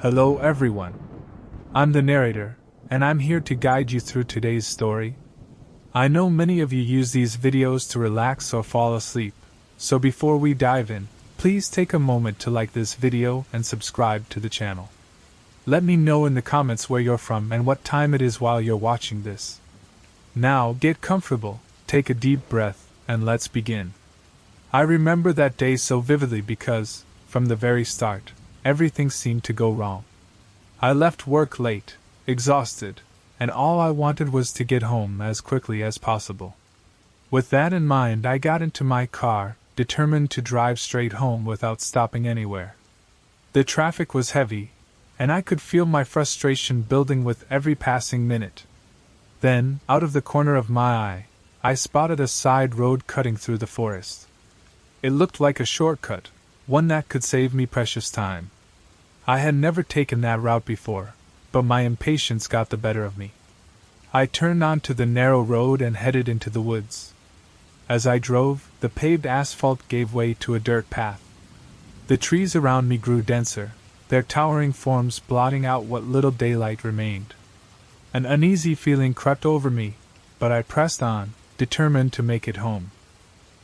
Hello everyone. I'm the narrator, and I'm here to guide you through today's story. I know many of you use these videos to relax or fall asleep, so before we dive in, please take a moment to like this video and subscribe to the channel. Let me know in the comments where you're from and what time it is while you're watching this. Now get comfortable, take a deep breath, and let's begin. I remember that day so vividly because, from the very start, everything seemed to go wrong. I left work late, exhausted, and all I wanted was to get home as quickly as possible. With that in mind, I got into my car, determined to drive straight home without stopping anywhere. The traffic was heavy, and I could feel my frustration building with every passing minute. Then, out of the corner of my eye, I spotted a side road cutting through the forest. It looked like a shortcut, one that could save me precious time. I had never taken that route before, but my impatience got the better of me. I turned onto the narrow road and headed into the woods. As I drove, the paved asphalt gave way to a dirt path. The trees around me grew denser, their towering forms blotting out what little daylight remained. An uneasy feeling crept over me, but I pressed on, determined to make it home.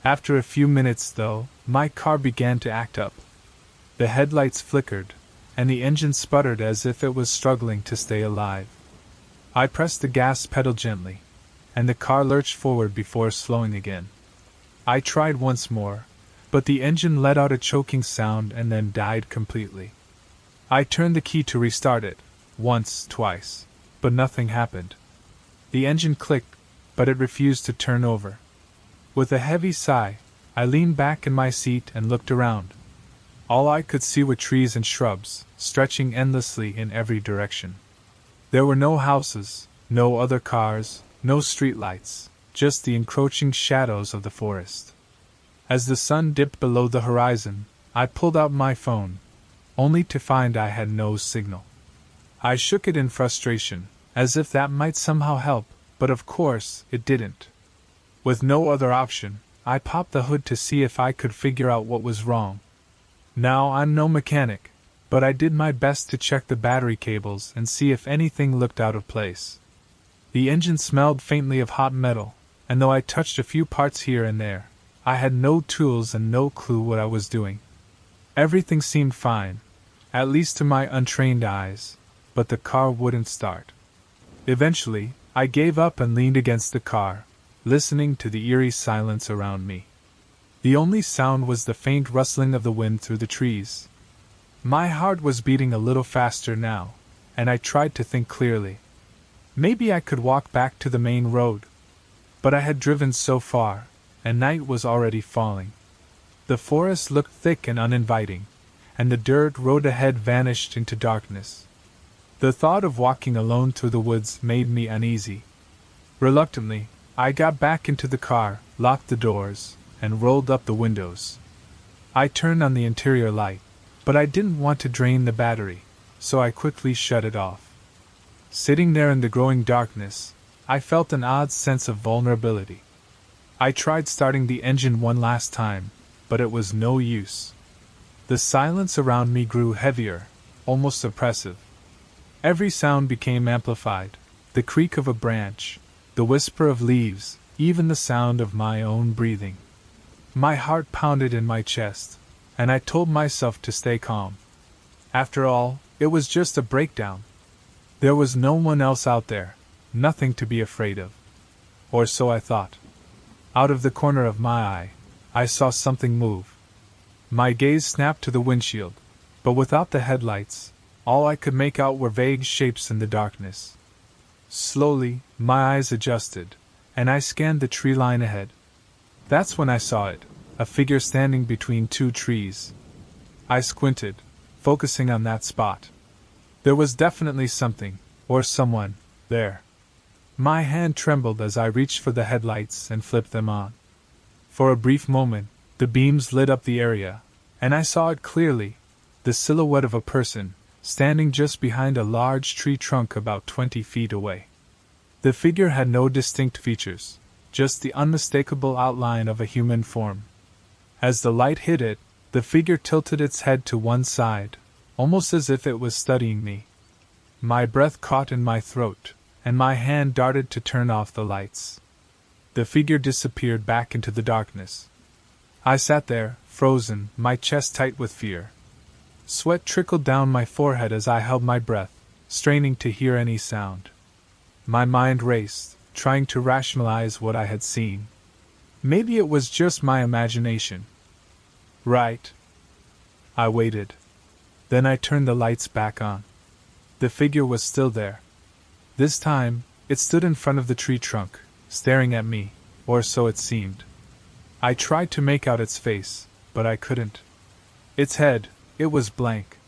After a few minutes, though, my car began to act up. The headlights flickered, and the engine sputtered as if it was struggling to stay alive. I pressed the gas pedal gently, and the car lurched forward before slowing again. I tried once more, but the engine let out a choking sound and then died completely. I turned the key to restart it, once, twice, but nothing happened. The engine clicked, but it refused to turn over. With a heavy sigh, I leaned back in my seat and looked around. All I could see were trees and shrubs, stretching endlessly in every direction. There were no houses, no other cars, no streetlights, just the encroaching shadows of the forest. As the sun dipped below the horizon, I pulled out my phone, only to find I had no signal. I shook it in frustration, as if that might somehow help, but of course it didn't. With no other option, I popped the hood to see if I could figure out what was wrong. Now, I'm no mechanic, but I did my best to check the battery cables and see if anything looked out of place. The engine smelled faintly of hot metal, and though I touched a few parts here and there, I had no tools and no clue what I was doing. Everything seemed fine, at least to my untrained eyes, but the car wouldn't start. Eventually, I gave up and leaned against the car, listening to the eerie silence around me. The only sound was the faint rustling of the wind through the trees. My heart was beating a little faster now, and I tried to think clearly. Maybe I could walk back to the main road. But I had driven so far, and night was already falling. The forest looked thick and uninviting, and the dirt road ahead vanished into darkness. The thought of walking alone through the woods made me uneasy. Reluctantly, I got back into the car, locked the doors, and rolled up the windows. I turned on the interior light, but I didn't want to drain the battery, so I quickly shut it off. Sitting there in the growing darkness, I felt an odd sense of vulnerability. I tried starting the engine one last time, but it was no use. The silence around me grew heavier, almost oppressive. Every sound became amplified, the creak of a branch, the whisper of leaves, even the sound of my own breathing. My heart pounded in my chest, and I told myself to stay calm. After all, it was just a breakdown. There was no one else out there, nothing to be afraid of. Or so I thought. Out of the corner of my eye, I saw something move. My gaze snapped to the windshield, but without the headlights, all I could make out were vague shapes in the darkness. Slowly, my eyes adjusted, and I scanned the tree line ahead. That's when I saw it, a figure standing between two trees. I squinted, focusing on that spot. There was definitely something, or someone, there. My hand trembled as I reached for the headlights and flipped them on. For a brief moment, the beams lit up the area, and I saw it clearly, the silhouette of a person, standing just behind a large tree trunk about 20 feet away. The figure had no distinct features, just the unmistakable outline of a human form. As the light hit it, the figure tilted its head to one side, almost as if it was studying me. My breath caught in my throat, and my hand darted to turn off the lights. The figure disappeared back into the darkness. I sat there, frozen, my chest tight with fear. Sweat trickled down my forehead as I held my breath, straining to hear any sound. My mind raced, trying to rationalize what I had seen. Maybe it was just my imagination. Right. I waited. Then I turned the lights back on. The figure was still there. This time, it stood in front of the tree trunk, staring at me, or so it seemed. I tried to make out its face, but I couldn't. Its head, it was blank.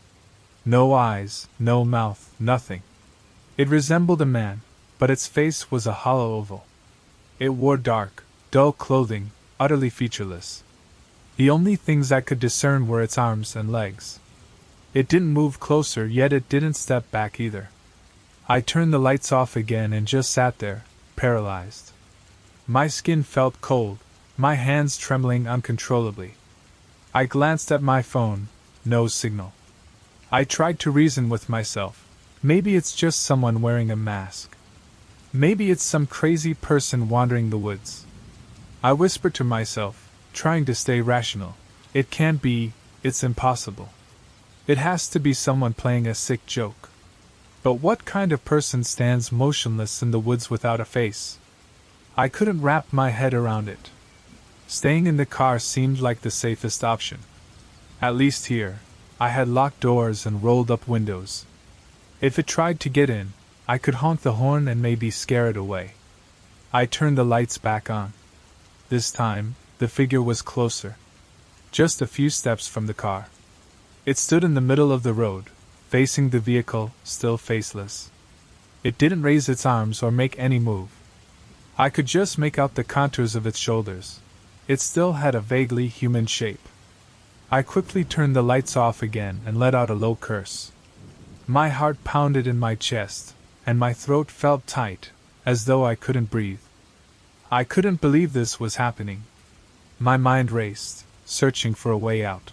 No eyes, no mouth, nothing. It resembled a man, but its face was a hollow oval. It wore dark, dull clothing, utterly featureless. The only things I could discern were its arms and legs. It didn't move closer, yet it didn't step back either. I turned the lights off again and just sat there, paralyzed. My skin felt cold, my hands trembling uncontrollably. I glanced at my phone, no signal. I tried to reason with myself. Maybe it's just someone wearing a mask. Maybe it's some crazy person wandering the woods. I whispered to myself, trying to stay rational. It can't be, it's impossible. It has to be someone playing a sick joke. But what kind of person stands motionless in the woods without a face? I couldn't wrap my head around it. Staying in the car seemed like the safest option. At least here, I had locked doors and rolled up windows. If it tried to get in, I could honk the horn and maybe scare it away. I turned the lights back on. This time, the figure was closer. Just a few steps from the car. It stood in the middle of the road, facing the vehicle, still faceless. It didn't raise its arms or make any move. I could just make out the contours of its shoulders. It still had a vaguely human shape. I quickly turned the lights off again and let out a low curse. My heart pounded in my chest, and my throat felt tight, as though I couldn't breathe. I couldn't believe this was happening. My mind raced, searching for a way out.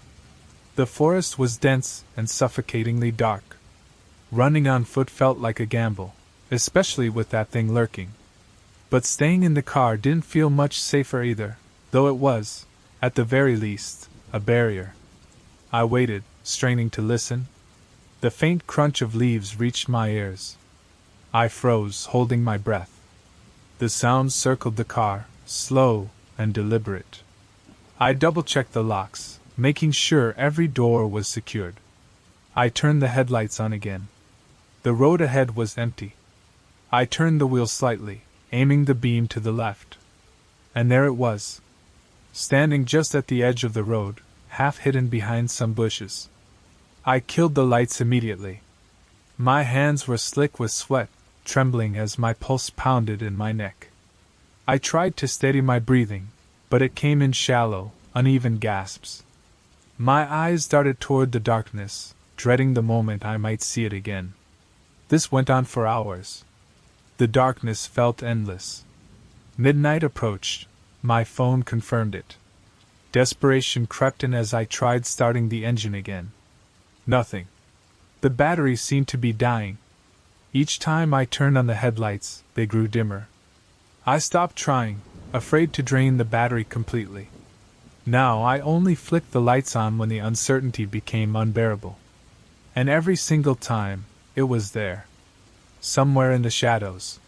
The forest was dense and suffocatingly dark. Running on foot felt like a gamble, especially with that thing lurking. But staying in the car didn't feel much safer either, though it was, at the very least, a barrier. I waited, straining to listen. The faint crunch of leaves reached my ears. I froze, holding my breath. The sounds circled the car, slow and deliberate. I double-checked the locks, making sure every door was secured. I turned the headlights on again. The road ahead was empty. I turned the wheel slightly, aiming the beam to the left. And there it was, standing just at the edge of the road, half hidden behind some bushes. I killed the lights immediately. My hands were slick with sweat, trembling as my pulse pounded in my neck. I tried to steady my breathing, but it came in shallow, uneven gasps. My eyes darted toward the darkness, dreading the moment I might see it again. This went on for hours. The darkness felt endless. Midnight approached. My phone confirmed it. Desperation crept in as I tried starting the engine again. Nothing. The battery seemed to be dying. Each time I turned on the headlights, they grew dimmer. I stopped trying, afraid to drain the battery completely. Now I only flicked the lights on when the uncertainty became unbearable. And every single time, it was there. Somewhere in the shadows.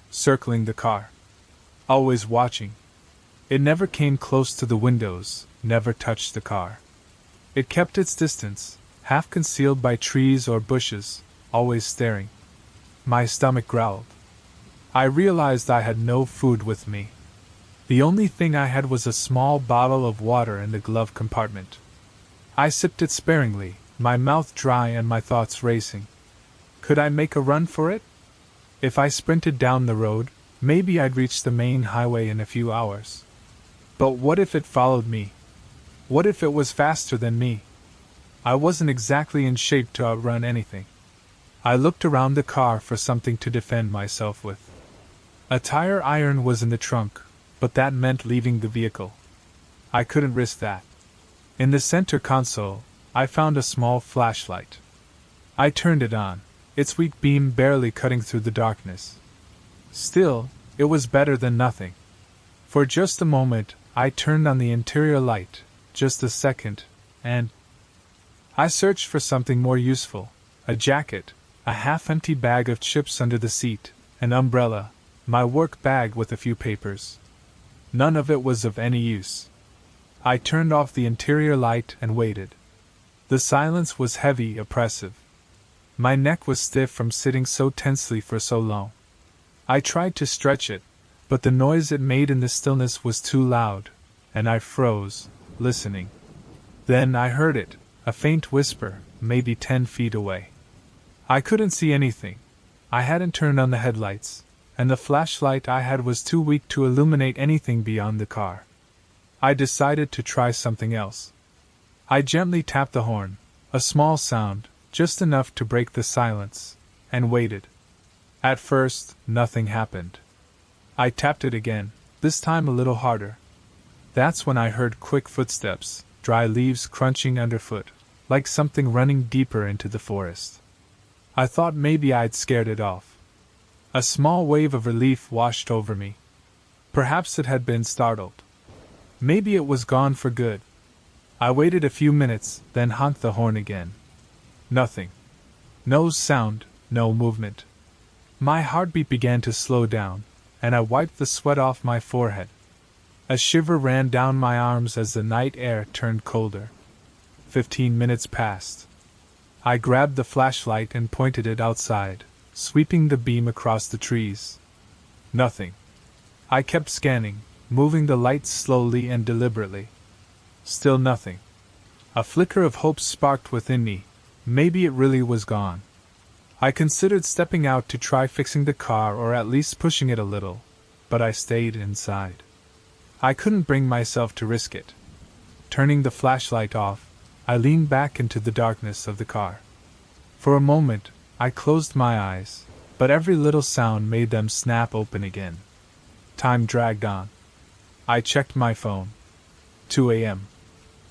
Circling the car. Always watching. It never came close to the windows, never touched the car. It kept its distance, half concealed by trees or bushes, always staring. My stomach growled. I realized I had no food with me. The only thing I had was a small bottle of water in the glove compartment. I sipped it sparingly, my mouth dry and my thoughts racing. Could I make a run for it? If I sprinted down the road, maybe I'd reach the main highway in a few hours. But what if it followed me? What if it was faster than me? I wasn't exactly in shape to outrun anything. I looked around the car for something to defend myself with. A tire iron was in the trunk, but that meant leaving the vehicle. I couldn't risk that. In the center console, I found a small flashlight. I turned it on, its weak beam barely cutting through the darkness. Still, it was better than nothing. For just a moment, I turned on the interior light, just a second, and I searched for something more useful: a jacket, a half-empty bag of chips under the seat, an umbrella, my work bag with a few papers. None of it was of any use. I turned off the interior light and waited. The silence was heavy, oppressive. My neck was stiff from sitting so tensely for so long. I tried to stretch it, but the noise it made in the stillness was too loud, and I froze, listening. Then I heard it, a faint whisper, maybe 10 feet away. I couldn't see anything. I hadn't turned on the headlights, and the flashlight I had was too weak to illuminate anything beyond the car. I decided to try something else. I gently tapped the horn, a small sound, just enough to break the silence, and waited. At first, nothing happened. I tapped it again, this time a little harder. That's when I heard quick footsteps, dry leaves crunching underfoot, like something running deeper into the forest. I thought maybe I'd scared it off. A small wave of relief washed over me. Perhaps it had been startled. Maybe it was gone for good. I waited a few minutes, then honked the horn again. Nothing. No sound, no movement. My heartbeat began to slow down, and I wiped the sweat off my forehead. A shiver ran down my arms as the night air turned colder. 15 minutes passed. I grabbed the flashlight and pointed it outside, sweeping the beam across the trees. Nothing. I kept scanning, moving the light slowly and deliberately. Still nothing. A flicker of hope sparked within me. Maybe it really was gone. I considered stepping out to try fixing the car or at least pushing it a little, but I stayed inside. I couldn't bring myself to risk it. Turning the flashlight off, I leaned back into the darkness of the car. For a moment, I closed my eyes, but every little sound made them snap open again. Time dragged on. I checked my phone. 2 a.m.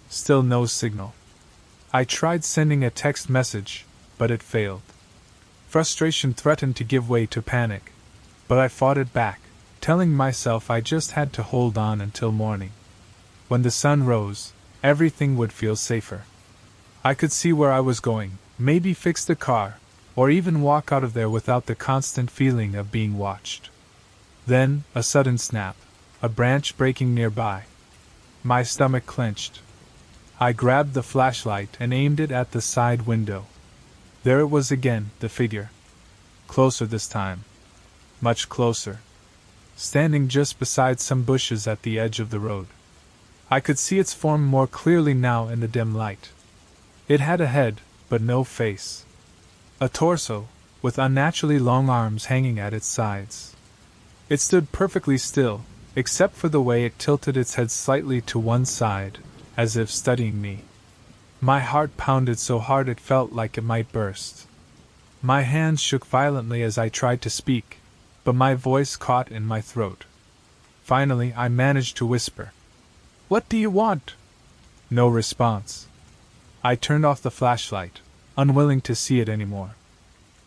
Still no signal. I tried sending a text message, but it failed. Frustration threatened to give way to panic, but I fought it back, telling myself I just had to hold on until morning. When the sun rose, everything would feel safer. I could see where I was going, maybe fix the car, or even walk out of there without the constant feeling of being watched. Then, a sudden snap, a branch breaking nearby. My stomach clenched. I grabbed the flashlight and aimed it at the side window. There it was again, the figure. Closer this time. Much closer. Standing just beside some bushes at the edge of the road. I could see its form more clearly now in the dim light. It had a head, but no face. A torso, with unnaturally long arms hanging at its sides. It stood perfectly still, except for the way it tilted its head slightly to one side, as if studying me. My heart pounded so hard it felt like it might burst. My hands shook violently as I tried to speak, but my voice caught in my throat. Finally, I managed to whisper, "What do you want?" No response. I turned off the flashlight, unwilling to see it anymore.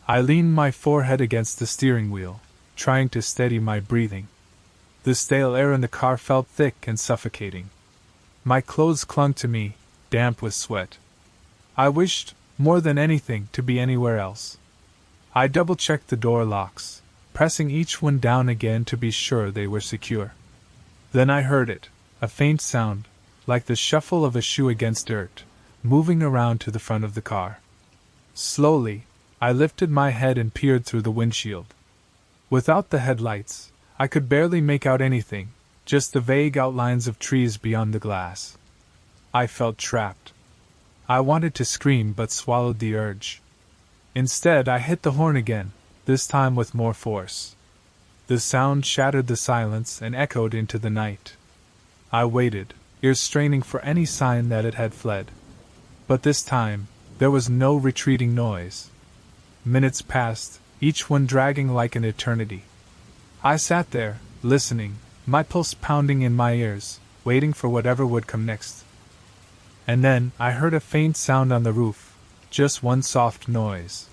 I leaned my forehead against the steering wheel, trying to steady my breathing. The stale air in the car felt thick and suffocating. My clothes clung to me, damp with sweat. I wished, more than anything, to be anywhere else. I double-checked the door locks, pressing each one down again to be sure they were secure. Then I heard it, a faint sound, like the shuffle of a shoe against dirt, moving around to the front of the car. Slowly, I lifted my head and peered through the windshield. Without the headlights, I could barely make out anything, just the vague outlines of trees beyond the glass. I felt trapped. I wanted to scream but swallowed the urge. Instead, I hit the horn again, this time with more force. The sound shattered the silence and echoed into the night. I waited, ears straining for any sign that it had fled. But this time, there was no retreating noise. Minutes passed, each one dragging like an eternity. I sat there, listening, my pulse pounding in my ears, waiting for whatever would come next. And then I heard a faint sound on the roof, just one soft noise.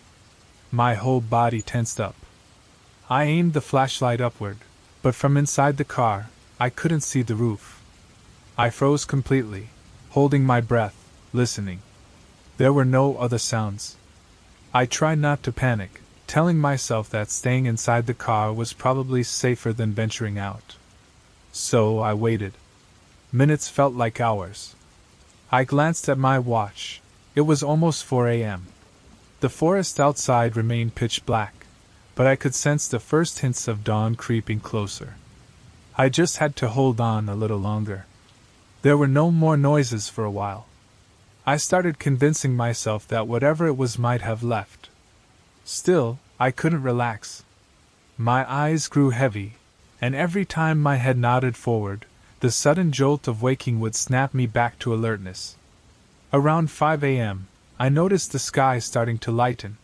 My whole body tensed up. I aimed the flashlight upward, but from inside the car, I couldn't see the roof. I froze completely, holding my breath, listening. There were no other sounds. I tried not to panic, telling myself that staying inside the car was probably safer than venturing out. So I waited. Minutes felt like hours. I glanced at my watch. It was almost 4 a.m. The forest outside remained pitch black, but I could sense the first hints of dawn creeping closer. I just had to hold on a little longer. There were no more noises for a while. I started convincing myself that whatever it was might have left. Still, I couldn't relax. My eyes grew heavy, and every time my head nodded forward, the sudden jolt of waking would snap me back to alertness. Around 5 a.m., I noticed the sky starting to lighten.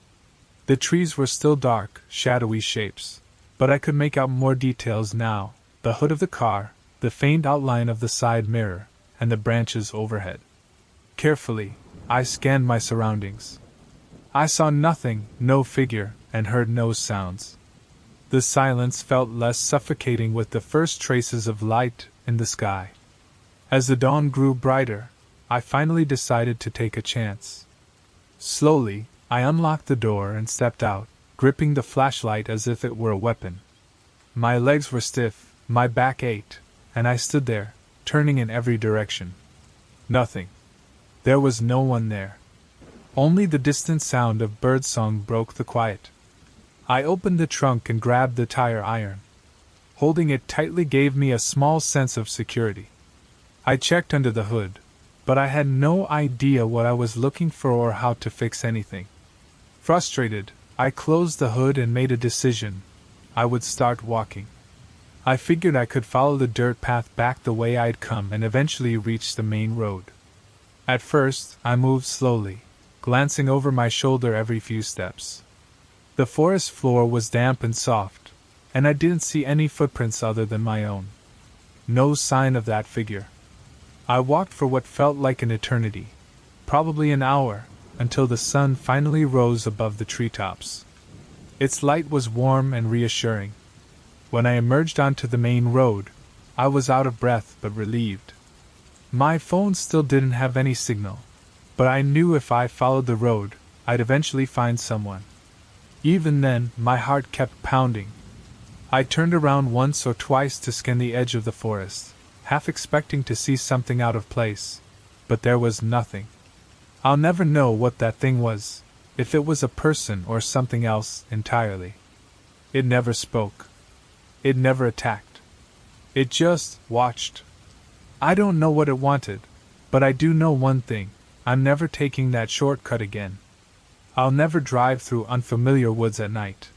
The trees were still dark, shadowy shapes, but I could make out more details now: the hood of the car, the faint outline of the side mirror, and the branches overhead. Carefully, I scanned my surroundings. I saw nothing, no figure, and heard no sounds. The silence felt less suffocating with the first traces of light in the sky. As the dawn grew brighter, I finally decided to take a chance. Slowly, I unlocked the door and stepped out, gripping the flashlight as if it were a weapon. My legs were stiff, my back ached, and I stood there, turning in every direction. Nothing. There was no one there. Only the distant sound of birdsong broke the quiet. I opened the trunk and grabbed the tire iron. Holding it tightly gave me a small sense of security. I checked under the hood, but I had no idea what I was looking for or how to fix anything. Frustrated, I closed the hood and made a decision. I would start walking. I figured I could follow the dirt path back the way I'd come and eventually reach the main road. At first, I moved slowly, glancing over my shoulder every few steps. The forest floor was damp and soft, and I didn't see any footprints other than my own. No sign of that figure. I walked for what felt like an eternity, probably an hour, until the sun finally rose above the treetops. Its light was warm and reassuring. When I emerged onto the main road, I was out of breath but relieved. My phone still didn't have any signal, but I knew if I followed the road, I'd eventually find someone. Even then, my heart kept pounding. I turned around once or twice to scan the edge of the forest, half expecting to see something out of place, but there was nothing. I'll never know what that thing was, if it was a person or something else entirely. It never spoke. It never attacked. It just watched. I don't know what it wanted, but I do know one thing: I'm never taking that shortcut again. I'll never drive through unfamiliar woods at night.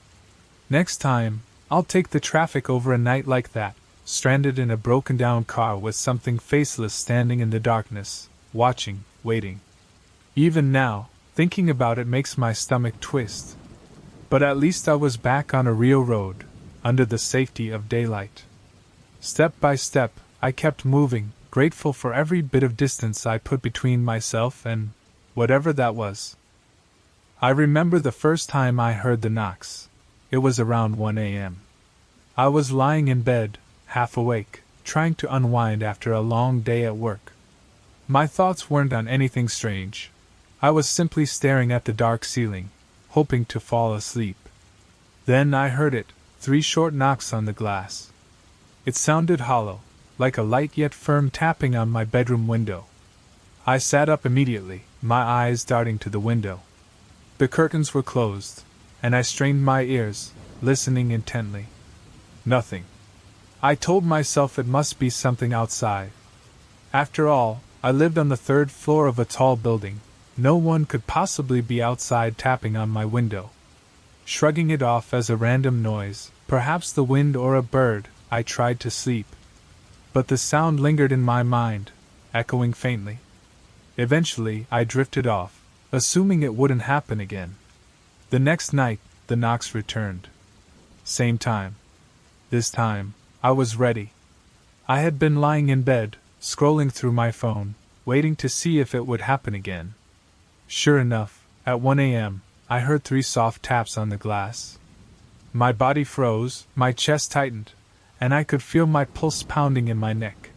Next time, I'll take the traffic over a night like that, stranded in a broken-down car with something faceless standing in the darkness, watching, waiting. Even now, thinking about it makes my stomach twist. But at least I was back on a real road, under the safety of daylight. Step by step, I kept moving, grateful for every bit of distance I put between myself and whatever that was. I remember the first time I heard the knocks. It was around 1 a.m. I was lying in bed, half awake, trying to unwind after a long day at work. My thoughts weren't on anything strange. I was simply staring at the dark ceiling, hoping to fall asleep. Then I heard it, 3 short knocks on the glass. It sounded hollow, like a light yet firm tapping on my bedroom window. I sat up immediately, my eyes darting to the window. The curtains were closed, and I strained my ears, listening intently. Nothing. I told myself it must be something outside. After all, I lived on the 3rd floor of a tall building. No one could possibly be outside tapping on my window. Shrugging it off as a random noise, perhaps the wind or a bird, I tried to sleep. But the sound lingered in my mind, echoing faintly. Eventually, I drifted off, assuming it wouldn't happen again. The next night, the knocks returned. Same time. This time, I was ready. I had been lying in bed, scrolling through my phone, waiting to see if it would happen again. Sure enough, At 1 a.m., I heard 3 soft taps on the glass. My body froze, my chest tightened, and I could feel my pulse pounding in my neck.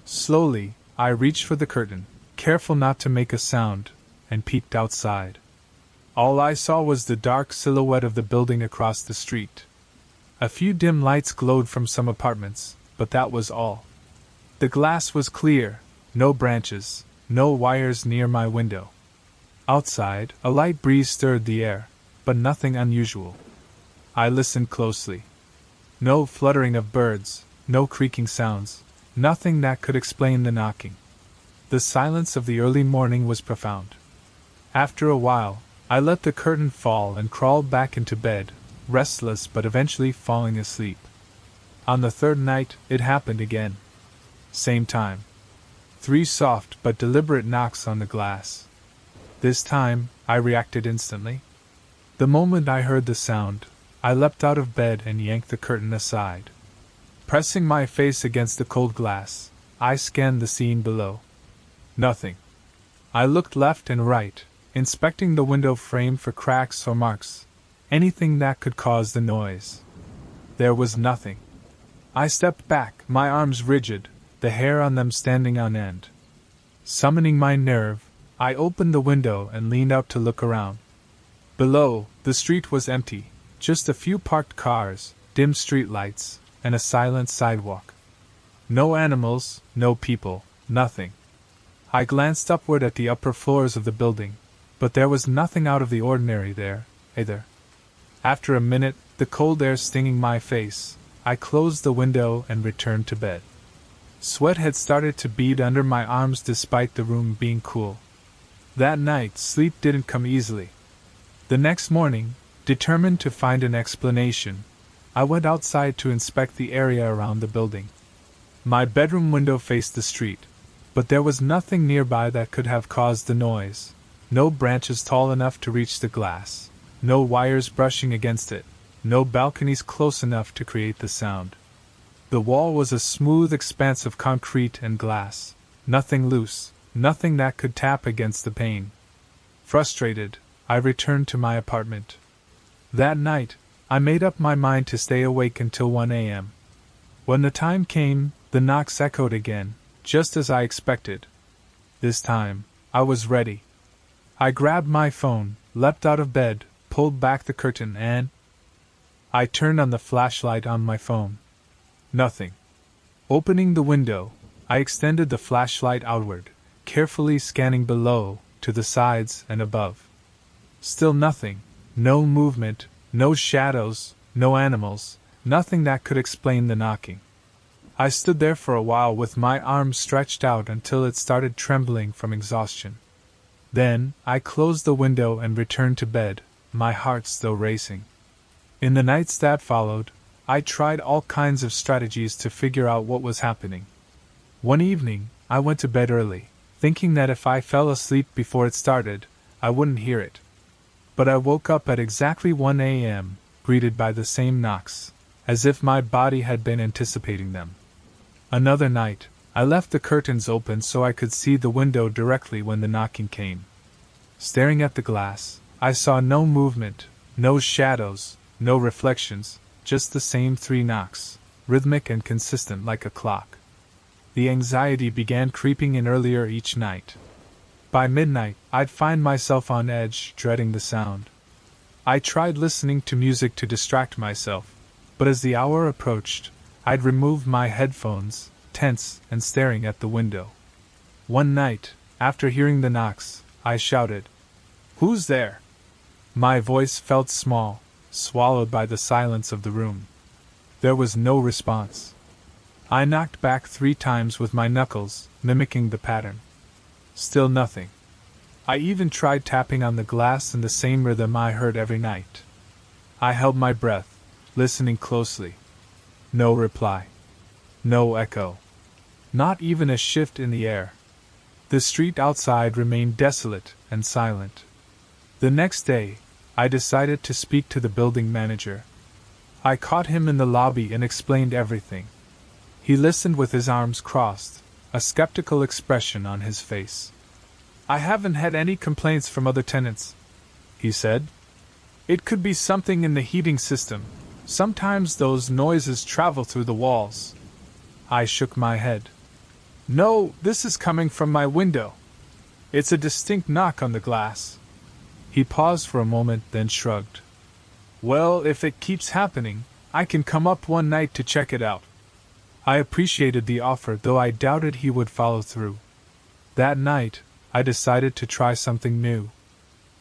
Slowly, I reached for the curtain, careful not to make a sound, and peeked outside. All I saw was the dark silhouette of the building across the street. A few dim lights glowed from some apartments, but that was all. The glass was clear, no branches, no wires near my window. Outside, a light breeze stirred the air, but nothing unusual. I listened closely. No fluttering of birds, no creaking sounds, nothing that could explain the knocking. The silence of the early morning was profound. After a while, I let the curtain fall and crawled back into bed, restless but eventually falling asleep. On the 3rd night, it happened again. Same time. 3 soft but deliberate knocks on the glass. This time, I reacted instantly. The moment I heard the sound, I leapt out of bed and yanked the curtain aside. Pressing my face against the cold glass, I scanned the scene below. Nothing. I looked left and right, inspecting the window frame for cracks or marks, anything that could cause the noise. There was nothing. I stepped back, my arms rigid, the hair on them standing on end. Summoning my nerve, I opened the window and leaned out to look around. Below, the street was empty, just a few parked cars, dim street lights, and a silent sidewalk. No animals, no people, nothing. I glanced upward at the upper floors of the building, but there was nothing out of the ordinary there, either. After a minute, the cold air stinging my face, I closed the window and returned to bed. Sweat had started to bead under my arms despite the room being cool. That night, sleep didn't come easily. The next morning, determined to find an explanation, I went outside to inspect the area around the building. My bedroom window faced the street, but there was nothing nearby that could have caused the noise. No branches tall enough to reach the glass, no wires brushing against it, no balconies close enough to create the sound. The wall was a smooth expanse of concrete and glass, nothing loose, nothing that could tap against the pane. Frustrated, I returned to my apartment. That night, I made up my mind to stay awake until 1 a.m. When the time came, the knocks echoed again, just as I expected. This time, I was ready. I grabbed my phone, leapt out of bed, pulled back the curtain and I turned on the flashlight on my phone. Nothing. Opening the window, I extended the flashlight outward, carefully scanning below, to the sides and above. Still nothing, no movement, no shadows, no animals, nothing that could explain the knocking. I stood there for a while with my arms stretched out until it started trembling from exhaustion. Then, I closed the window and returned to bed, my heart still racing. In the nights that followed, I tried all kinds of strategies to figure out what was happening. One evening, I went to bed early, thinking that if I fell asleep before it started, I wouldn't hear it. But I woke up at exactly 1 a.m., greeted by the same knocks, as if my body had been anticipating them. Another night, I left the curtains open so I could see the window directly when the knocking came. Staring at the glass, I saw no movement, no shadows, no reflections, just the same 3 knocks, rhythmic and consistent like a clock. The anxiety began creeping in earlier each night. By midnight, I'd find myself on edge, dreading the sound. I tried listening to music to distract myself, but as the hour approached, I'd remove my headphones, tense and staring at the window. One night, after hearing the knocks, I shouted, "Who's there?" My voice felt small, swallowed by the silence of the room. There was no response. I knocked back 3 times with my knuckles, mimicking the pattern. Still nothing. I even tried tapping on the glass in the same rhythm I heard every night. I held my breath, listening closely. No reply. No echo. Not even a shift in the air. The street outside remained desolate and silent. The next day, I decided to speak to the building manager. I caught him in the lobby and explained everything. He listened with his arms crossed, a skeptical expression on his face. "I haven't had any complaints from other tenants," he said. It could be something in the heating system. Sometimes those noises travel through the walls. I shook my head. No, this is coming from my window. It's a distinct knock on the glass. He paused for a moment, then shrugged. Well, if it keeps happening, I can come up one night to check it out. I appreciated the offer, though I doubted he would follow through. That night, I decided to try something new.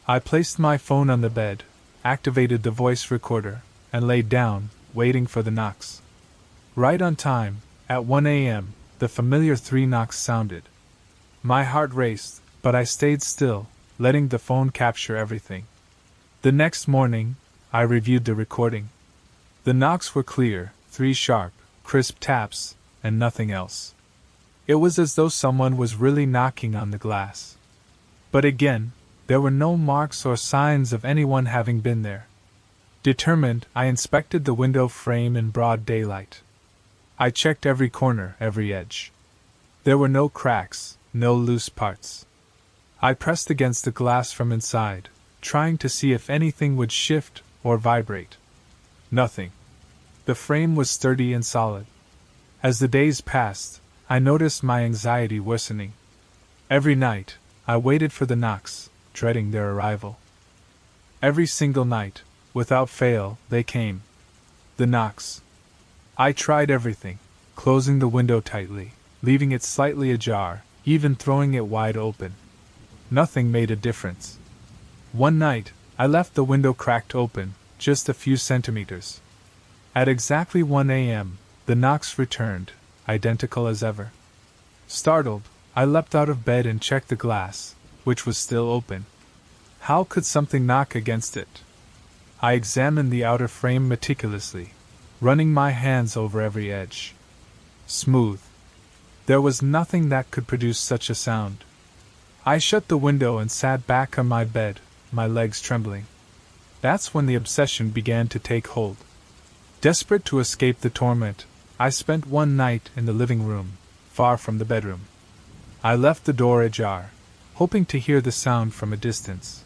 I placed my phone on the bed, activated the voice recorder, and lay down, waiting for the knocks. Right on time, at 1 a.m., the familiar 3 knocks sounded. My heart raced, but I stayed still, letting the phone capture everything. The next morning, I reviewed the recording. The knocks were clear, 3 sharp, crisp taps, and nothing else. It was as though someone was really knocking on the glass. But again, there were no marks or signs of anyone having been there. Determined, I inspected the window frame in broad daylight. I checked every corner, every edge. There were no cracks, no loose parts. I pressed against the glass from inside, trying to see if anything would shift or vibrate. Nothing. The frame was sturdy and solid. As the days passed, I noticed my anxiety worsening. Every night, I waited for the knocks, dreading their arrival. Every single night, without fail, they came. The knocks. I tried everything, closing the window tightly, leaving it slightly ajar, even throwing it wide open. Nothing made a difference. One night, I left the window cracked open, just a few centimeters. At exactly 1 a.m., the knocks returned, identical as ever. Startled, I leapt out of bed and checked the glass, which was still open. How could something knock against it? I examined the outer frame meticulously, running my hands over every edge. Smooth. There was nothing that could produce such a sound. I shut the window and sat back on my bed, my legs trembling. That's when the obsession began to take hold. Desperate to escape the torment, I spent one night in the living room, far from the bedroom. I left the door ajar, hoping to hear the sound from a distance.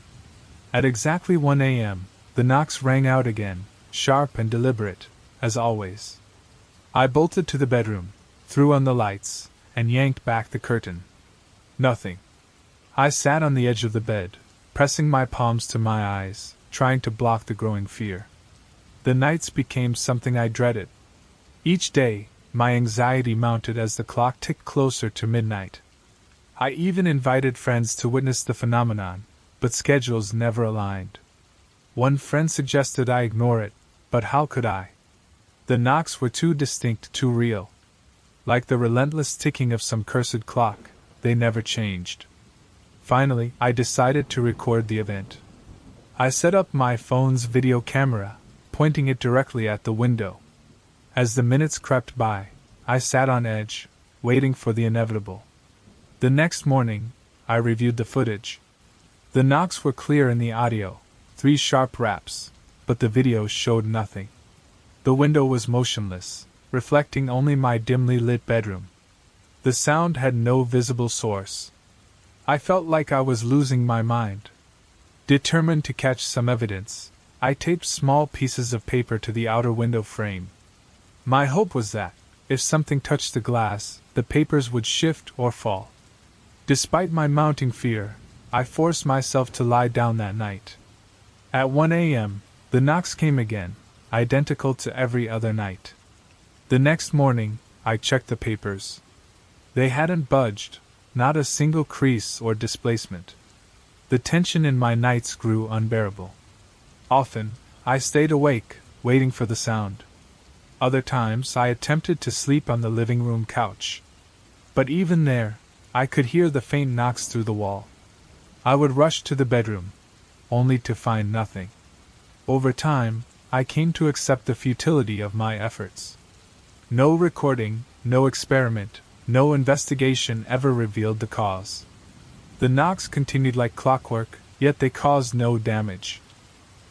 At exactly 1 a.m., the knocks rang out again, sharp and deliberate, as always. I bolted to the bedroom, threw on the lights, and yanked back the curtain. Nothing. I sat on the edge of the bed, pressing my palms to my eyes, trying to block the growing fear. The nights became something I dreaded. Each day, my anxiety mounted as the clock ticked closer to midnight. I even invited friends to witness the phenomenon, but schedules never aligned. One friend suggested I ignore it, but how could I? The knocks were too distinct, too real. Like the relentless ticking of some cursed clock, they never changed. Finally, I decided to record the event. I set up my phone's video camera, pointing it directly at the window. As the minutes crept by, I sat on edge, waiting for the inevitable. The next morning, I reviewed the footage. The knocks were clear in the audio, 3 sharp raps, but the video showed nothing. The window was motionless, reflecting only my dimly lit bedroom. The sound had no visible source. I felt like I was losing my mind. Determined to catch some evidence, I taped small pieces of paper to the outer window frame. My hope was that, if something touched the glass, the papers would shift or fall. Despite my mounting fear, I forced myself to lie down that night. At 1 a.m., the knocks came again, identical to every other night. The next morning, I checked the papers. They hadn't budged, not a single crease or displacement. The tension in my nights grew unbearable. Often, I stayed awake, waiting for the sound. Other times, I attempted to sleep on the living room couch. But even there, I could hear the faint knocks through the wall. I would rush to the bedroom, only to find nothing. Over time, I came to accept the futility of my efforts. No recording, no experiment, no investigation ever revealed the cause. The knocks continued like clockwork, yet they caused no damage.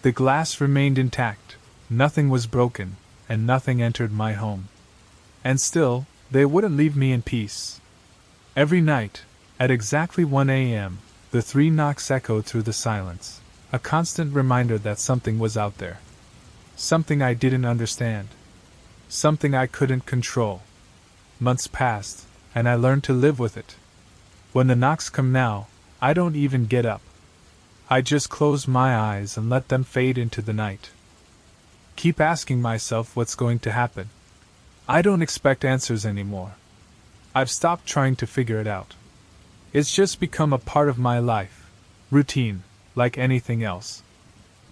The glass remained intact, nothing was broken, and nothing entered my home. And still, they wouldn't leave me in peace. Every night, at exactly 1 a.m., the 3 knocks echoed through the silence, a constant reminder that something was out there. Something I didn't understand. Something I couldn't control. Months passed, and I learned to live with it. When the knocks come now, I don't even get up. I just close my eyes and let them fade into the night. Keep asking myself what's going to happen. I don't expect answers anymore. I've stopped trying to figure it out. It's just become a part of my life, routine, like anything else.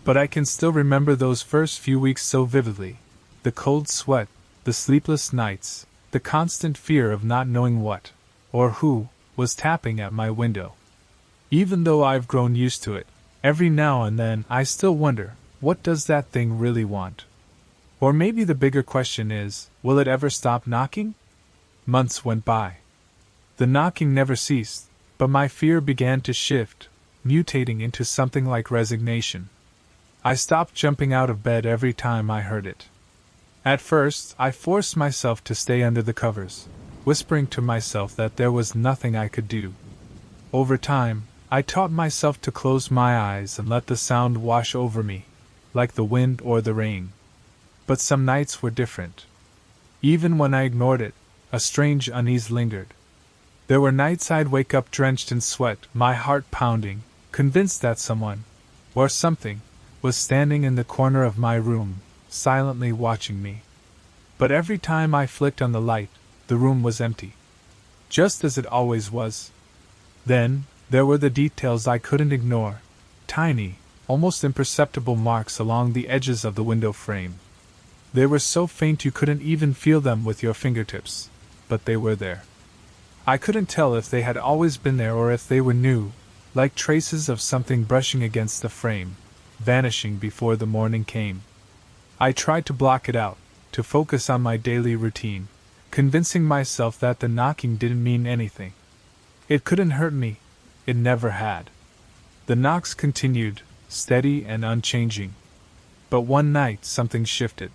But I can still remember those first few weeks so vividly. The cold sweat, the sleepless nights, the constant fear of not knowing what, or who, was tapping at my window. Even though I've grown used to it, every now and then I still wonder, what does that thing really want? Or maybe the bigger question is, will it ever stop knocking? Months went by. The knocking never ceased, but my fear began to shift, mutating into something like resignation. I stopped jumping out of bed every time I heard it. At first, I forced myself to stay under the covers, whispering to myself that there was nothing I could do. Over time, I taught myself to close my eyes and let the sound wash over me, like the wind or the rain. But some nights were different. Even when I ignored it, a strange unease lingered. There were nights I'd wake up drenched in sweat, my heart pounding, convinced that someone, or something, was standing in the corner of my room, silently watching me. But every time I flicked on the light, the room was empty. Just as it always was. Then, there were the details I couldn't ignore. Tiny, almost imperceptible marks along the edges of the window frame. They were so faint you couldn't even feel them with your fingertips, but they were there. I couldn't tell if they had always been there or if they were new, like traces of something brushing against the frame, vanishing before the morning came. I tried to block it out, to focus on my daily routine, convincing myself that the knocking didn't mean anything. It couldn't hurt me. It never had. The knocks continued, steady and unchanging. But one night something shifted.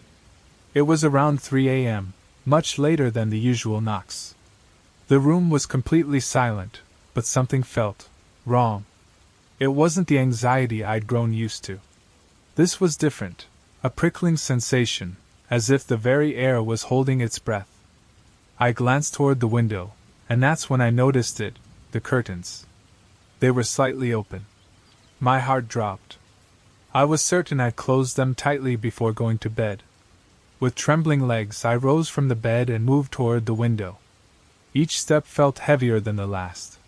It was around 3 a.m., much later than the usual knocks. The room was completely silent, but something felt wrong. It wasn't the anxiety I'd grown used to. This was different, a prickling sensation, as if the very air was holding its breath. I glanced toward the window, and that's when I noticed it, the curtains. They were slightly open. My heart dropped. I was certain I'd closed them tightly before going to bed. With trembling legs, I rose from the bed and moved toward the window. Each step felt heavier than the last.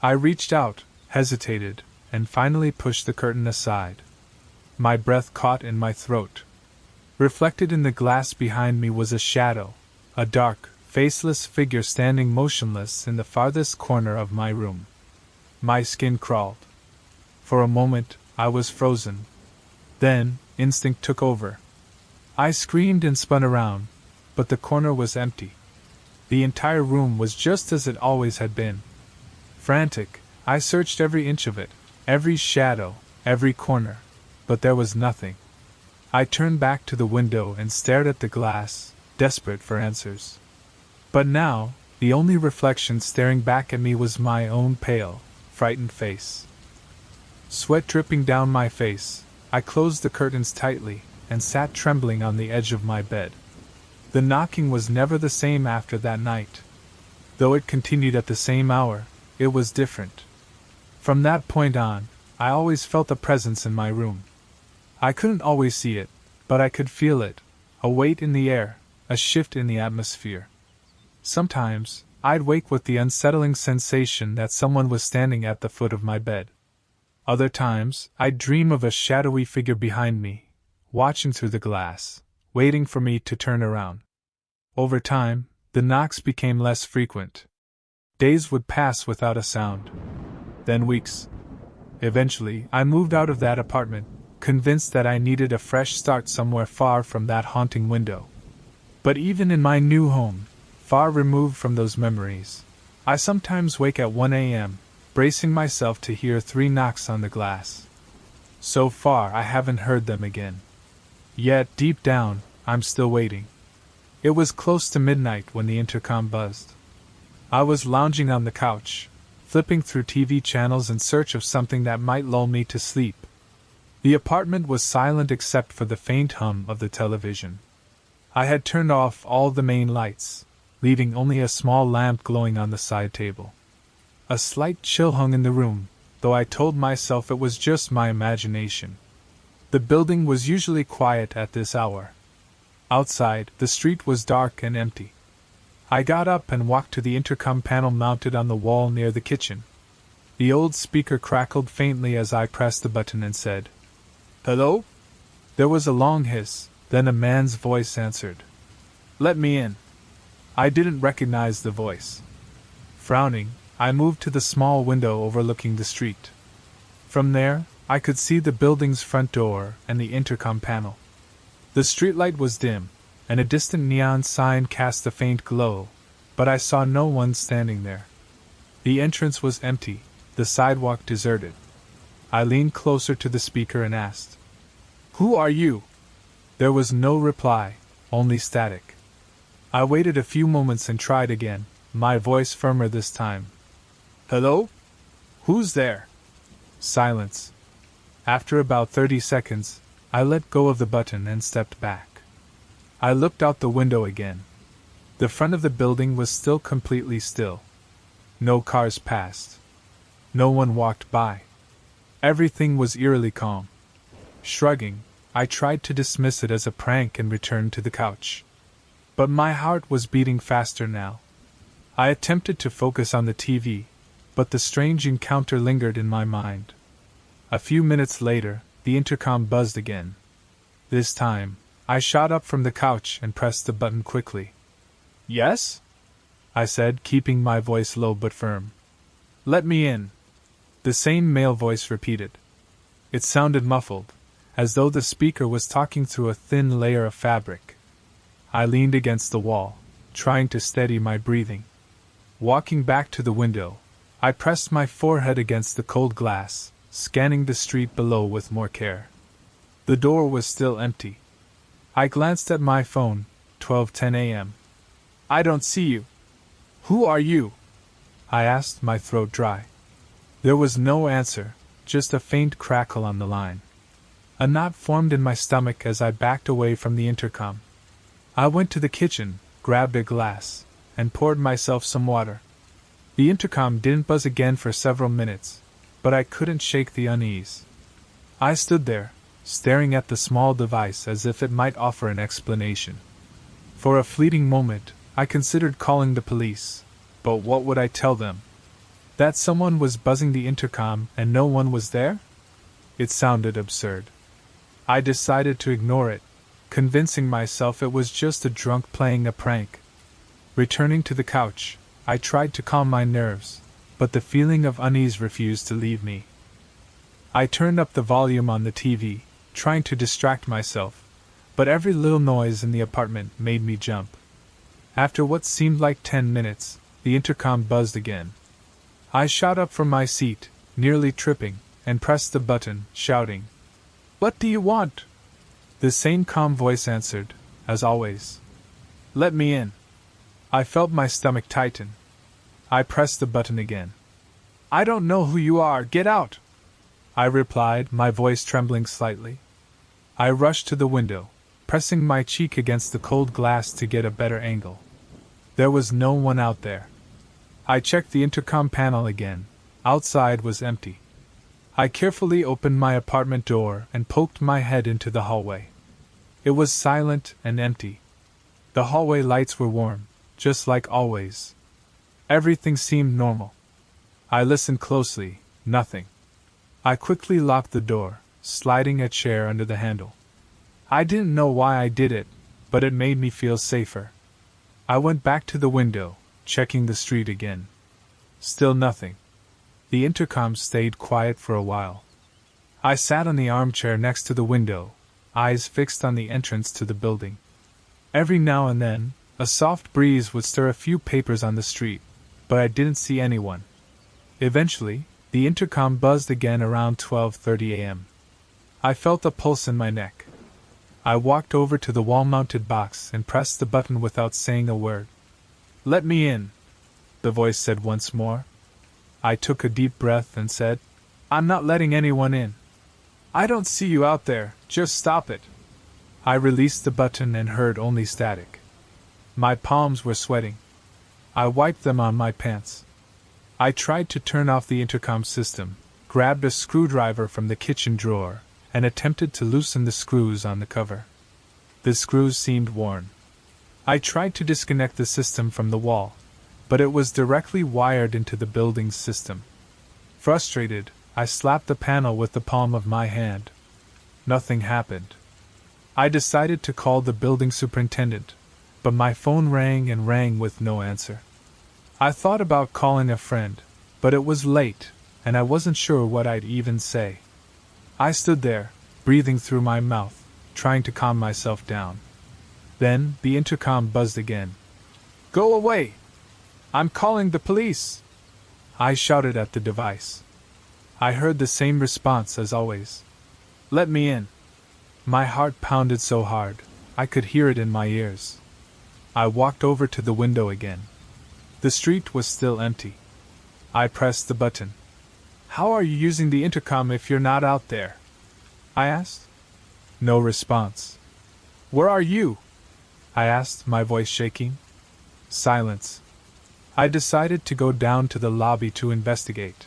I reached out, hesitated, and finally pushed the curtain aside. My breath caught in my throat. Reflected in the glass behind me was a shadow, a dark, faceless figure standing motionless in the farthest corner of my room. My skin crawled. For a moment, I was frozen. Then, instinct took over. I screamed and spun around, but the corner was empty. The entire room was just as it always had been. Frantic, I searched every inch of it, every shadow, every corner, but there was nothing. I turned back to the window and stared at the glass, desperate for answers. But now, the only reflection staring back at me was my own pale, frightened face. Sweat dripping down my face, I closed the curtains tightly and sat trembling on the edge of my bed. The knocking was never the same after that night. Though it continued at the same hour, it was different. From that point on, I always felt a presence in my room. I couldn't always see it, but I could feel it, a weight in the air, a shift in the atmosphere. Sometimes, I'd wake with the unsettling sensation that someone was standing at the foot of my bed. Other times, I'd dream of a shadowy figure behind me, watching through the glass, waiting for me to turn around. Over time, the knocks became less frequent. Days would pass without a sound. Then weeks. Eventually, I moved out of that apartment, convinced that I needed a fresh start somewhere far from that haunting window. But even in my new home, far removed from those memories, I sometimes wake at 1 a.m., bracing myself to hear 3 knocks on the glass. So far, I haven't heard them again. Yet, deep down, I'm still waiting. It was close to midnight when the intercom buzzed. I was lounging on the couch, flipping through TV channels in search of something that might lull me to sleep. The apartment was silent except for the faint hum of the television. I had turned off all the main lights, leaving only a small lamp glowing on the side table. A slight chill hung in the room, though I told myself it was just my imagination. The building was usually quiet at this hour. Outside, the street was dark and empty. I got up and walked to the intercom panel mounted on the wall near the kitchen. The old speaker crackled faintly as I pressed the button and said, "Hello?" There was a long hiss, then a man's voice answered, "Let me in." I didn't recognize the voice. Frowning, I moved to the small window overlooking the street. From there, I could see the building's front door and the intercom panel. The streetlight was dim, and a distant neon sign cast a faint glow, but I saw no one standing there. The entrance was empty, the sidewalk deserted. I leaned closer to the speaker and asked, "Who are you?" There was no reply, only static. I waited a few moments and tried again, my voice firmer this time. "Hello? Who's there?" Silence. After about 30 seconds, I let go of the button and stepped back. I looked out the window again. The front of the building was still completely still. No cars passed. No one walked by. Everything was eerily calm. Shrugging, I tried to dismiss it as a prank and returned to the couch. But my heart was beating faster now. I attempted to focus on the TV, but the strange encounter lingered in my mind. A few minutes later, the intercom buzzed again. This time, I shot up from the couch and pressed the button quickly. "Yes?" I said, keeping my voice low but firm. "Let me in," the same male voice repeated. It sounded muffled, as though the speaker was talking through a thin layer of fabric. I leaned against the wall, trying to steady my breathing. Walking back to the window, I pressed my forehead against the cold glass, scanning the street below with more care. The door was still empty. I glanced at my phone, 12:10 a.m. "I don't see you. Who are you?" I asked, my throat dry. There was no answer, just a faint crackle on the line. A knot formed in my stomach as I backed away from the intercom. I went to the kitchen, grabbed a glass, and poured myself some water. The intercom didn't buzz again for several minutes, but I couldn't shake the unease. I stood there, staring at the small device as if it might offer an explanation. For a fleeting moment, I considered calling the police, but what would I tell them? That someone was buzzing the intercom and no one was there? It sounded absurd. I decided to ignore it, convincing myself it was just a drunk playing a prank. Returning to the couch, I tried to calm my nerves, but the feeling of unease refused to leave me. I turned up the volume on the TV, trying to distract myself, but every little noise in the apartment made me jump. After what seemed like 10 minutes, the intercom buzzed again. I shot up from my seat, nearly tripping, and pressed the button, shouting, "What do you want?" The same calm voice answered, as always. "Let me in." I felt my stomach tighten. I pressed the button again. "I don't know who you are, get out!" I replied, my voice trembling slightly. I rushed to the window, pressing my cheek against the cold glass to get a better angle. There was no one out there. I checked the intercom panel again. Outside was empty. I carefully opened my apartment door and poked my head into the hallway. It was silent and empty. The hallway lights were warm, just like always. Everything seemed normal. I listened closely, nothing. I quickly locked the door, sliding a chair under the handle. I didn't know why I did it, but it made me feel safer. I went back to the window, checking the street again. Still nothing. The intercom stayed quiet for a while. I sat on the armchair next to the window, eyes fixed on the entrance to the building. Every now and then, a soft breeze would stir a few papers on the street, but I didn't see anyone. Eventually, the intercom buzzed again around 12:30 a.m. I felt a pulse in my neck. I walked over to the wall-mounted box and pressed the button without saying a word. "Let me in," the voice said once more. I took a deep breath and said, "I'm not letting anyone in." I don't see you out there, just stop it. I released the button and heard only static. My palms were sweating. I wiped them on my pants. I tried to turn off the intercom system, grabbed a screwdriver from the kitchen drawer, and attempted to loosen the screws on the cover. The screws seemed worn. I tried to disconnect the system from the wall, but it was directly wired into the building's system. Frustrated, I slapped the panel with the palm of my hand. Nothing happened. I decided to call the building superintendent, but my phone rang and rang with no answer. I thought about calling a friend, but it was late, and I wasn't sure what I'd even say. I stood there, breathing through my mouth, trying to calm myself down. Then, the intercom buzzed again. "Go away! I'm calling the police!" I shouted at the device. I heard the same response as always. "Let me in." My heart pounded so hard, I could hear it in my ears. I walked over to the window again. The street was still empty. I pressed the button. "How are you using the intercom if you're not out there?" I asked. No response. "Where are you?" I asked, my voice shaking. Silence. I decided to go down to the lobby to investigate.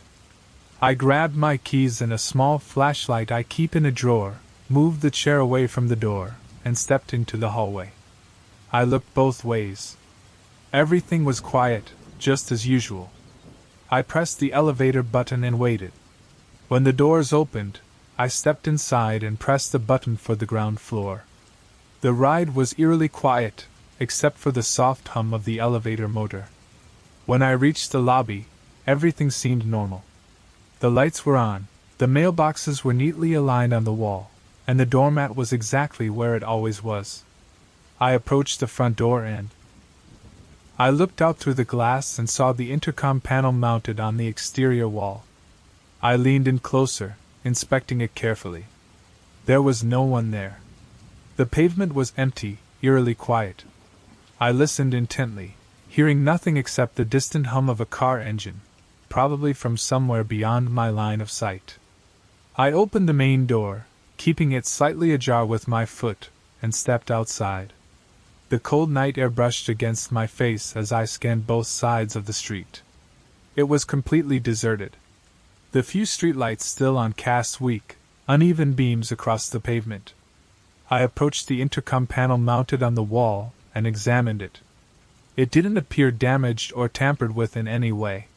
I grabbed my keys and a small flashlight I keep in a drawer, moved the chair away from the door, and stepped into the hallway. I looked both ways. Everything was quiet, just as usual. I pressed the elevator button and waited. When the doors opened, I stepped inside and pressed the button for the ground floor. The ride was eerily quiet, except for the soft hum of the elevator motor. When I reached the lobby, everything seemed normal. The lights were on, the mailboxes were neatly aligned on the wall, and the doormat was exactly where it always was. I approached the front door and I looked out through the glass and saw the intercom panel mounted on the exterior wall. I leaned in closer, inspecting it carefully. There was no one there. The pavement was empty, eerily quiet. I listened intently, hearing nothing except the distant hum of a car engine, probably from somewhere beyond my line of sight. I opened the main door, keeping it slightly ajar with my foot, and stepped outside. The cold night air brushed against my face as I scanned both sides of the street. It was completely deserted. The few streetlights still on cast weak, uneven beams across the pavement. I approached the intercom panel mounted on the wall and examined it. It didn't appear damaged or tampered with in any way.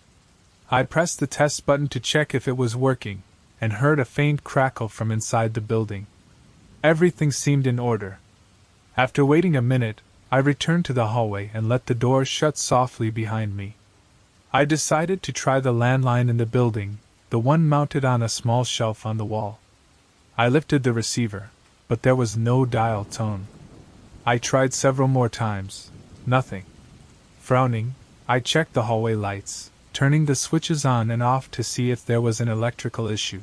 I pressed the test button to check if it was working, and heard a faint crackle from inside the building. Everything seemed in order. After waiting a minute, I returned to the hallway and let the door shut softly behind me. I decided to try the landline in the building, the one mounted on a small shelf on the wall. I lifted the receiver, but there was no dial tone. I tried several more times. Nothing. Frowning, I checked the hallway lights, turning the switches on and off to see if there was an electrical issue.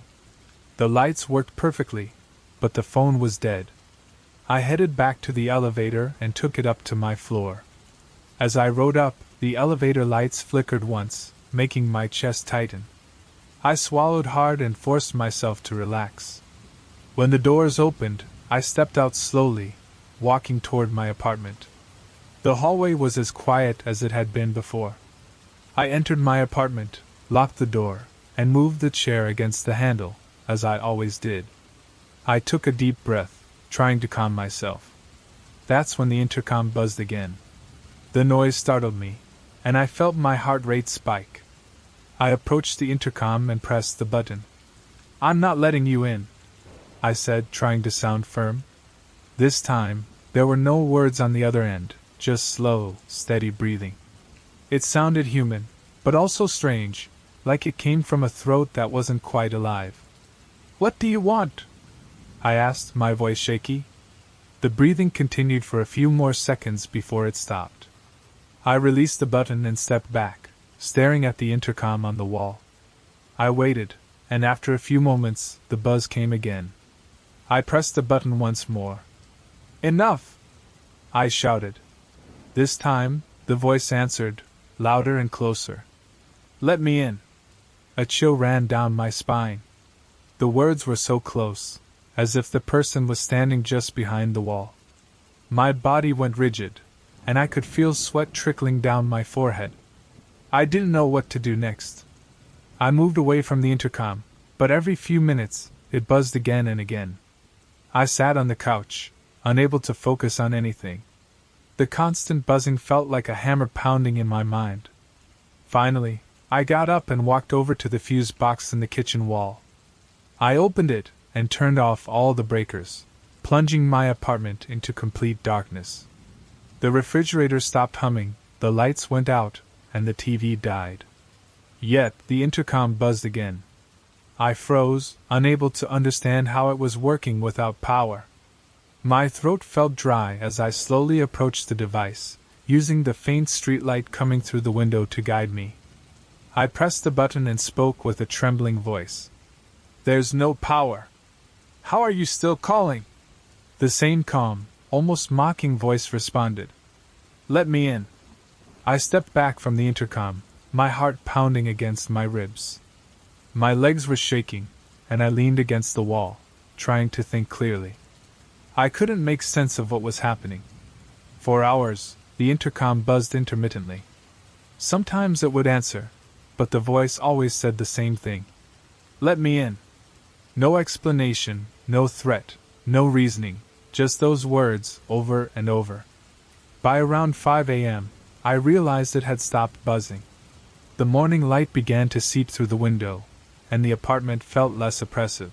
The lights worked perfectly, but the phone was dead. I headed back to the elevator and took it up to my floor. As I rode up, the elevator lights flickered once, making my chest tighten. I swallowed hard and forced myself to relax. When the doors opened, I stepped out slowly, walking toward my apartment. The hallway was as quiet as it had been before. I entered my apartment, locked the door, and moved the chair against the handle, as I always did. I took a deep breath, trying to calm myself. That's when the intercom buzzed again. The noise startled me, and I felt my heart rate spike. I approached the intercom and pressed the button. "I'm not letting you in," I said, trying to sound firm. This time, there were no words on the other end, just slow, steady breathing. It sounded human, but also strange, like it came from a throat that wasn't quite alive. "What do you want?" I asked, my voice shaky. The breathing continued for a few more seconds before it stopped. I released the button and stepped back, staring at the intercom on the wall. I waited, and after a few moments, the buzz came again. I pressed the button once more. "Enough!" I shouted. This time, the voice answered, louder and closer. "Let me in." A chill ran down my spine. The words were so close, as if the person was standing just behind the wall. My body went rigid, and I could feel sweat trickling down my forehead. I didn't know what to do next. I moved away from the intercom, but every few minutes, it buzzed again and again. I sat on the couch, unable to focus on anything. The constant buzzing felt like a hammer pounding in my mind. Finally, I got up and walked over to the fuse box in the kitchen wall. I opened it and turned off all the breakers, plunging my apartment into complete darkness. The refrigerator stopped humming, the lights went out, and the TV died. Yet the intercom buzzed again. I froze, unable to understand how it was working without power. My throat felt dry as I slowly approached the device, using the faint streetlight coming through the window to guide me. I pressed the button and spoke with a trembling voice. "There's no power. How are you still calling?" The same calm, almost mocking voice responded. "Let me in." I stepped back from the intercom, my heart pounding against my ribs. My legs were shaking, and I leaned against the wall, trying to think clearly. I couldn't make sense of what was happening. For hours, the intercom buzzed intermittently. Sometimes it would answer, but the voice always said the same thing. "Let me in." No explanation, no threat, no reasoning, just those words, over and over. By around 5 a.m., I realized it had stopped buzzing. The morning light began to seep through the window, and the apartment felt less oppressive.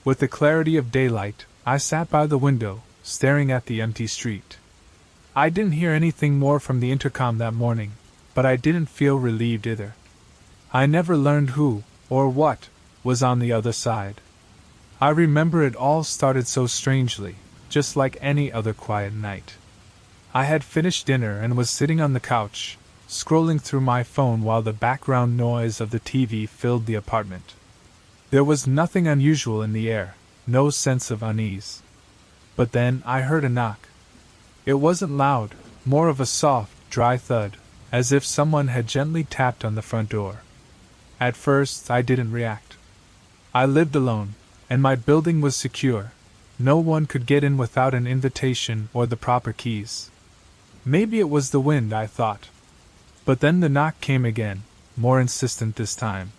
With the clarity of daylight, I sat by the window, staring at the empty street. I didn't hear anything more from the intercom that morning, but I didn't feel relieved either. I never learned who, or what, was on the other side. I remember it all started so strangely, just like any other quiet night. I had finished dinner and was sitting on the couch, scrolling through my phone while the background noise of the TV filled the apartment. There was nothing unusual in the air, no sense of unease. But then I heard a knock. It wasn't loud, more of a soft, dry thud, as if someone had gently tapped on the front door. At first, I didn't react. I lived alone, and my building was secure. No one could get in without an invitation or the proper keys. Maybe it was the wind, I thought. But then the knock came again, more insistent this time.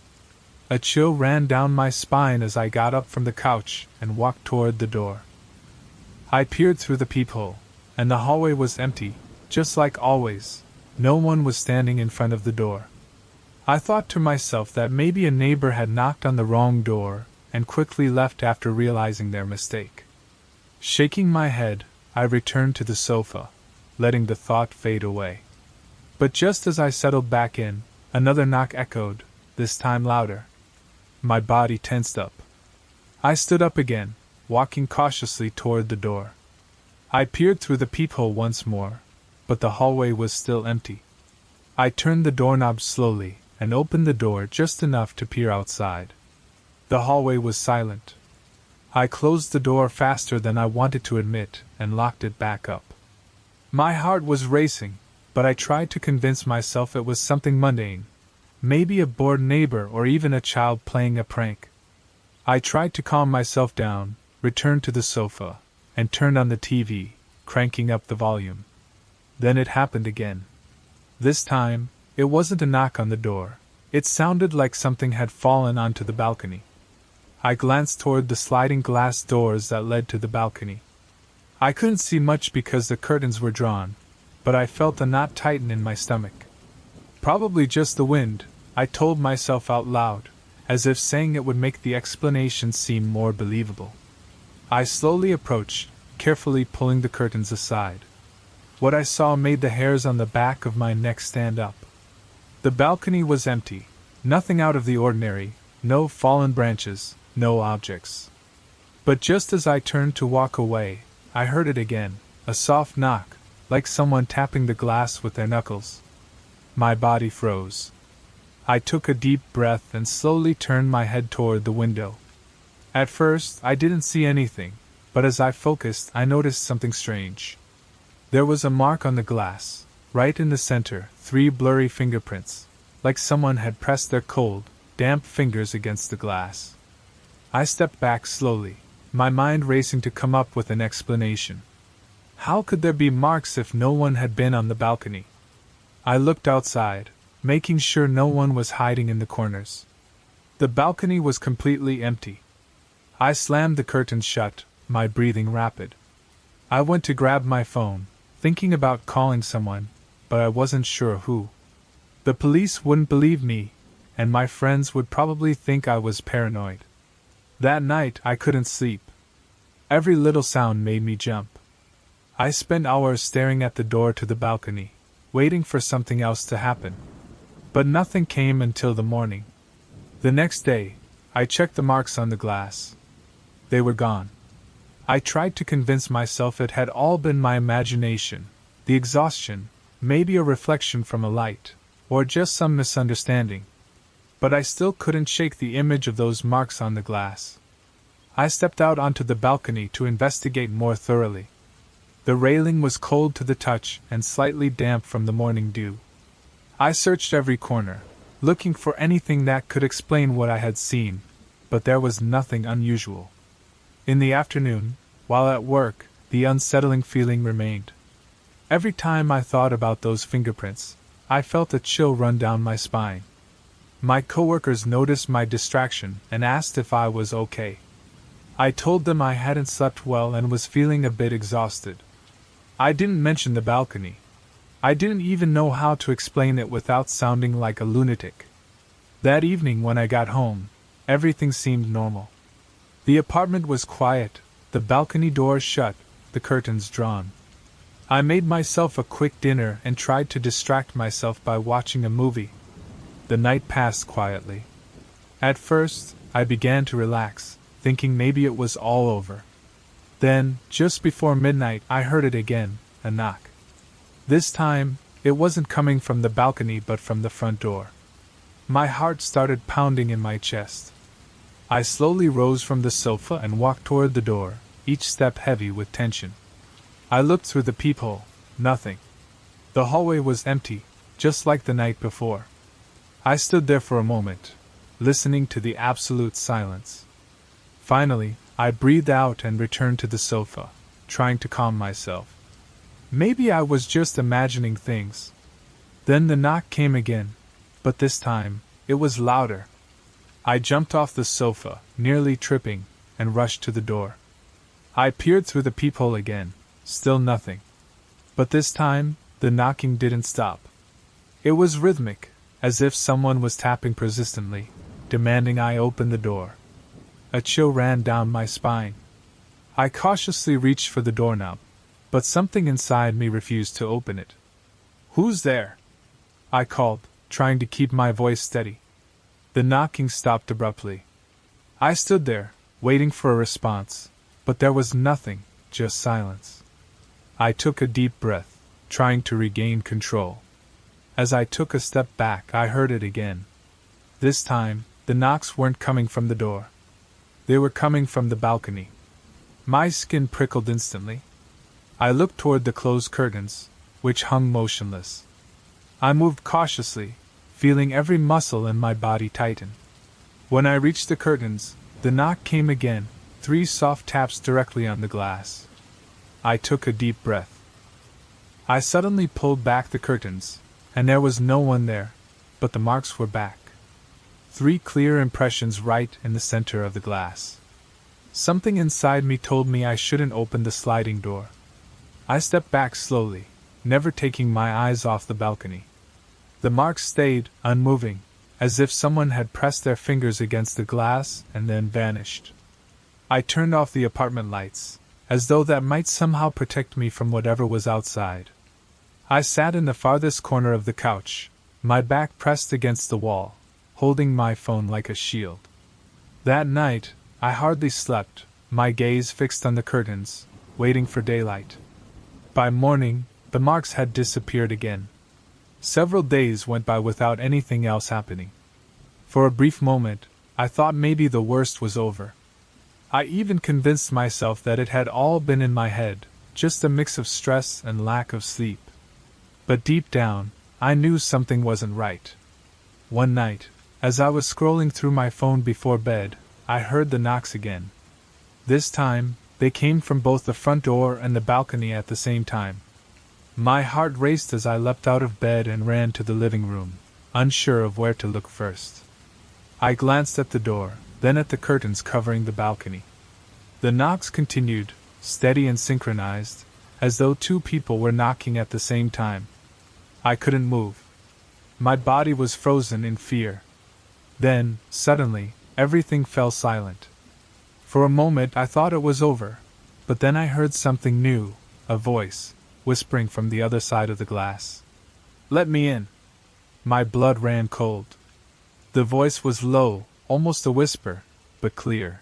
A chill ran down my spine as I got up from the couch and walked toward the door. I peered through the peephole, and the hallway was empty, just like always. No one was standing in front of the door. I thought to myself that maybe a neighbor had knocked on the wrong door, and quickly left after realizing their mistake. Shaking my head, I returned to the sofa, letting the thought fade away. But just as I settled back in, another knock echoed, this time louder. My body tensed up. I stood up again, walking cautiously toward the door. I peered through the peephole once more, but the hallway was still empty. I turned the doorknob slowly and opened the door just enough to peer outside. The hallway was silent. I closed the door faster than I wanted to admit and locked it back up. My heart was racing, but I tried to convince myself it was something mundane, maybe a bored neighbor or even a child playing a prank. I tried to calm myself down, returned to the sofa, and turned on the TV, cranking up the volume. Then it happened again. This time, it wasn't a knock on the door. It sounded like something had fallen onto the balcony. I glanced toward the sliding glass doors that led to the balcony. I couldn't see much because the curtains were drawn, but I felt a knot tighten in my stomach. Probably just the wind, I told myself out loud, as if saying it would make the explanation seem more believable. I slowly approached, carefully pulling the curtains aside. What I saw made the hairs on the back of my neck stand up. The balcony was empty, nothing out of the ordinary, no fallen branches, no objects. But just as I turned to walk away, I heard it again, a soft knock, like someone tapping the glass with their knuckles. My body froze. I took a deep breath and slowly turned my head toward the window. At first, I didn't see anything, but as I focused, I noticed something strange. There was a mark on the glass, right in the center, 3 blurry fingerprints, like someone had pressed their cold, damp fingers against the glass. I stepped back slowly, my mind racing to come up with an explanation. How could there be marks if no one had been on the balcony? I looked outside, making sure no one was hiding in the corners. The balcony was completely empty. I slammed the curtains shut, my breathing rapid. I went to grab my phone, thinking about calling someone, but I wasn't sure who. The police wouldn't believe me, and my friends would probably think I was paranoid. That night I couldn't sleep. Every little sound made me jump. I spent hours staring at the door to the balcony, waiting for something else to happen. But nothing came until the morning. The next day, I checked the marks on the glass. They were gone. I tried to convince myself it had all been my imagination, the exhaustion, maybe a reflection from a light, or just some misunderstanding. But I still couldn't shake the image of those marks on the glass. I stepped out onto the balcony to investigate more thoroughly. The railing was cold to the touch and slightly damp from the morning dew. I searched every corner, looking for anything that could explain what I had seen, but there was nothing unusual. In the afternoon, while at work, the unsettling feeling remained. Every time I thought about those fingerprints, I felt a chill run down my spine. My coworkers noticed my distraction and asked if I was okay. I told them I hadn't slept well and was feeling a bit exhausted. I didn't mention the balcony. I didn't even know how to explain it without sounding like a lunatic. That evening when I got home, everything seemed normal. The apartment was quiet, the balcony door shut, the curtains drawn. I made myself a quick dinner and tried to distract myself by watching a movie. The night passed quietly. At first, I began to relax, thinking maybe it was all over. Then, just before midnight, I heard it again, a knock. This time, it wasn't coming from the balcony but from the front door. My heart started pounding in my chest. I slowly rose from the sofa and walked toward the door, each step heavy with tension. I looked through the peephole, nothing. The hallway was empty, just like the night before. I stood there for a moment, listening to the absolute silence. Finally, I breathed out and returned to the sofa, trying to calm myself. Maybe I was just imagining things. Then the knock came again, but this time, it was louder. I jumped off the sofa, nearly tripping, and rushed to the door. I peered through the peephole again, still nothing. But this time, the knocking didn't stop. It was rhythmic, as if someone was tapping persistently, demanding I open the door. A chill ran down my spine. I cautiously reached for the doorknob, but something inside me refused to open it. "Who's there?" I called, trying to keep my voice steady. The knocking stopped abruptly. I stood there, waiting for a response, but there was nothing, just silence. I took a deep breath, trying to regain control. As I took a step back, I heard it again. This time, the knocks weren't coming from the door. They were coming from the balcony. My skin prickled instantly. I looked toward the closed curtains, which hung motionless. I moved cautiously, feeling every muscle in my body tighten. When I reached the curtains, the knock came again, 3 soft taps directly on the glass. I took a deep breath. I suddenly pulled back the curtains, and there was no one there, but the marks were back. 3 clear impressions right in the center of the glass. Something inside me told me I shouldn't open the sliding door. I stepped back slowly, never taking my eyes off the balcony. The marks stayed, unmoving, as if someone had pressed their fingers against the glass and then vanished. I turned off the apartment lights, as though that might somehow protect me from whatever was outside. I sat in the farthest corner of the couch, my back pressed against the wall, holding my phone like a shield. That night, I hardly slept, my gaze fixed on the curtains, waiting for daylight. By morning, the marks had disappeared again. Several days went by without anything else happening. For a brief moment, I thought maybe the worst was over. I even convinced myself that it had all been in my head, just a mix of stress and lack of sleep. But deep down, I knew something wasn't right. One night, as I was scrolling through my phone before bed, I heard the knocks again. This time, they came from both the front door and the balcony at the same time. My heart raced as I leapt out of bed and ran to the living room, unsure of where to look first. I glanced at the door, then at the curtains covering the balcony. The knocks continued, steady and synchronized, as though two people were knocking at the same time. I couldn't move. My body was frozen in fear. Then, suddenly, everything fell silent. For a moment I thought it was over, but then I heard something new, a voice, whispering from the other side of the glass. "Let me in." My blood ran cold. The voice was low, almost a whisper, but clear.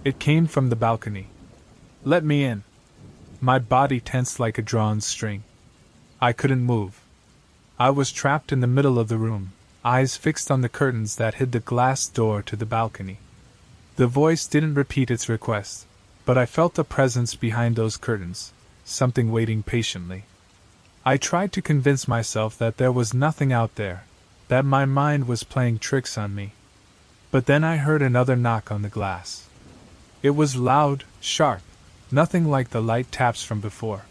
It came from the balcony. "Let me in." My body tensed like a drawn string. I couldn't move. I was trapped in the middle of the room, eyes fixed on the curtains that hid the glass door to the balcony. The voice didn't repeat its request, but I felt a presence behind those curtains, something waiting patiently. I tried to convince myself that there was nothing out there, that my mind was playing tricks on me. But then I heard another knock on the glass. It was loud, sharp, nothing like the light taps from before.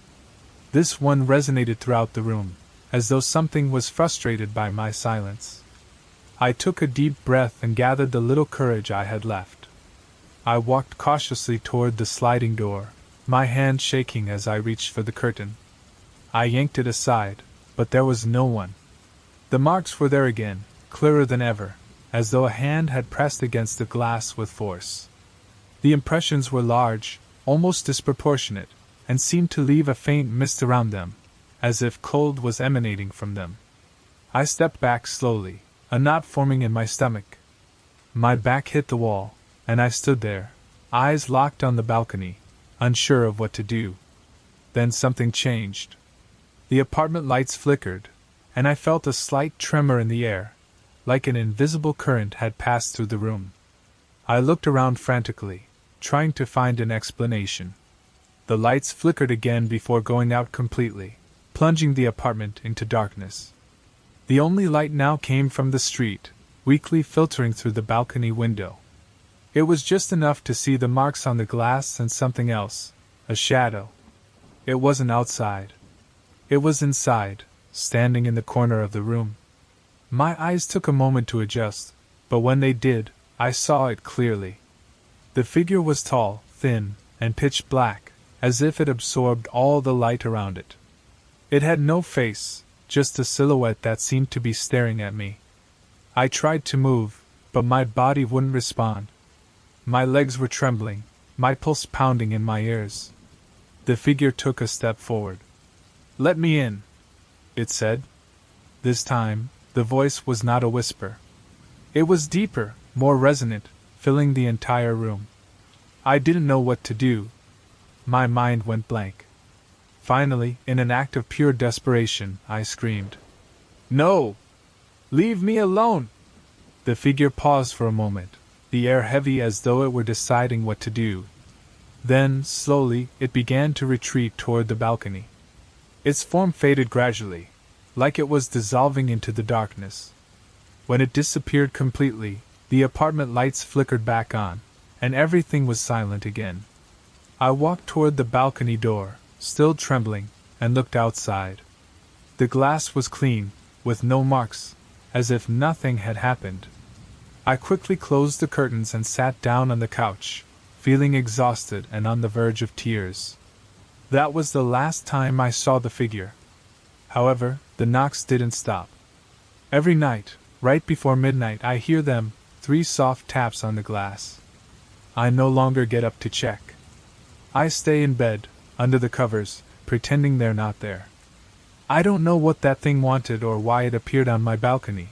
This one resonated throughout the room, as though something was frustrated by my silence. I took a deep breath and gathered the little courage I had left. I walked cautiously toward the sliding door, my hand shaking as I reached for the curtain. I yanked it aside, but there was no one. The marks were there again, clearer than ever, as though a hand had pressed against the glass with force. The impressions were large, almost disproportionate, and seemed to leave a faint mist around them, as if cold was emanating from them. I stepped back slowly, a knot forming in my stomach. My back hit the wall, and I stood there, eyes locked on the balcony, unsure of what to do. Then something changed. The apartment lights flickered, and I felt a slight tremor in the air, like an invisible current had passed through the room. I looked around frantically, trying to find an explanation. The lights flickered again before going out completely, plunging the apartment into darkness. The only light now came from the street, weakly filtering through the balcony window. It was just enough to see the marks on the glass and something else, a shadow. It wasn't outside. It was inside, standing in the corner of the room. My eyes took a moment to adjust, but when they did, I saw it clearly. The figure was tall, thin, and pitch black, as if it absorbed all the light around it. It had no face, just a silhouette that seemed to be staring at me. I tried to move, but my body wouldn't respond. My legs were trembling, my pulse pounding in my ears. The figure took a step forward. "Let me in," it said. This time, the voice was not a whisper. It was deeper, more resonant, filling the entire room. I didn't know what to do. My mind went blank. Finally, in an act of pure desperation, I screamed, "No! Leave me alone!" The figure paused for a moment, the air heavy as though it were deciding what to do. Then, slowly, it began to retreat toward the balcony. Its form faded gradually, like it was dissolving into the darkness. When it disappeared completely, the apartment lights flickered back on, and everything was silent again. I walked toward the balcony door, still trembling, and looked outside. The glass was clean, with no marks, as if nothing had happened. I quickly closed the curtains and sat down on the couch, feeling exhausted and on the verge of tears. That was the last time I saw the figure. However, the knocks didn't stop. Every night, right before midnight, I hear them, 3 soft taps on the glass. I no longer get up to check. I stay in bed, under the covers, pretending they're not there. I don't know what that thing wanted or why it appeared on my balcony,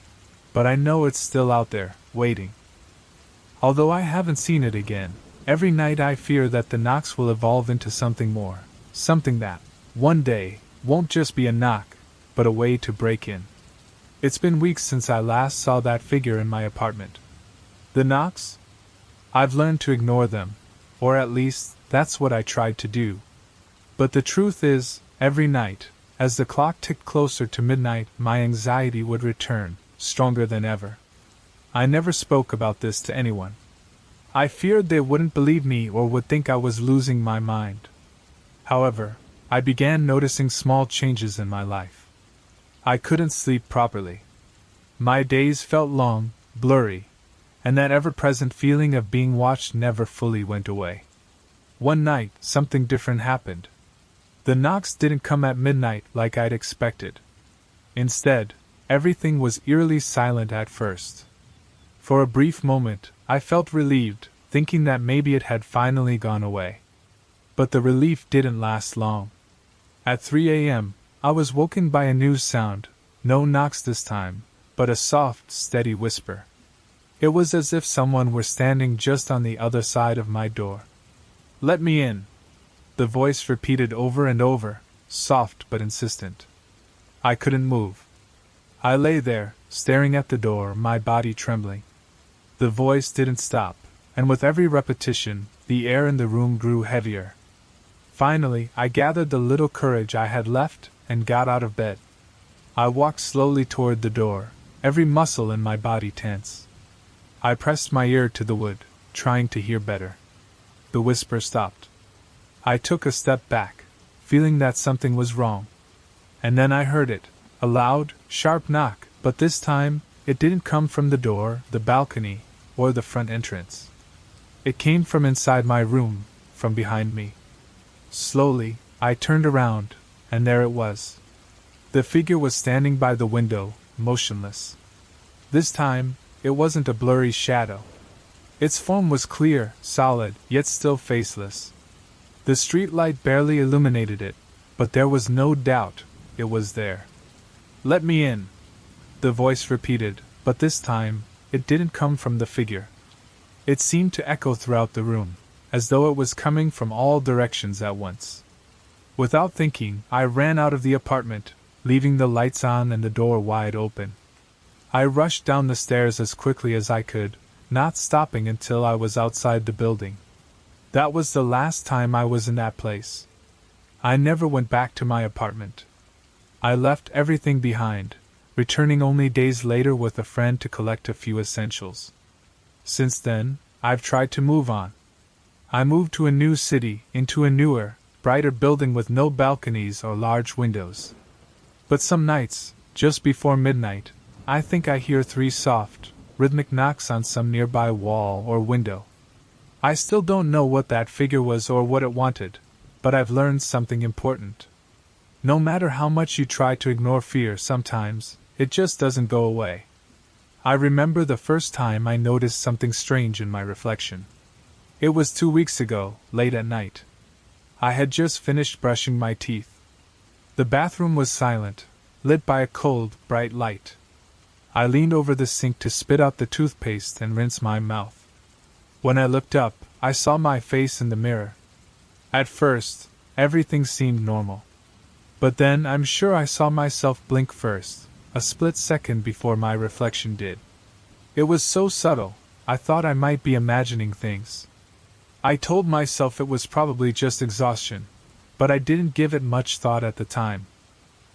but I know it's still out there, waiting. Although I haven't seen it again, every night I fear that the knocks will evolve into something more, something that, one day, won't just be a knock, but a way to break in. It's been weeks since I last saw that figure in my apartment. The knocks? I've learned to ignore them, or at least, that's what I tried to do. But the truth is, every night, as the clock ticked closer to midnight, my anxiety would return, stronger than ever. I never spoke about this to anyone. I feared they wouldn't believe me or would think I was losing my mind. However, I began noticing small changes in my life. I couldn't sleep properly. My days felt long, blurry, and that ever-present feeling of being watched never fully went away. One night, something different happened. The knocks didn't come at midnight like I'd expected. Instead, everything was eerily silent at first. For a brief moment, I felt relieved, thinking that maybe it had finally gone away. But the relief didn't last long. At 3 a.m., I was woken by a new sound, no knocks this time, but a soft, steady whisper. It was as if someone were standing just on the other side of my door. "Let me in," the voice repeated over and over, soft but insistent. I couldn't move. I lay there, staring at the door, my body trembling. The voice didn't stop, and with every repetition, the air in the room grew heavier. Finally, I gathered the little courage I had left and got out of bed. I walked slowly toward the door, every muscle in my body tense. I pressed my ear to the wood, trying to hear better. The whisper stopped. I took a step back, feeling that something was wrong. And then I heard it, a loud, sharp knock, but this time, it didn't come from the door, the balcony, or the front entrance. It came from inside my room, from behind me. Slowly, I turned around, and there it was. The figure was standing by the window, motionless. This time, it wasn't a blurry shadow. Its form was clear, solid, yet still faceless. The street light barely illuminated it, but there was no doubt it was there. "Let me in," the voice repeated, but this time, it didn't come from the figure. It seemed to echo throughout the room, as though it was coming from all directions at once. Without thinking, I ran out of the apartment, leaving the lights on and the door wide open. I rushed down the stairs as quickly as I could, not stopping until I was outside the building. That was the last time I was in that place. I never went back to my apartment. I left everything behind, returning only days later with a friend to collect a few essentials. Since then, I've tried to move on. I moved to a new city, into a newer, brighter building with no balconies or large windows. But some nights, just before midnight, I think I hear 3 soft, rhythmic knocks on some nearby wall or window. I still don't know what that figure was or what it wanted, but I've learned something important. No matter how much you try to ignore fear, sometimes, it just doesn't go away. I remember the first time I noticed something strange in my reflection. It was 2 weeks ago, late at night. I had just finished brushing my teeth. The bathroom was silent, lit by a cold, bright light. I leaned over the sink to spit out the toothpaste and rinse my mouth. When I looked up, I saw my face in the mirror. At first, everything seemed normal. But then I'm sure I saw myself blink first, a split second before my reflection did. It was so subtle, I thought I might be imagining things. I told myself it was probably just exhaustion, but I didn't give it much thought at the time.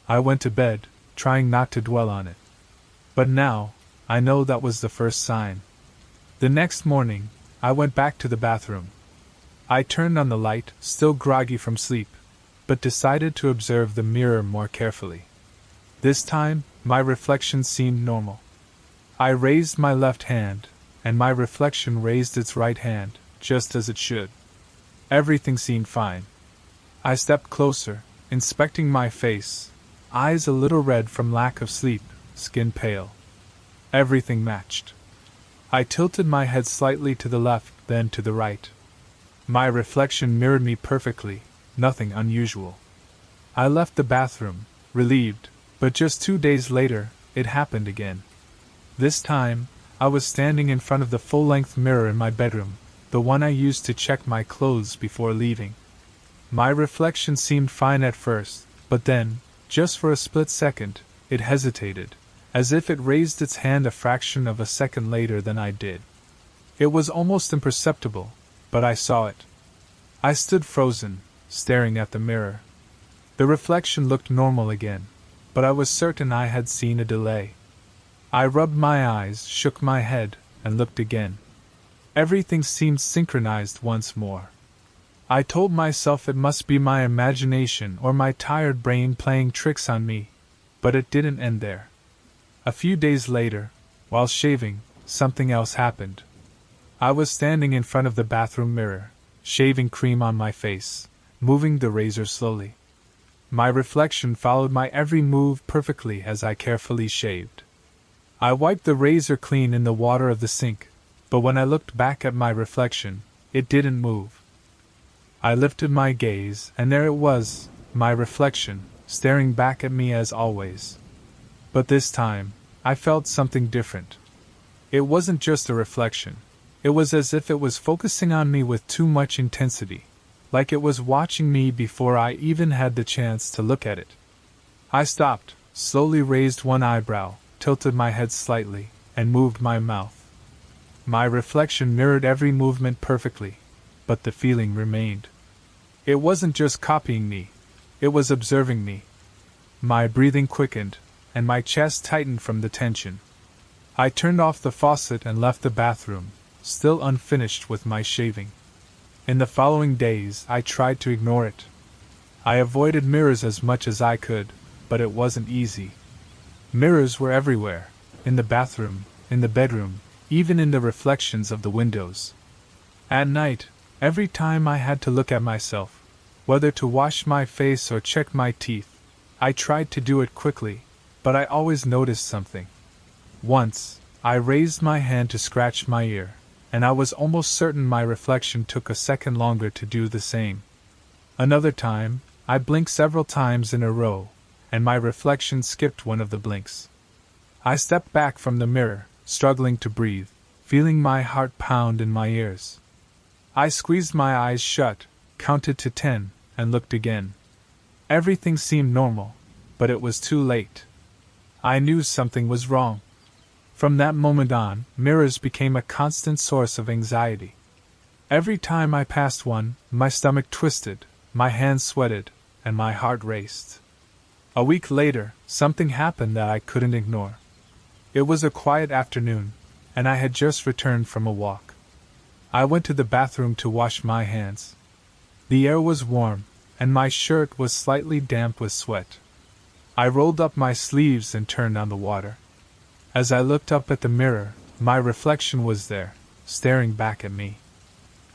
I went to bed, trying not to dwell on it. But now, I know that was the first sign. The next morning, I went back to the bathroom. I turned on the light, still groggy from sleep, but decided to observe the mirror more carefully. This time, my reflection seemed normal. I raised my left hand, and my reflection raised its right hand, just as it should. Everything seemed fine. I stepped closer, inspecting my face, eyes a little red from lack of sleep, skin pale. Everything matched. I tilted my head slightly to the left, then to the right. My reflection mirrored me perfectly, nothing unusual. I left the bathroom, relieved, but just 2 days later, it happened again. This time, I was standing in front of the full-length mirror in my bedroom, the one I used to check my clothes before leaving. My reflection seemed fine at first, but then, just for a split second, it hesitated, as if it raised its hand a fraction of a second later than I did. It was almost imperceptible, but I saw it. I stood frozen, staring at the mirror. The reflection looked normal again, but I was certain I had seen a delay. I rubbed my eyes, shook my head, and looked again. Everything seemed synchronized once more. I told myself it must be my imagination or my tired brain playing tricks on me, but it didn't end there. A few days later, while shaving, something else happened. I was standing in front of the bathroom mirror, shaving cream on my face, moving the razor slowly. My reflection followed my every move perfectly as I carefully shaved. I wiped the razor clean in the water of the sink, but when I looked back at my reflection, it didn't move. I lifted my gaze, and there it was, my reflection, staring back at me as always. But this time, I felt something different. It wasn't just a reflection. It was as if it was focusing on me with too much intensity, like it was watching me before I even had the chance to look at it. I stopped, slowly raised one eyebrow, tilted my head slightly, and moved my mouth. My reflection mirrored every movement perfectly, but the feeling remained. It wasn't just copying me, it was observing me. My breathing quickened, and my chest tightened from the tension. I turned off the faucet and left the bathroom, still unfinished with my shaving. In the following days, I tried to ignore it. I avoided mirrors as much as I could, but it wasn't easy. Mirrors were everywhere, in the bathroom, in the bedroom, even in the reflections of the windows. At night, every time I had to look at myself, whether to wash my face or check my teeth, I tried to do it quickly, but I always noticed something. Once, I raised my hand to scratch my ear, and I was almost certain my reflection took a second longer to do the same. Another time, I blinked several times in a row, and my reflection skipped one of the blinks. I stepped back from the mirror, struggling to breathe, feeling my heart pound in my ears. I squeezed my eyes shut, counted to 10, and looked again. Everything seemed normal, but it was too late. I knew something was wrong. From that moment on, mirrors became a constant source of anxiety. Every time I passed one, my stomach twisted, my hands sweated, and my heart raced. A week later, something happened that I couldn't ignore. It was a quiet afternoon, and I had just returned from a walk. I went to the bathroom to wash my hands. The air was warm, and my shirt was slightly damp with sweat. I rolled up my sleeves and turned on the water. As I looked up at the mirror, my reflection was there, staring back at me.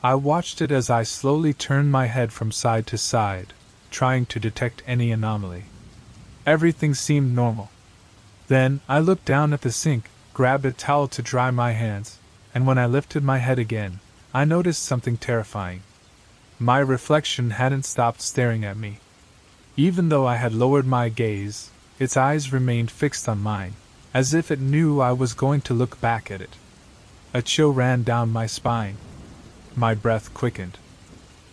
I watched it as I slowly turned my head from side to side, trying to detect any anomaly. Everything seemed normal. Then, I looked down at the sink, grabbed a towel to dry my hands, and when I lifted my head again, I noticed something terrifying. My reflection hadn't stopped staring at me. Even though I had lowered my gaze, its eyes remained fixed on mine, as if it knew I was going to look back at it. A chill ran down my spine. My breath quickened.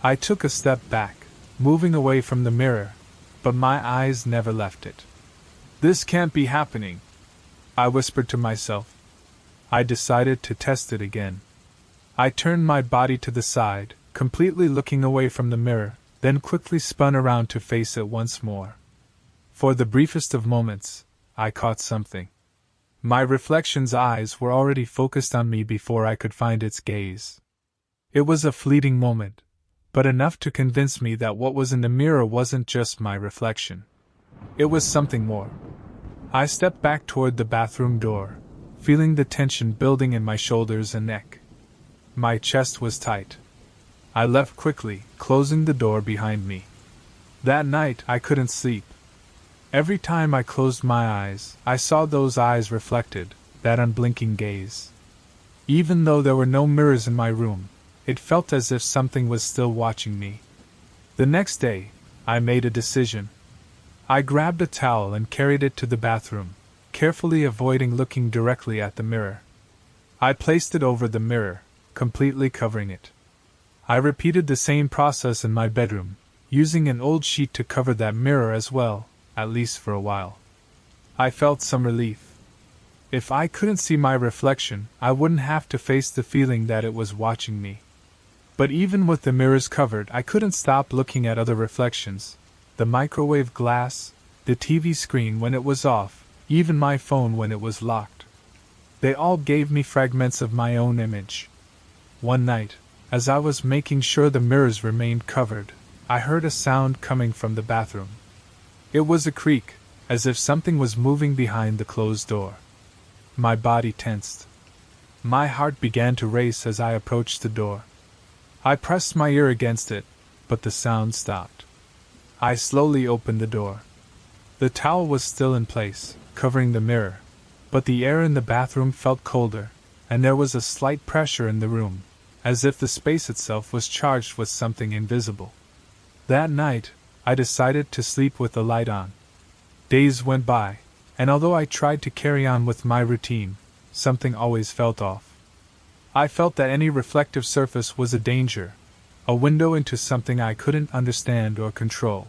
I took a step back, moving away from the mirror, but my eyes never left it. "This can't be happening," I whispered to myself. I decided to test it again. I turned my body to the side, completely looking away from the mirror, then quickly spun around to face it once more. For the briefest of moments, I caught something. My reflection's eyes were already focused on me before I could find its gaze. It was a fleeting moment, but enough to convince me that what was in the mirror wasn't just my reflection. It was something more. I stepped back toward the bathroom door, feeling the tension building in my shoulders and neck. My chest was tight. I left quickly, closing the door behind me. That night, I couldn't sleep. Every time I closed my eyes, I saw those eyes reflected, that unblinking gaze. Even though there were no mirrors in my room, it felt as if something was still watching me. The next day, I made a decision. I grabbed a towel and carried it to the bathroom, carefully avoiding looking directly at the mirror. I placed it over the mirror, completely covering it. I repeated the same process in my bedroom, using an old sheet to cover that mirror as well, at least for a while. I felt some relief. If I couldn't see my reflection, I wouldn't have to face the feeling that it was watching me. But even with the mirrors covered, I couldn't stop looking at other reflections. The microwave glass, the TV screen when it was off, even my phone when it was locked. They all gave me fragments of my own image. One night, as I was making sure the mirrors remained covered, I heard a sound coming from the bathroom. It was a creak, as if something was moving behind the closed door. My body tensed. My heart began to race as I approached the door. I pressed my ear against it, but the sound stopped. I slowly opened the door. The towel was still in place, covering the mirror, but the air in the bathroom felt colder, and there was a slight pressure in the room, as if the space itself was charged with something invisible. That night, I decided to sleep with the light on. Days went by, and although I tried to carry on with my routine, something always felt off. I felt that any reflective surface was a danger, a window into something I couldn't understand or control.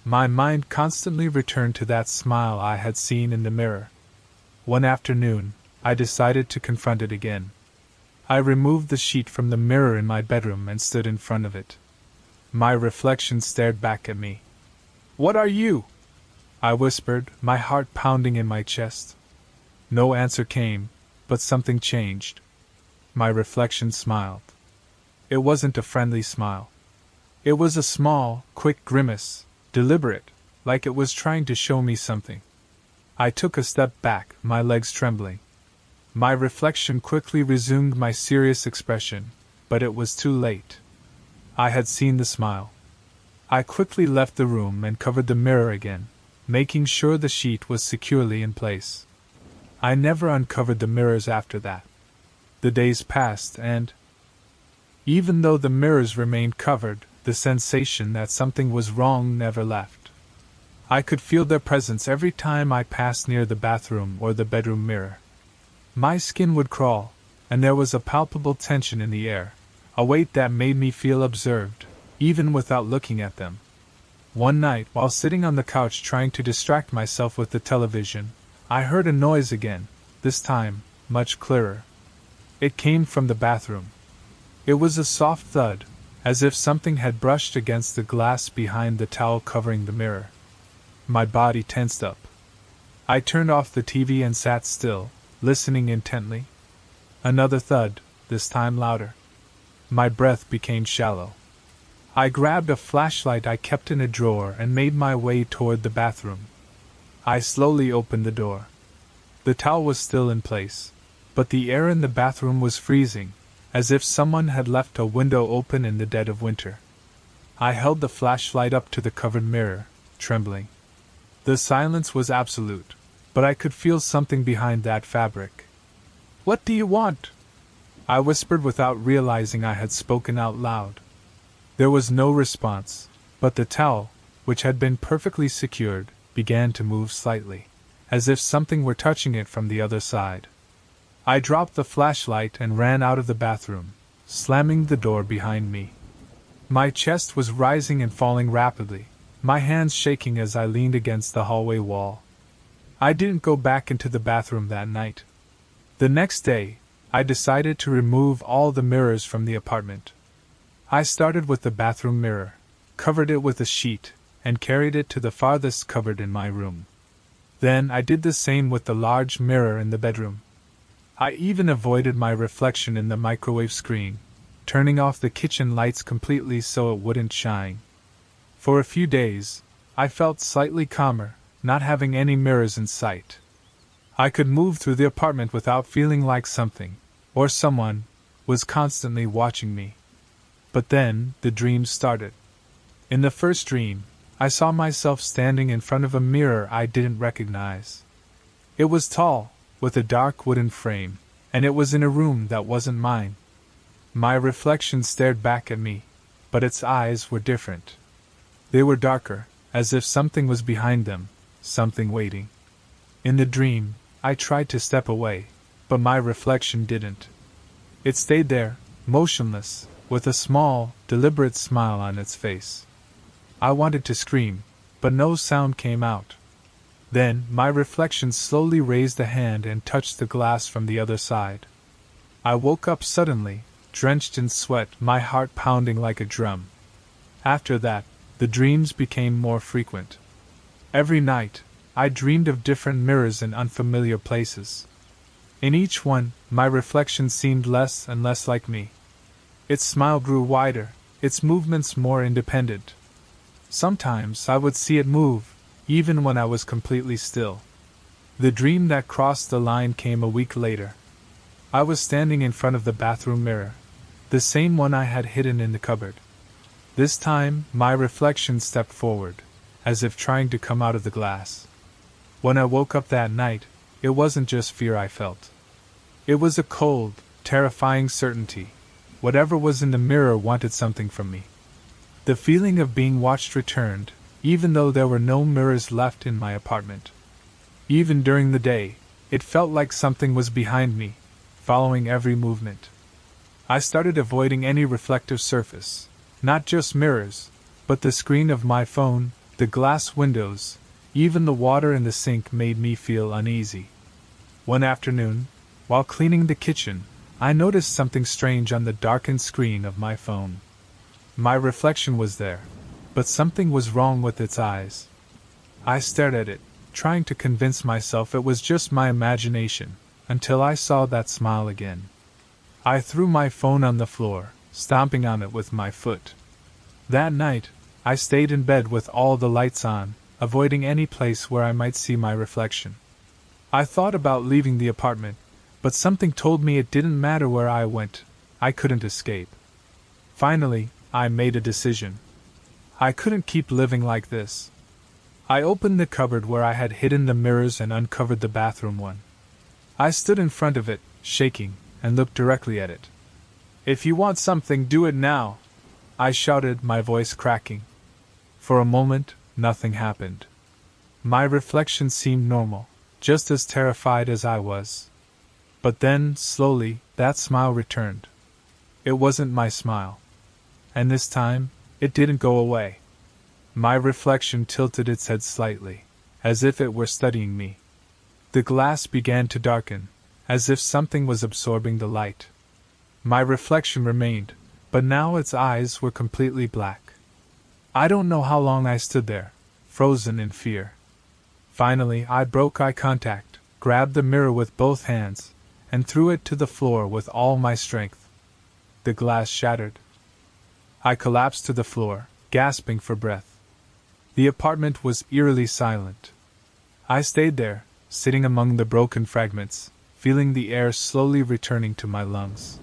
My mind constantly returned to that smile I had seen in the mirror. One afternoon, I decided to confront it again. I removed the sheet from the mirror in my bedroom and stood in front of it. My reflection stared back at me. "What are you?" I whispered, my heart pounding in my chest. No answer came, but something changed. My reflection smiled. It wasn't a friendly smile. It was a small, quick grimace, deliberate, like it was trying to show me something. I took a step back, my legs trembling. My reflection quickly resumed my serious expression, but it was too late. I had seen the smile. I quickly left the room and covered the mirror again, making sure the sheet was securely in place. I never uncovered the mirrors after that. The days passed and, even though the mirrors remained covered, the sensation that something was wrong never left. I could feel their presence every time I passed near the bathroom or the bedroom mirror. My skin would crawl, and there was a palpable tension in the air, a weight that made me feel observed, even without looking at them. One night, while sitting on the couch trying to distract myself with the television, I heard a noise again, this time, much clearer. It came from the bathroom. It was a soft thud, as if something had brushed against the glass behind the towel covering the mirror. My body tensed up. I turned off the TV and sat still, listening intently. Another thud, this time louder. My breath became shallow. I grabbed a flashlight I kept in a drawer and made my way toward the bathroom. I slowly opened the door. The towel was still in place, but the air in the bathroom was freezing, as if someone had left a window open in the dead of winter. I held the flashlight up to the covered mirror, trembling. The silence was absolute, but I could feel something behind that fabric. "What do you want?" I whispered without realizing I had spoken out loud. There was no response, but the towel, which had been perfectly secured, began to move slightly, as if something were touching it from the other side. I dropped the flashlight and ran out of the bathroom, slamming the door behind me. My chest was rising and falling rapidly, my hands shaking as I leaned against the hallway wall. I didn't go back into the bathroom that night. The next day, I decided to remove all the mirrors from the apartment. I started with the bathroom mirror, covered it with a sheet, and carried it to the farthest cupboard in my room. Then I did the same with the large mirror in the bedroom. I even avoided my reflection in the microwave screen, turning off the kitchen lights completely so it wouldn't shine. For a few days, I felt slightly calmer, not having any mirrors in sight. I could move through the apartment without feeling like something, or someone, was constantly watching me. But then, the dreams started. In the first dream, I saw myself standing in front of a mirror I didn't recognize. It was tall, with a dark wooden frame, and it was in a room that wasn't mine. My reflection stared back at me, but its eyes were different. They were darker, as if something was behind them, something waiting. In the dream, I tried to step away, but my reflection didn't. It stayed there, motionless, with a small, deliberate smile on its face. I wanted to scream, but no sound came out. Then, my reflection slowly raised a hand and touched the glass from the other side. I woke up suddenly, drenched in sweat, my heart pounding like a drum. After that, the dreams became more frequent. Every night, I dreamed of different mirrors in unfamiliar places. In each one, my reflection seemed less and less like me, Its smile grew wider, its movements more independent. Sometimes I would see it move, even when I was completely still. The dream that crossed the line came a week later. I was standing in front of the bathroom mirror, the same one I had hidden in the cupboard. This time, my reflection stepped forward, as if trying to come out of the glass. When I woke up that night, it wasn't just fear I felt. It was a cold, terrifying certainty. Whatever was in the mirror wanted something from me. The feeling of being watched returned, even though there were no mirrors left in my apartment. Even during the day, it felt like something was behind me, following every movement. I started avoiding any reflective surface, not just mirrors, but the screen of my phone, the glass windows, even the water in the sink made me feel uneasy. One afternoon, while cleaning the kitchen, I noticed something strange on the darkened screen of my phone. My reflection was there, but something was wrong with its eyes. I stared at it, trying to convince myself it was just my imagination, until I saw that smile again. I threw my phone on the floor, stomping on it with my foot. That night, I stayed in bed with all the lights on, avoiding any place where I might see my reflection. I thought about leaving the apartment, but something told me it didn't matter where I went, I couldn't escape. Finally, I made a decision. I couldn't keep living like this. I opened the cupboard where I had hidden the mirrors and uncovered the bathroom one. I stood in front of it, shaking, and looked directly at it. "If you want something, do it now," I shouted, my voice cracking. For a moment, nothing happened. My reflection seemed normal, just as terrified as I was. But then, slowly, that smile returned. It wasn't my smile. And this time, it didn't go away. My reflection tilted its head slightly, as if it were studying me. The glass began to darken, as if something was absorbing the light. My reflection remained, but now its eyes were completely black. I don't know how long I stood there, frozen in fear. Finally, I broke eye contact, grabbed the mirror with both hands, and threw it to the floor with all my strength. The glass shattered. I collapsed to the floor, gasping for breath. The apartment was eerily silent. I stayed there, sitting among the broken fragments, feeling the air slowly returning to my lungs.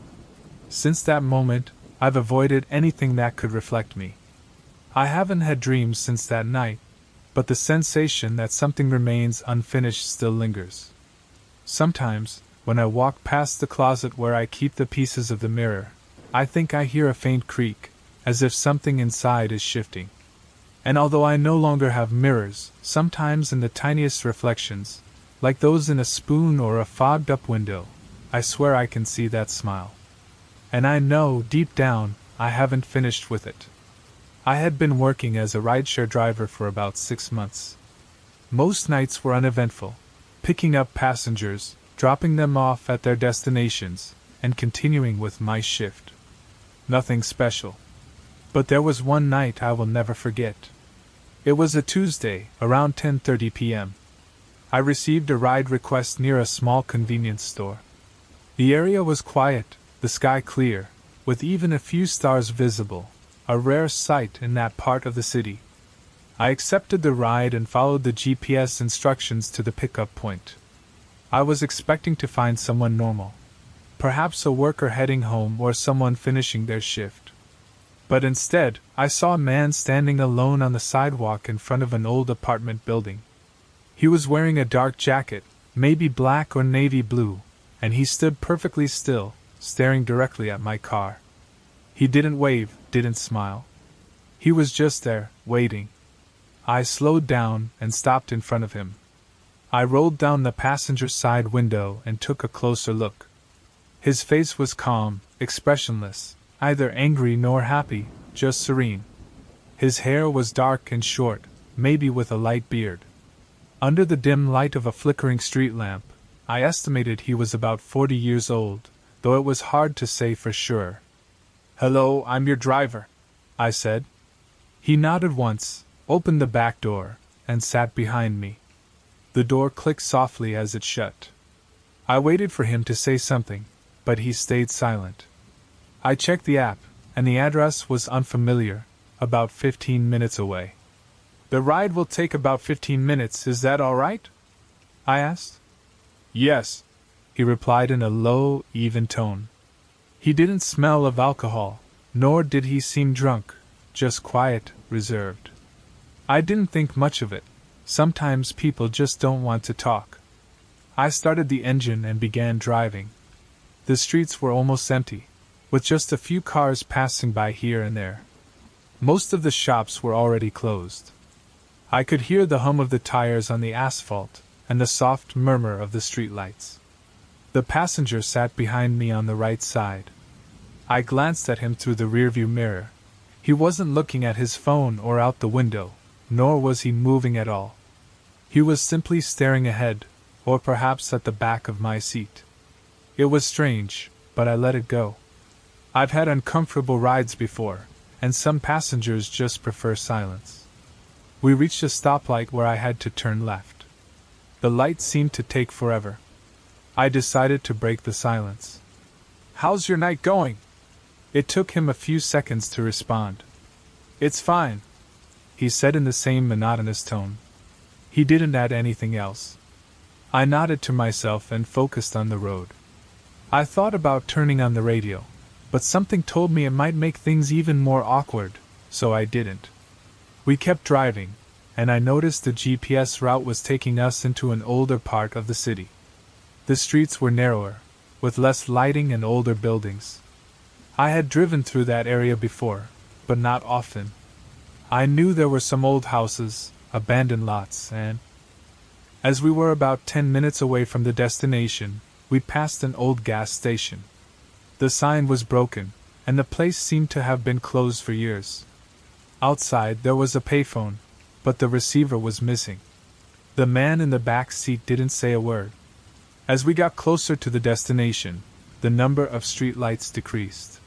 Since that moment, I've avoided anything that could reflect me. I haven't had dreams since that night, but the sensation that something remains unfinished still lingers. Sometimes, when I walk past the closet where I keep the pieces of the mirror, I think I hear a faint creak, as if something inside is shifting. And although I no longer have mirrors, sometimes in the tiniest reflections, like those in a spoon or a fogged-up window, I swear I can see that smile. And I know, deep down, I haven't finished with it. I had been working as a rideshare driver for about 6 months. Most nights were uneventful, picking up passengers, dropping them off at their destinations, and continuing with my shift. Nothing special. But there was one night I will never forget. It was a Tuesday, around 10:30 p.m. I received a ride request near a small convenience store. The area was quiet, the sky clear, with even a few stars visible, a rare sight in that part of the city. I accepted the ride and followed the GPS instructions to the pickup point. I was expecting to find someone normal. Perhaps a worker heading home or someone finishing their shift. But instead, I saw a man standing alone on the sidewalk in front of an old apartment building. He was wearing a dark jacket, maybe black or navy blue, and he stood perfectly still, staring directly at my car. He didn't wave, didn't smile. He was just there, waiting. I slowed down and stopped in front of him. I rolled down the passenger side window and took a closer look. His face was calm, expressionless, neither angry nor happy, just serene. His hair was dark and short, maybe with a light beard. Under the dim light of a flickering street lamp, I estimated he was about 40 years old, though it was hard to say for sure. "Hello, I'm your driver," I said. He nodded once, opened the back door, and sat behind me. The door clicked softly as it shut. I waited for him to say something, but he stayed silent. I checked the app, and the address was unfamiliar, about 15 minutes away. The ride will take about 15 minutes, is that all right? I asked. Yes, he replied in a low, even tone. He didn't smell of alcohol, nor did he seem drunk, just quiet, reserved. I didn't think much of it. Sometimes people just don't want to talk. I started the engine and began driving. The streets were almost empty, with just a few cars passing by here and there. Most of the shops were already closed. I could hear the hum of the tires on the asphalt and the soft murmur of the streetlights. The passenger sat behind me on the right side. I glanced at him through the rearview mirror. He wasn't looking at his phone or out the window, nor was he moving at all. He was simply staring ahead, or perhaps at the back of my seat. It was strange, but I let it go. I've had uncomfortable rides before, and some passengers just prefer silence. We reached a stoplight where I had to turn left. The light seemed to take forever. I decided to break the silence. "How's your night going?" It took him a few seconds to respond. "It's fine," he said in the same monotonous tone. He didn't add anything else. I nodded to myself and focused on the road. I thought about turning on the radio, but something told me it might make things even more awkward, so I didn't. We kept driving, and I noticed the GPS route was taking us into an older part of the city. The streets were narrower, with less lighting and older buildings. I had driven through that area before, but not often. I knew there were some old houses, abandoned lots, and as we were about 10 minutes away from the destination, we passed an old gas station. The sign was broken, and the place seemed to have been closed for years. Outside there was a payphone, but the receiver was missing. The man in the back seat didn't say a word. As we got closer to the destination, the number of streetlights decreased.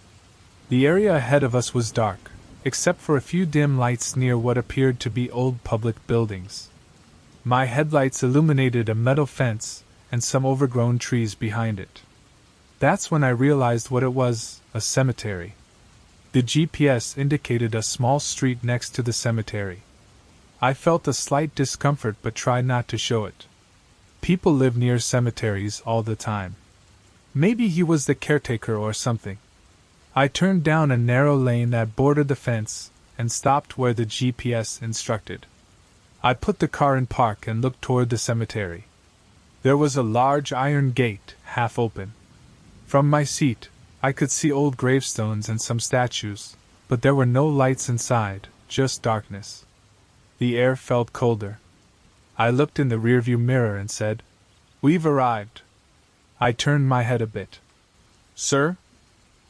The area ahead of us was dark, except for a few dim lights near what appeared to be old public buildings. My headlights illuminated a metal fence and some overgrown trees behind it. That's when I realized what it was, a cemetery. The GPS indicated a small street next to the cemetery. I felt a slight discomfort but tried not to show it. People live near cemeteries all the time. Maybe he was the caretaker or something. I turned down a narrow lane that bordered the fence and stopped where the GPS instructed. I put the car in park and looked toward the cemetery. There was a large iron gate, half open. From my seat, I could see old gravestones and some statues, but there were no lights inside, just darkness. The air felt colder. I looked in the rearview mirror and said, "We've arrived." I turned my head a bit. "Sir?"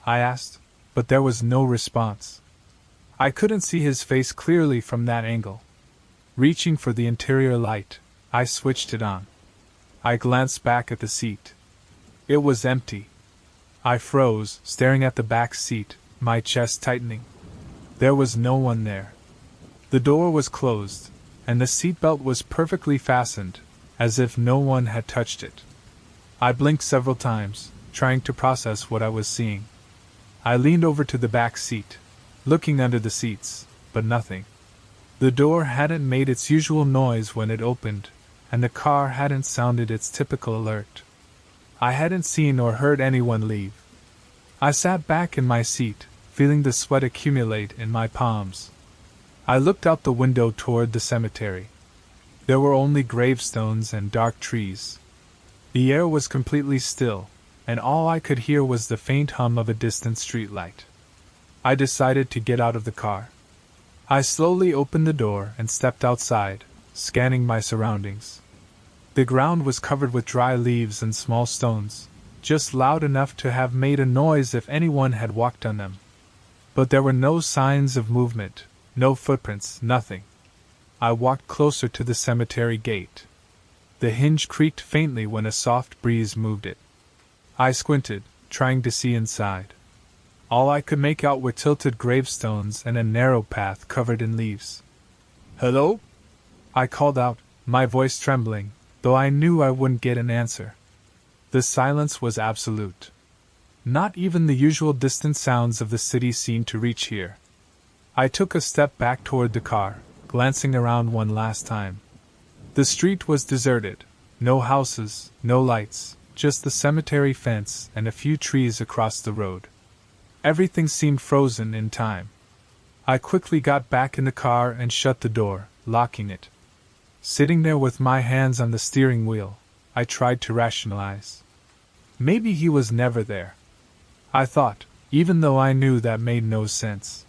I asked, but there was no response. I couldn't see his face clearly from that angle. Reaching for the interior light, I switched it on. I glanced back at the seat. It was empty. I froze, staring at the back seat, my chest tightening. There was no one there. The door was closed, and the seatbelt was perfectly fastened, as if no one had touched it. I blinked several times, trying to process what I was seeing. I leaned over to the back seat, looking under the seats, but nothing. The door hadn't made its usual noise when it opened, and the car hadn't sounded its typical alert. I hadn't seen or heard anyone leave. I sat back in my seat, feeling the sweat accumulate in my palms. I looked out the window toward the cemetery. There were only gravestones and dark trees. The air was completely still, and all I could hear was the faint hum of a distant streetlight. I decided to get out of the car. I slowly opened the door and stepped outside, scanning my surroundings. The ground was covered with dry leaves and small stones, just loud enough to have made a noise if anyone had walked on them. But there were no signs of movement, no footprints, nothing. I walked closer to the cemetery gate. The hinge creaked faintly when a soft breeze moved it. I squinted, trying to see inside. All I could make out were tilted gravestones and a narrow path covered in leaves. "Hello?" I called out, my voice trembling, though I knew I wouldn't get an answer. The silence was absolute. Not even the usual distant sounds of the city seemed to reach here. I took a step back toward the car, glancing around one last time. The street was deserted. No houses, no lights, just the cemetery fence and a few trees across the road. Everything seemed frozen in time. I quickly got back in the car and shut the door, locking it. Sitting there with my hands on the steering wheel, I tried to rationalize. Maybe he was never there, I thought, even though I knew that made no sense.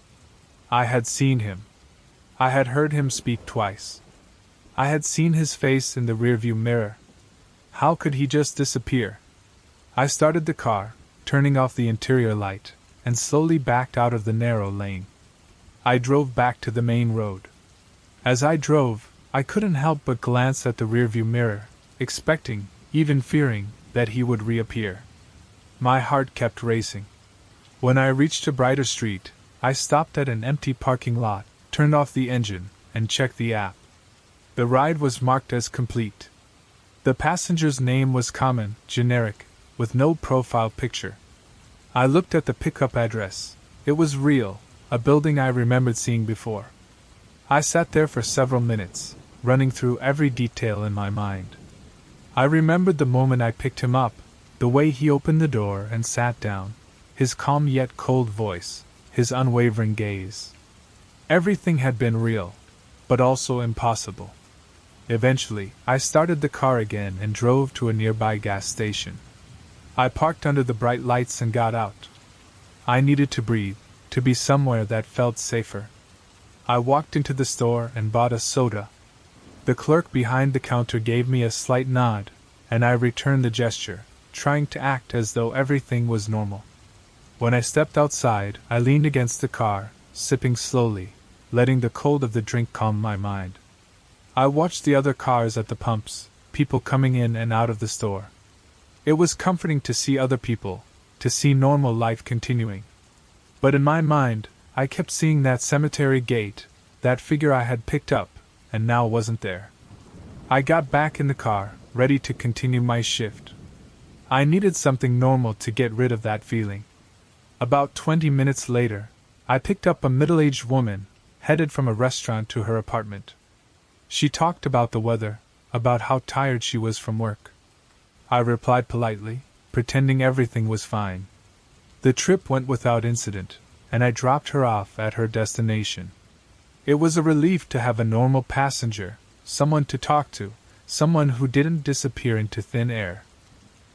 I had seen him. I had heard him speak twice. I had seen his face in the rearview mirror. How could he just disappear? I started the car, turning off the interior light, and slowly backed out of the narrow lane. I drove back to the main road. As I drove, I couldn't help but glance at the rearview mirror, expecting, even fearing, that he would reappear. My heart kept racing. When I reached a brighter street, I stopped at an empty parking lot, turned off the engine, and checked the app. The ride was marked as complete. The passenger's name was common, generic, with no profile picture. I looked at the pickup address. It was real, a building I remembered seeing before. I sat there for several minutes, running through every detail in my mind. I remembered the moment I picked him up, the way he opened the door and sat down, his calm yet cold voice, his unwavering gaze. Everything had been real, but also impossible. Eventually, I started the car again and drove to a nearby gas station. I parked under the bright lights and got out. I needed to breathe, to be somewhere that felt safer. I walked into the store and bought a soda. The clerk behind the counter gave me a slight nod, and I returned the gesture, trying to act as though everything was normal. When I stepped outside, I leaned against the car, sipping slowly, letting the cold of the drink calm my mind. I watched the other cars at the pumps, people coming in and out of the store. It was comforting to see other people, to see normal life continuing. But in my mind, I kept seeing that cemetery gate, that figure I had picked up, and now wasn't there. I got back in the car, ready to continue my shift. I needed something normal to get rid of that feeling. About 20 minutes later, I picked up a middle-aged woman, headed from a restaurant to her apartment. She talked about the weather, about how tired she was from work. I replied politely, pretending everything was fine. The trip went without incident, and I dropped her off at her destination. It was a relief to have a normal passenger, someone to talk to, someone who didn't disappear into thin air.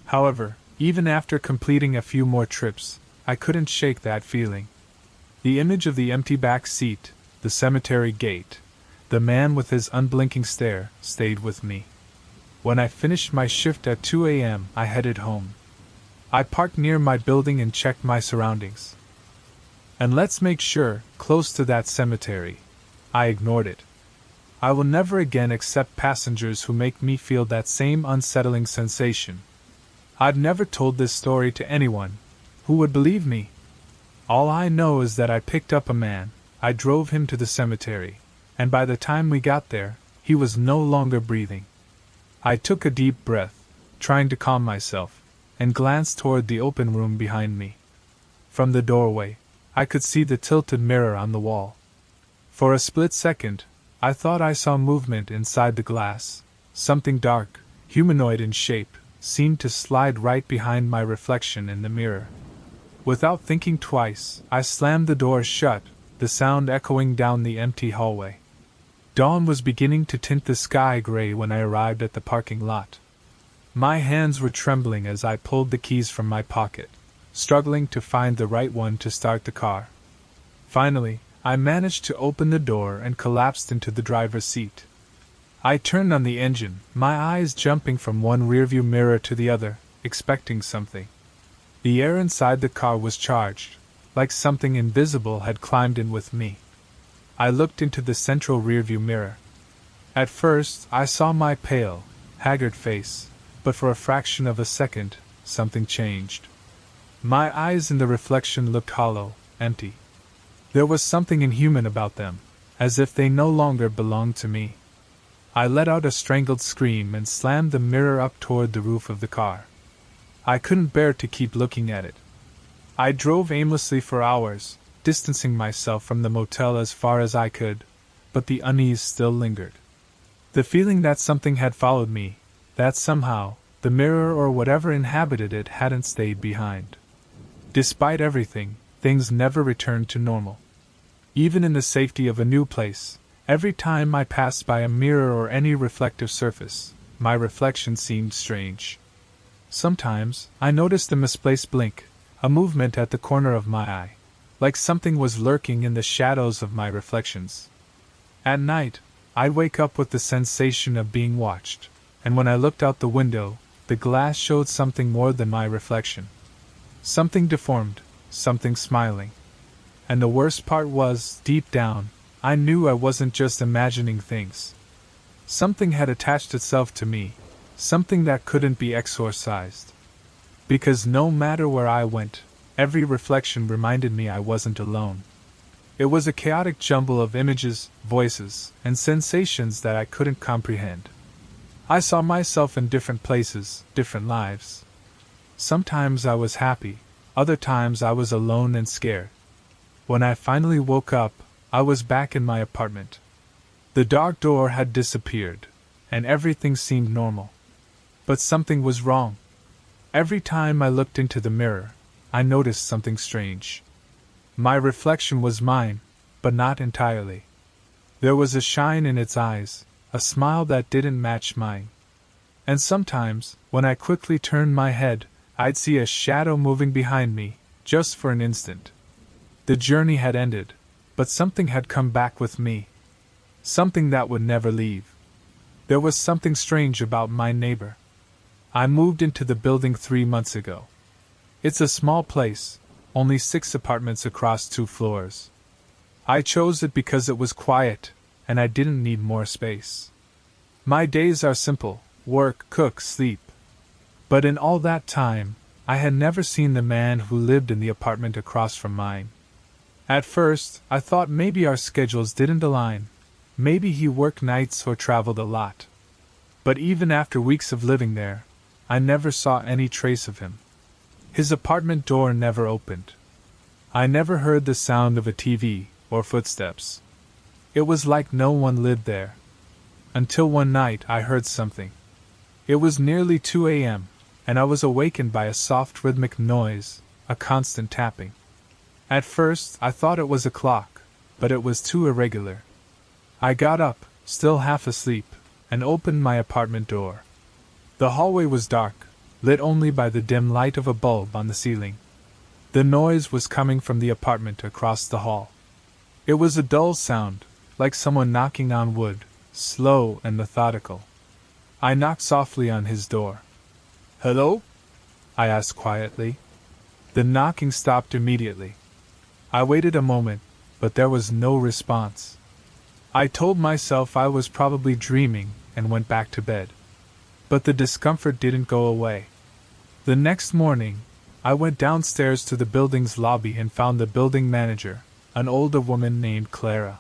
However, even after completing a few more trips, I couldn't shake that feeling. The image of the empty back seat, the cemetery gate, the man with his unblinking stare, stayed with me. When I finished my shift at 2 a.m., I headed home. I parked near my building and checked my surroundings. And let's make sure, close to that cemetery. I ignored it. I will never again accept passengers who make me feel that same unsettling sensation. I've never told this story to anyone. Who would believe me? All I know is that I picked up a man, I drove him to the cemetery, and by the time we got there, he was no longer breathing. I took a deep breath, trying to calm myself, and glanced toward the open room behind me. From the doorway, I could see the tilted mirror on the wall. For a split second, I thought I saw movement inside the glass. Something dark, humanoid in shape, seemed to slide right behind my reflection in the mirror. Without thinking twice, I slammed the door shut, the sound echoing down the empty hallway. Dawn was beginning to tint the sky gray when I arrived at the parking lot. My hands were trembling as I pulled the keys from my pocket, struggling to find the right one to start the car. Finally, I managed to open the door and collapsed into the driver's seat. I turned on the engine, my eyes jumping from one rearview mirror to the other, expecting something. The air inside the car was charged, like something invisible had climbed in with me. I looked into the central rearview mirror. At first, I saw my pale, haggard face, but for a fraction of a second, something changed. My eyes in the reflection looked hollow, empty. There was something inhuman about them, as if they no longer belonged to me. I let out a strangled scream and slammed the mirror up toward the roof of the car. I couldn't bear to keep looking at it. I drove aimlessly for hours, distancing myself from the motel as far as I could, but the unease still lingered. The feeling that something had followed me, that somehow, the mirror or whatever inhabited it hadn't stayed behind. Despite everything, things never returned to normal. Even in the safety of a new place, every time I passed by a mirror or any reflective surface, my reflection seemed strange. Sometimes, I noticed a misplaced blink, a movement at the corner of my eye, like something was lurking in the shadows of my reflections. At night, I'd wake up with the sensation of being watched, and when I looked out the window, the glass showed something more than my reflection. Something deformed, something smiling. And the worst part was, deep down, I knew I wasn't just imagining things. Something had attached itself to me, something that couldn't be exorcised. Because no matter where I went, every reflection reminded me I wasn't alone. It was a chaotic jumble of images, voices, and sensations that I couldn't comprehend. I saw myself in different places, different lives. Sometimes I was happy, other times I was alone and scared. When I finally woke up, I was back in my apartment. The dark door had disappeared, and everything seemed normal. But something was wrong. Every time I looked into the mirror, I noticed something strange. My reflection was mine, but not entirely. There was a shine in its eyes, a smile that didn't match mine. And sometimes, when I quickly turned my head, I'd see a shadow moving behind me, just for an instant. The journey had ended, but something had come back with me. Something that would never leave. There was something strange about my neighbor. I moved into the building 3 months ago. It's a small place, only 6 apartments across 2 floors. I chose it because it was quiet, and I didn't need more space. My days are simple: work, cook, sleep. But in all that time, I had never seen the man who lived in the apartment across from mine. At first, I thought maybe our schedules didn't align. Maybe he worked nights or traveled a lot. But even after weeks of living there, I never saw any trace of him. His apartment door never opened. I never heard the sound of a TV or footsteps. It was like no one lived there. Until one night I heard something. It was nearly 2 a.m., and I was awakened by a soft rhythmic noise, a constant tapping. At first I thought it was a clock, but it was too irregular. I got up, still half asleep, and opened my apartment door. The hallway was dark, lit only by the dim light of a bulb on the ceiling. The noise was coming from the apartment across the hall. It was a dull sound, like someone knocking on wood, slow and methodical. I knocked softly on his door. "Hello?" I asked quietly. The knocking stopped immediately. I waited a moment, but there was no response. I told myself I was probably dreaming and went back to bed. But the discomfort didn't go away. The next morning, I went downstairs to the building's lobby and found the building manager, an older woman named Clara.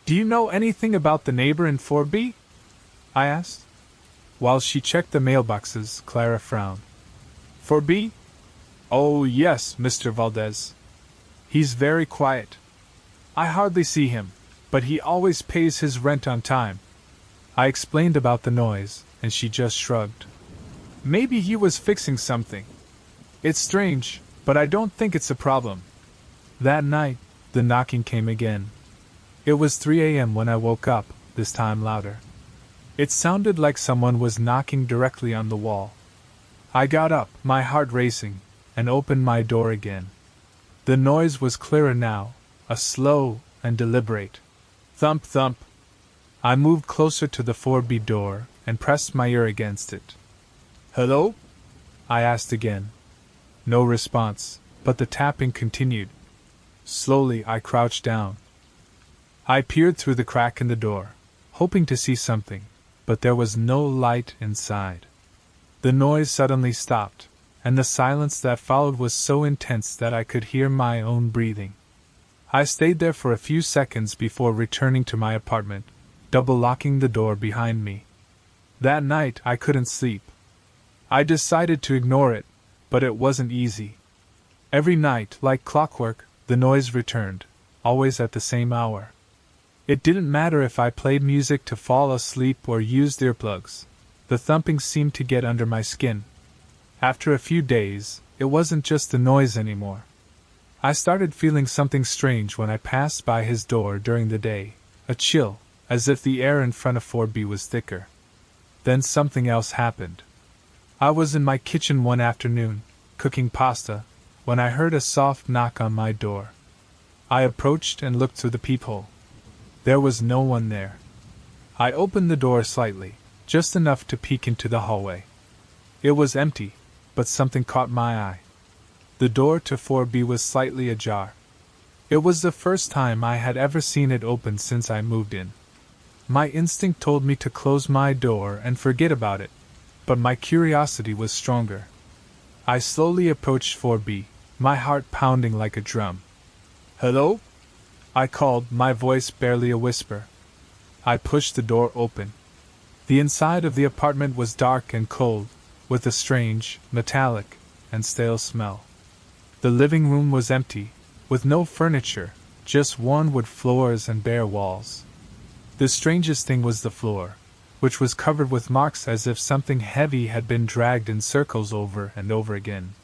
"Do you know anything about the neighbor in 4B?" I asked. While she checked the mailboxes, Clara frowned. "4B? Oh, yes, Mr. Valdez. He's very quiet. I hardly see him, but he always pays his rent on time." I explained about the noise, and she just shrugged. "Maybe he was fixing something. It's strange, but I don't think it's a problem." That night, the knocking came again. It was 3 a.m. when I woke up, this time louder. It sounded like someone was knocking directly on the wall. I got up, my heart racing, and opened my door again. The noise was clearer now, a slow and deliberate thump thump. I moved closer to the 4B door and pressed my ear against it. "Hello?" I asked again. No response, but the tapping continued. Slowly I crouched down. I peered through the crack in the door, hoping to see something, but there was no light inside. The noise suddenly stopped, and the silence that followed was so intense that I could hear my own breathing. I stayed there for a few seconds before returning to my apartment, double-locking the door behind me. That night I couldn't sleep. I decided to ignore it, but it wasn't easy. Every night, like clockwork, the noise returned, always at the same hour. It didn't matter if I played music to fall asleep or used earplugs. The thumping seemed to get under my skin. After a few days, it wasn't just the noise anymore. I started feeling something strange when I passed by his door during the day, a chill, as if the air in front of 4B was thicker. Then something else happened. I was in my kitchen one afternoon, cooking pasta, when I heard a soft knock on my door. I approached and looked through the peephole. There was no one there. I opened the door slightly, just enough to peek into the hallway. It was empty, but something caught my eye. The door to 4B was slightly ajar. It was the first time I had ever seen it open since I moved in. My instinct told me to close my door and forget about it, but my curiosity was stronger. I slowly approached 4B, my heart pounding like a drum. "Hello?" I called, my voice barely a whisper. I pushed the door open. The inside of the apartment was dark and cold, with a strange, metallic, and stale smell. The living room was empty, with no furniture, just worn wood floors and bare walls. The strangest thing was the floor, which was covered with marks as if something heavy had been dragged in circles over and over again.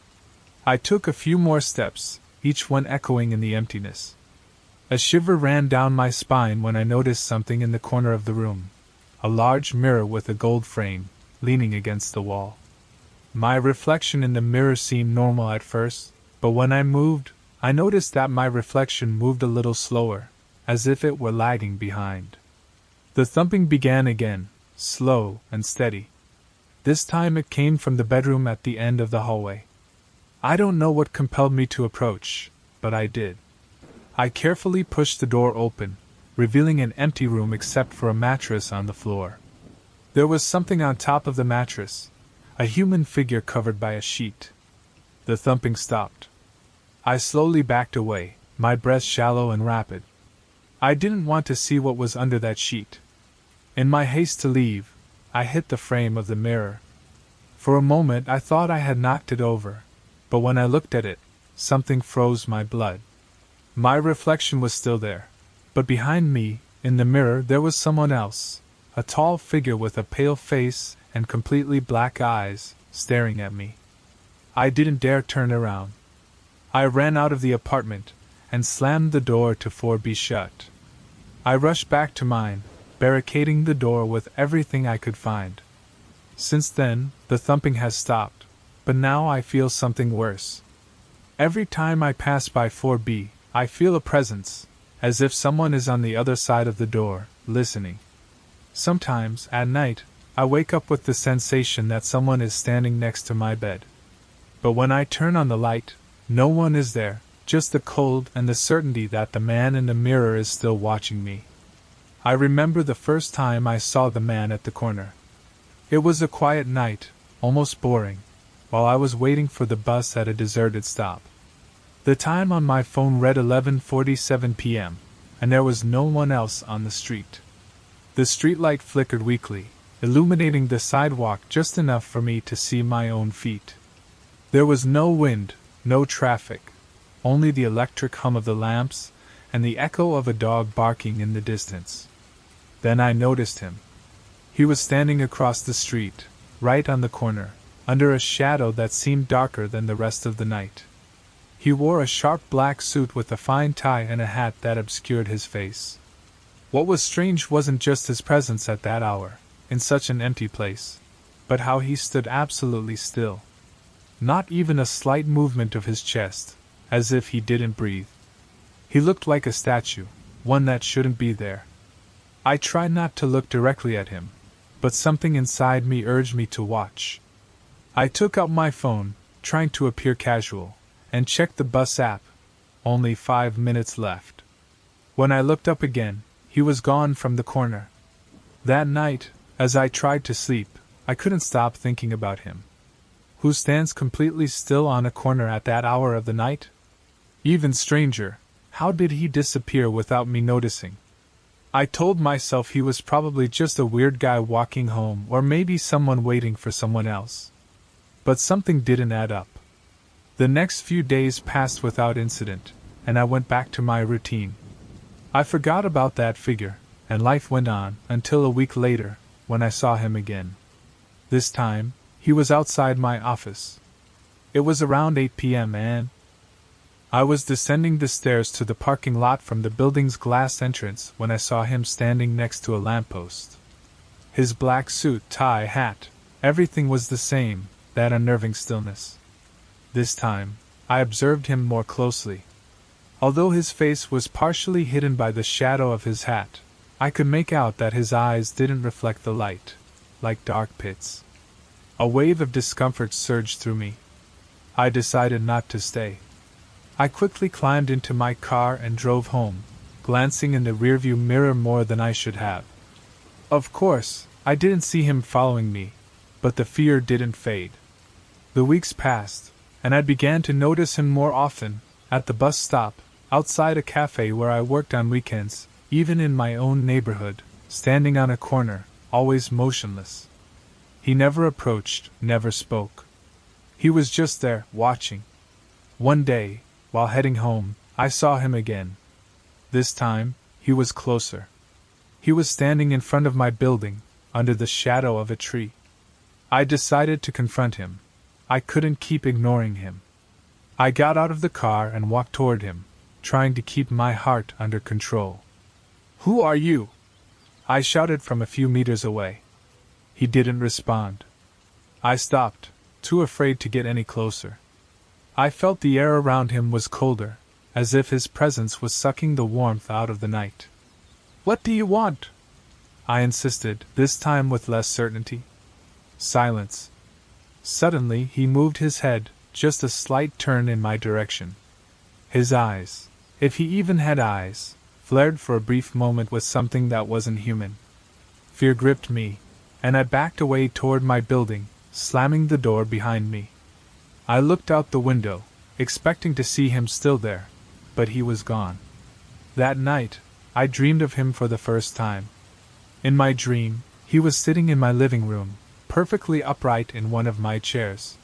I took a few more steps, each one echoing in the emptiness. A shiver ran down my spine when I noticed something in the corner of the room. A large mirror with a gold frame, leaning against the wall. My reflection in the mirror seemed normal at first, but when I moved, I noticed that my reflection moved a little slower, as if it were lagging behind. The thumping began again, slow and steady. This time it came from the bedroom at the end of the hallway. I don't know what compelled me to approach, but I did. I carefully pushed the door open, revealing an empty room except for a mattress on the floor. There was something on top of the mattress, a human figure covered by a sheet. The thumping stopped. I slowly backed away, my breath shallow and rapid. I didn't want to see what was under that sheet. In my haste to leave, I hit the frame of the mirror. For a moment I thought I had knocked it over, but when I looked at it, something froze my blood. My reflection was still there, but behind me, in the mirror, there was someone else, a tall figure with a pale face and completely black eyes, staring at me. I didn't dare turn around. I ran out of the apartment and slammed the door to 4B shut. I rushed back to mine, barricading the door with everything I could find. Since then, the thumping has stopped, but now I feel something worse. Every time I pass by 4B, I feel a presence, as if someone is on the other side of the door, listening. Sometimes, at night, I wake up with the sensation that someone is standing next to my bed. But when I turn on the light, no one is there, just the cold and the certainty that the man in the mirror is still watching me. I remember the first time I saw the man at the corner. It was a quiet night, almost boring, while I was waiting for the bus at a deserted stop. The time on my phone read 11:47 p.m., and there was no one else on the street. The streetlight flickered weakly, illuminating the sidewalk just enough for me to see my own feet. There was no wind, no traffic, only the electric hum of the lamps and the echo of a dog barking in the distance. Then I noticed him. He was standing across the street, right on the corner, under a shadow that seemed darker than the rest of the night. He wore a sharp black suit with a fine tie and a hat that obscured his face. What was strange wasn't just his presence at that hour, in such an empty place, but how he stood absolutely still. Not even a slight movement of his chest, as if he didn't breathe. He looked like a statue, one that shouldn't be there. I tried not to look directly at him, but something inside me urged me to watch. I took out my phone, trying to appear casual, and checked the bus app. Only 5 minutes left. When I looked up again, he was gone from the corner. That night, as I tried to sleep, I couldn't stop thinking about him. Who stands completely still on a corner at that hour of the night? Even stranger, how did he disappear without me noticing? I told myself he was probably just a weird guy walking home, or maybe someone waiting for someone else. But something didn't add up. The next few days passed without incident, and I went back to my routine. I forgot about that figure, and life went on until a week later, when I saw him again. This time, he was outside my office. It was around 8 p.m. and I was descending the stairs to the parking lot from the building's glass entrance when I saw him standing next to a lamppost. His black suit, tie, hat, everything was the same, that unnerving stillness. This time, I observed him more closely. Although his face was partially hidden by the shadow of his hat, I could make out that his eyes didn't reflect the light, like dark pits. A wave of discomfort surged through me. I decided not to stay. I quickly climbed into my car and drove home, glancing in the rearview mirror more than I should have. Of course, I didn't see him following me, but the fear didn't fade. The weeks passed, and I began to notice him more often, at the bus stop, outside a cafe where I worked on weekends, even in my own neighborhood, standing on a corner, always motionless. He never approached, never spoke. He was just there, watching. One day, while heading home, I saw him again. This time, he was closer. He was standing in front of my building, under the shadow of a tree. I decided to confront him. I couldn't keep ignoring him. I got out of the car and walked toward him, trying to keep my heart under control. "Who are you?" I shouted from a few meters away. He didn't respond. I stopped, too afraid to get any closer. I felt the air around him was colder, as if his presence was sucking the warmth out of the night. "What do you want?" I insisted, this time with less certainty. Silence. Suddenly he moved his head, just a slight turn in my direction. His eyes, if he even had eyes, flared for a brief moment with something that wasn't human. Fear gripped me, and I backed away toward my building, slamming the door behind me. I looked out the window, expecting to see him still there, but he was gone. That night, I dreamed of him for the first time. In my dream, he was sitting in my living room, perfectly upright in one of my chairs.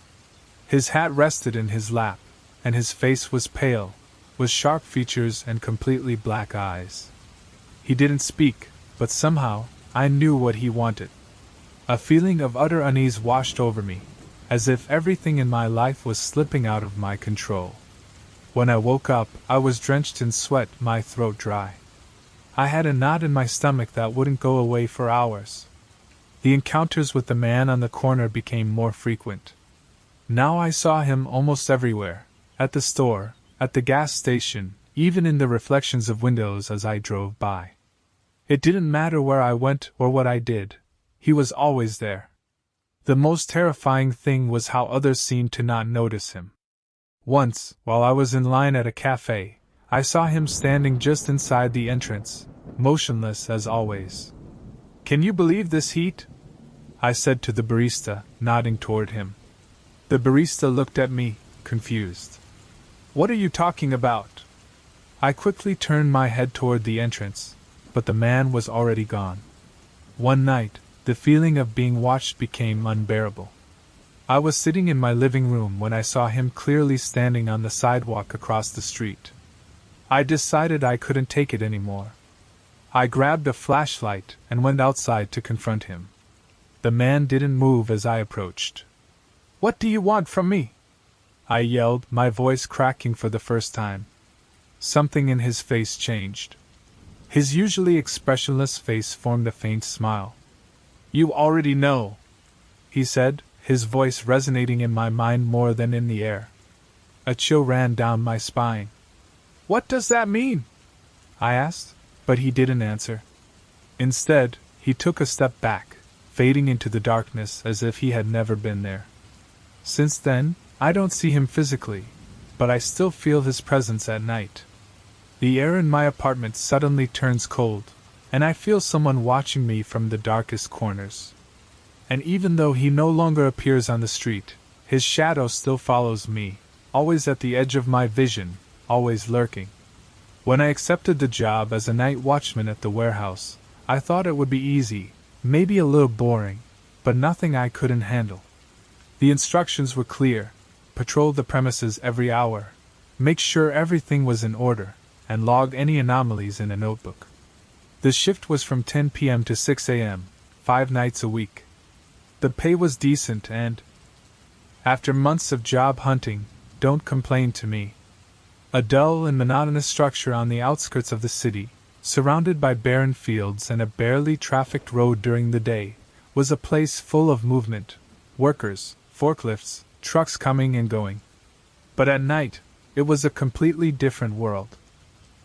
His hat rested in his lap, and his face was pale, with sharp features and completely black eyes. He didn't speak, but somehow, I knew what he wanted. A feeling of utter unease washed over me, as if everything in my life was slipping out of my control. When I woke up, I was drenched in sweat, my throat dry. I had a knot in my stomach that wouldn't go away for hours. The encounters with the man on the corner became more frequent. Now I saw him almost everywhere, at the store, at the gas station, even in the reflections of windows as I drove by. It didn't matter where I went or what I did, he was always there. The most terrifying thing was how others seemed to not notice him. Once, while I was in line at a cafe, I saw him standing just inside the entrance, motionless as always. "Can you believe this heat?" I said to the barista, nodding toward him. The barista looked at me, confused. "What are you talking about?" I quickly turned my head toward the entrance, but the man was already gone. One night, the feeling of being watched became unbearable. I was sitting in my living room when I saw him clearly standing on the sidewalk across the street. I decided I couldn't take it anymore. I grabbed a flashlight and went outside to confront him. The man didn't move as I approached. "What do you want from me?" I yelled, my voice cracking for the first time. Something in his face changed. His usually expressionless face formed a faint smile. "You already know," he said, his voice resonating in my mind more than in the air. A chill ran down my spine. "What does that mean?" I asked, but he didn't answer. Instead, he took a step back, fading into the darkness as if he had never been there. Since then, I don't see him physically, but I still feel his presence at night. The air in my apartment suddenly turns cold, and I feel someone watching me from the darkest corners. And even though he no longer appears on the street, his shadow still follows me, always at the edge of my vision, always lurking. When I accepted the job as a night watchman at the warehouse, I thought it would be easy, maybe a little boring, but nothing I couldn't handle. The instructions were clear. patrol the premises every hour, make sure everything was in order, and log any anomalies in a notebook. The shift was from 10 p.m. to 6 a.m., 5 nights a week. The pay was decent and, after months of job hunting, don't complain to me. A dull and monotonous structure on the outskirts of the city, surrounded by barren fields and a barely trafficked road during the day, was a place full of movement, workers, forklifts, trucks coming and going. But at night, it was a completely different world.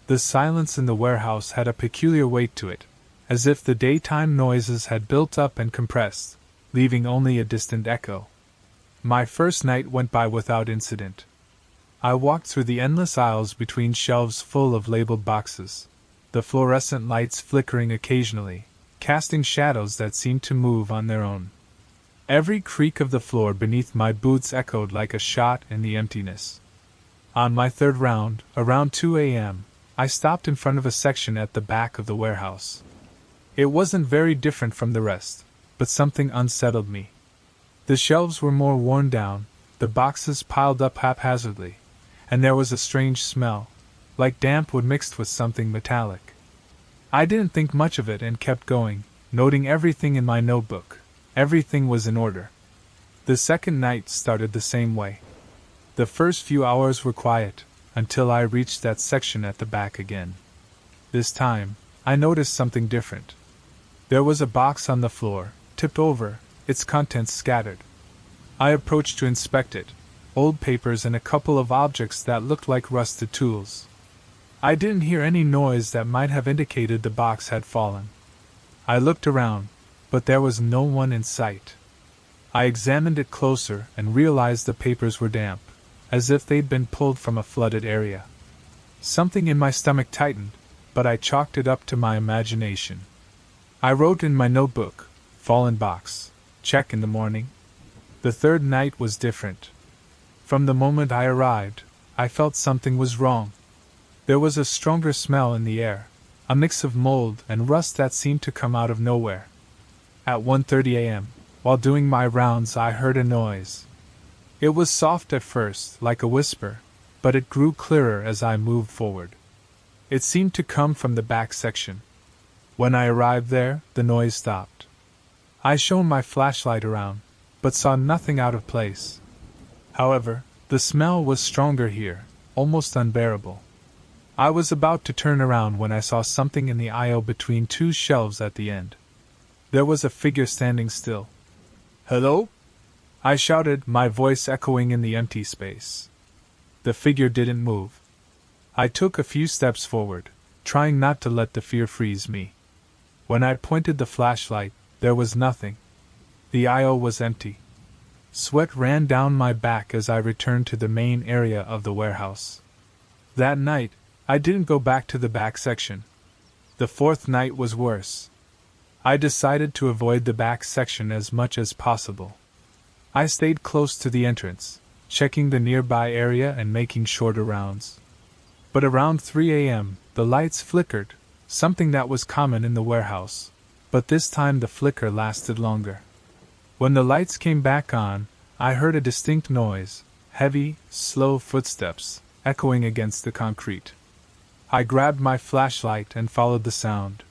The silence in the warehouse had a peculiar weight to it, as if the daytime noises had built up and compressed, leaving only a distant echo. My first night went by without incident. I walked through the endless aisles between shelves full of labeled boxes, the fluorescent lights flickering occasionally, casting shadows that seemed to move on their own. Every creak of the floor beneath my boots echoed like a shot in the emptiness. On my third round, around 2 a.m., I stopped in front of a section at the back of the warehouse. It wasn't very different from the rest, but something unsettled me. The shelves were more worn down, the boxes piled up haphazardly, and there was a strange smell, like damp wood mixed with something metallic. I didn't think much of it and kept going, noting everything in my notebook. Everything was in order. The second night started the same way. The first few hours were quiet, until I reached that section at the back again. This time, I noticed something different. There was a box on the floor, tipped over, its contents scattered. I approached to inspect it, old papers and a couple of objects that looked like rusted tools. I didn't hear any noise that might have indicated the box had fallen. I looked around, but there was no one in sight. I examined it closer and realized the papers were damp, as if they'd been pulled from a flooded area. Something in my stomach tightened, but I chalked it up to my imagination. I wrote in my notebook, "Fallen box, check in the morning." The third night was different. From the moment I arrived, I felt something was wrong. There was a stronger smell in the air, a mix of mold and rust that seemed to come out of nowhere. At 1:30 a.m., while doing my rounds, I heard a noise. It was soft at first, like a whisper, but it grew clearer as I moved forward. It seemed to come from the back section. When I arrived there, the noise stopped. I shone my flashlight around, but saw nothing out of place. However, the smell was stronger here, almost unbearable. I was about to turn around when I saw something in the aisle between two shelves at the end. There was a figure standing still. "Hello?" I shouted, my voice echoing in the empty space. The figure didn't move. I took a few steps forward, trying not to let the fear freeze me. When I pointed the flashlight, there was nothing. The aisle was empty. Sweat ran down my back as I returned to the main area of the warehouse. That night, I didn't go back to the back section. The fourth night was worse. I decided to avoid the back section as much as possible. I stayed close to the entrance, checking the nearby area and making shorter rounds. But around 3 a.m., the lights flickered, something that was common in the warehouse, but this time the flicker lasted longer. When the lights came back on, I heard a distinct noise, heavy, slow footsteps, echoing against the concrete. I grabbed my flashlight and followed the sound.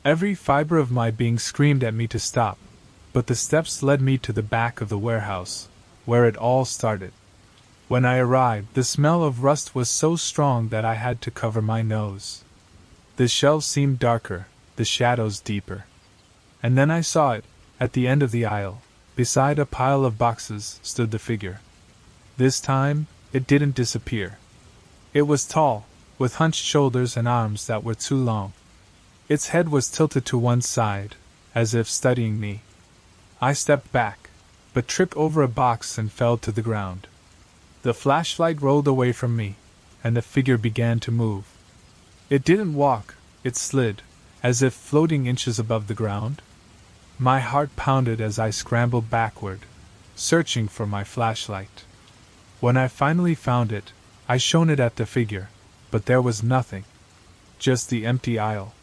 Every fiber of my being screamed at me to stop, but the steps led me to the back of the warehouse, where it all started. When I arrived, the smell of rust was so strong that I had to cover my nose. The shelves seemed darker, the shadows deeper. And then I saw it, at the end of the aisle, beside a pile of boxes, stood the figure. This time, it didn't disappear. It was tall, with hunched shoulders and arms that were too long. Its head was tilted to one side, as if studying me. I stepped back, but tripped over a box and fell to the ground. The flashlight rolled away from me, and the figure began to move. It didn't walk, it slid, as if floating inches above the ground. My heart pounded as I scrambled backward, searching for my flashlight. When I finally found it, I shone it at the figure, but there was nothing. Just the empty aisle.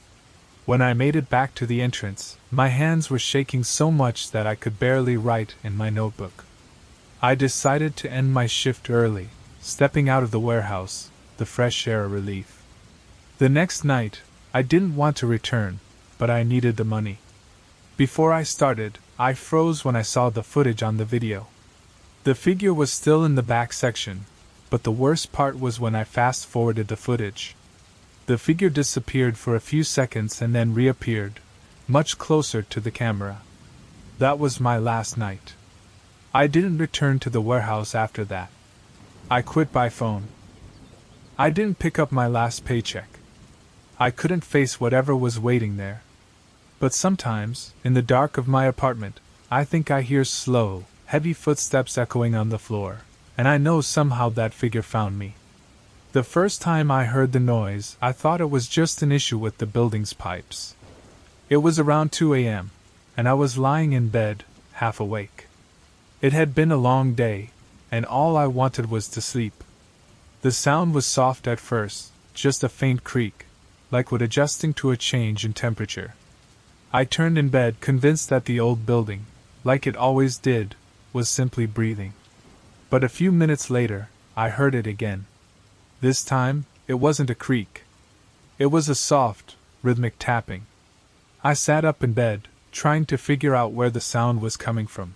When I made it back to the entrance, my hands were shaking so much that I could barely write in my notebook. I decided to end my shift early, stepping out of the warehouse, the fresh air a relief. The next night, I didn't want to return, but I needed the money. Before I started, I froze when I saw the footage on the video. The figure was still in the back section, but the worst part was when I fast-forwarded the footage. The figure disappeared for a few seconds and then reappeared, much closer to the camera. That was my last night. I didn't return to the warehouse after that. I quit by phone. I didn't pick up my last paycheck. I couldn't face whatever was waiting there. But sometimes, in the dark of my apartment, I think I hear slow, heavy footsteps echoing on the floor, and I know somehow that figure found me. The first time I heard the noise, I thought it was just an issue with the building's pipes. It was around 2 a.m., and I was lying in bed, half awake. It had been a long day, and all I wanted was to sleep. The sound was soft at first, just a faint creak, like wood adjusting to a change in temperature. I turned in bed convinced that the old building, like it always did, was simply breathing. But a few minutes later, I heard it again. This time, it wasn't a creak. It was a soft, rhythmic tapping. I sat up in bed, trying to figure out where the sound was coming from.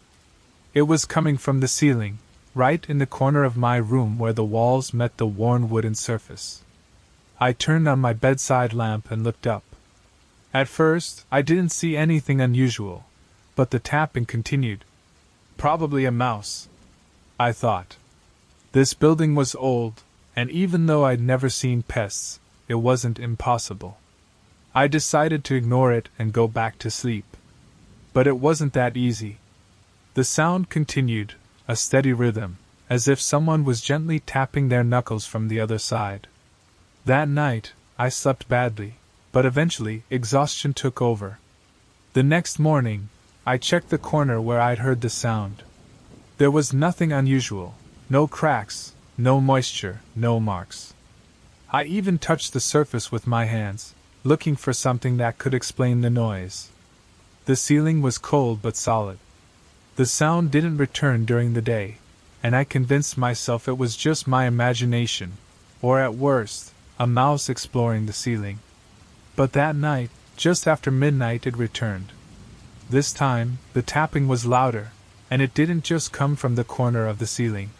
It was coming from the ceiling, right in the corner of my room where the walls met the worn wooden surface. I turned on my bedside lamp and looked up. At first, I didn't see anything unusual, but the tapping continued. Probably a mouse, I thought. This building was old, and even though I'd never seen pests, it wasn't impossible. I decided to ignore it and go back to sleep. But it wasn't that easy. The sound continued, a steady rhythm, as if someone was gently tapping their knuckles from the other side. That night, I slept badly, but eventually exhaustion took over. The next morning, I checked the corner where I'd heard the sound. There was nothing unusual, no cracks, no moisture, no marks. I even touched the surface with my hands, looking for something that could explain the noise. The ceiling was cold but solid. The sound didn't return during the day, and I convinced myself it was just my imagination, or at worst, a mouse exploring the ceiling. But that night, just after midnight, it returned. This time, the tapping was louder, and it didn't just come from the corner of the ceiling.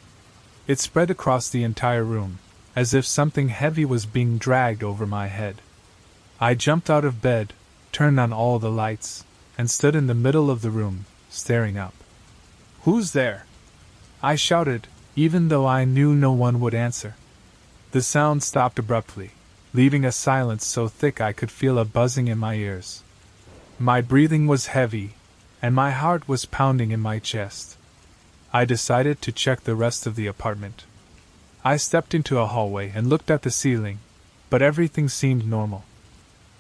It spread across the entire room, as if something heavy was being dragged over my head. I jumped out of bed, turned on all the lights, and stood in the middle of the room, staring up. "Who's there?" I shouted, even though I knew no one would answer. The sound stopped abruptly, leaving a silence so thick I could feel a buzzing in my ears. My breathing was heavy, and my heart was pounding in my chest. I decided to check the rest of the apartment. I stepped into a hallway and looked at the ceiling, but everything seemed normal.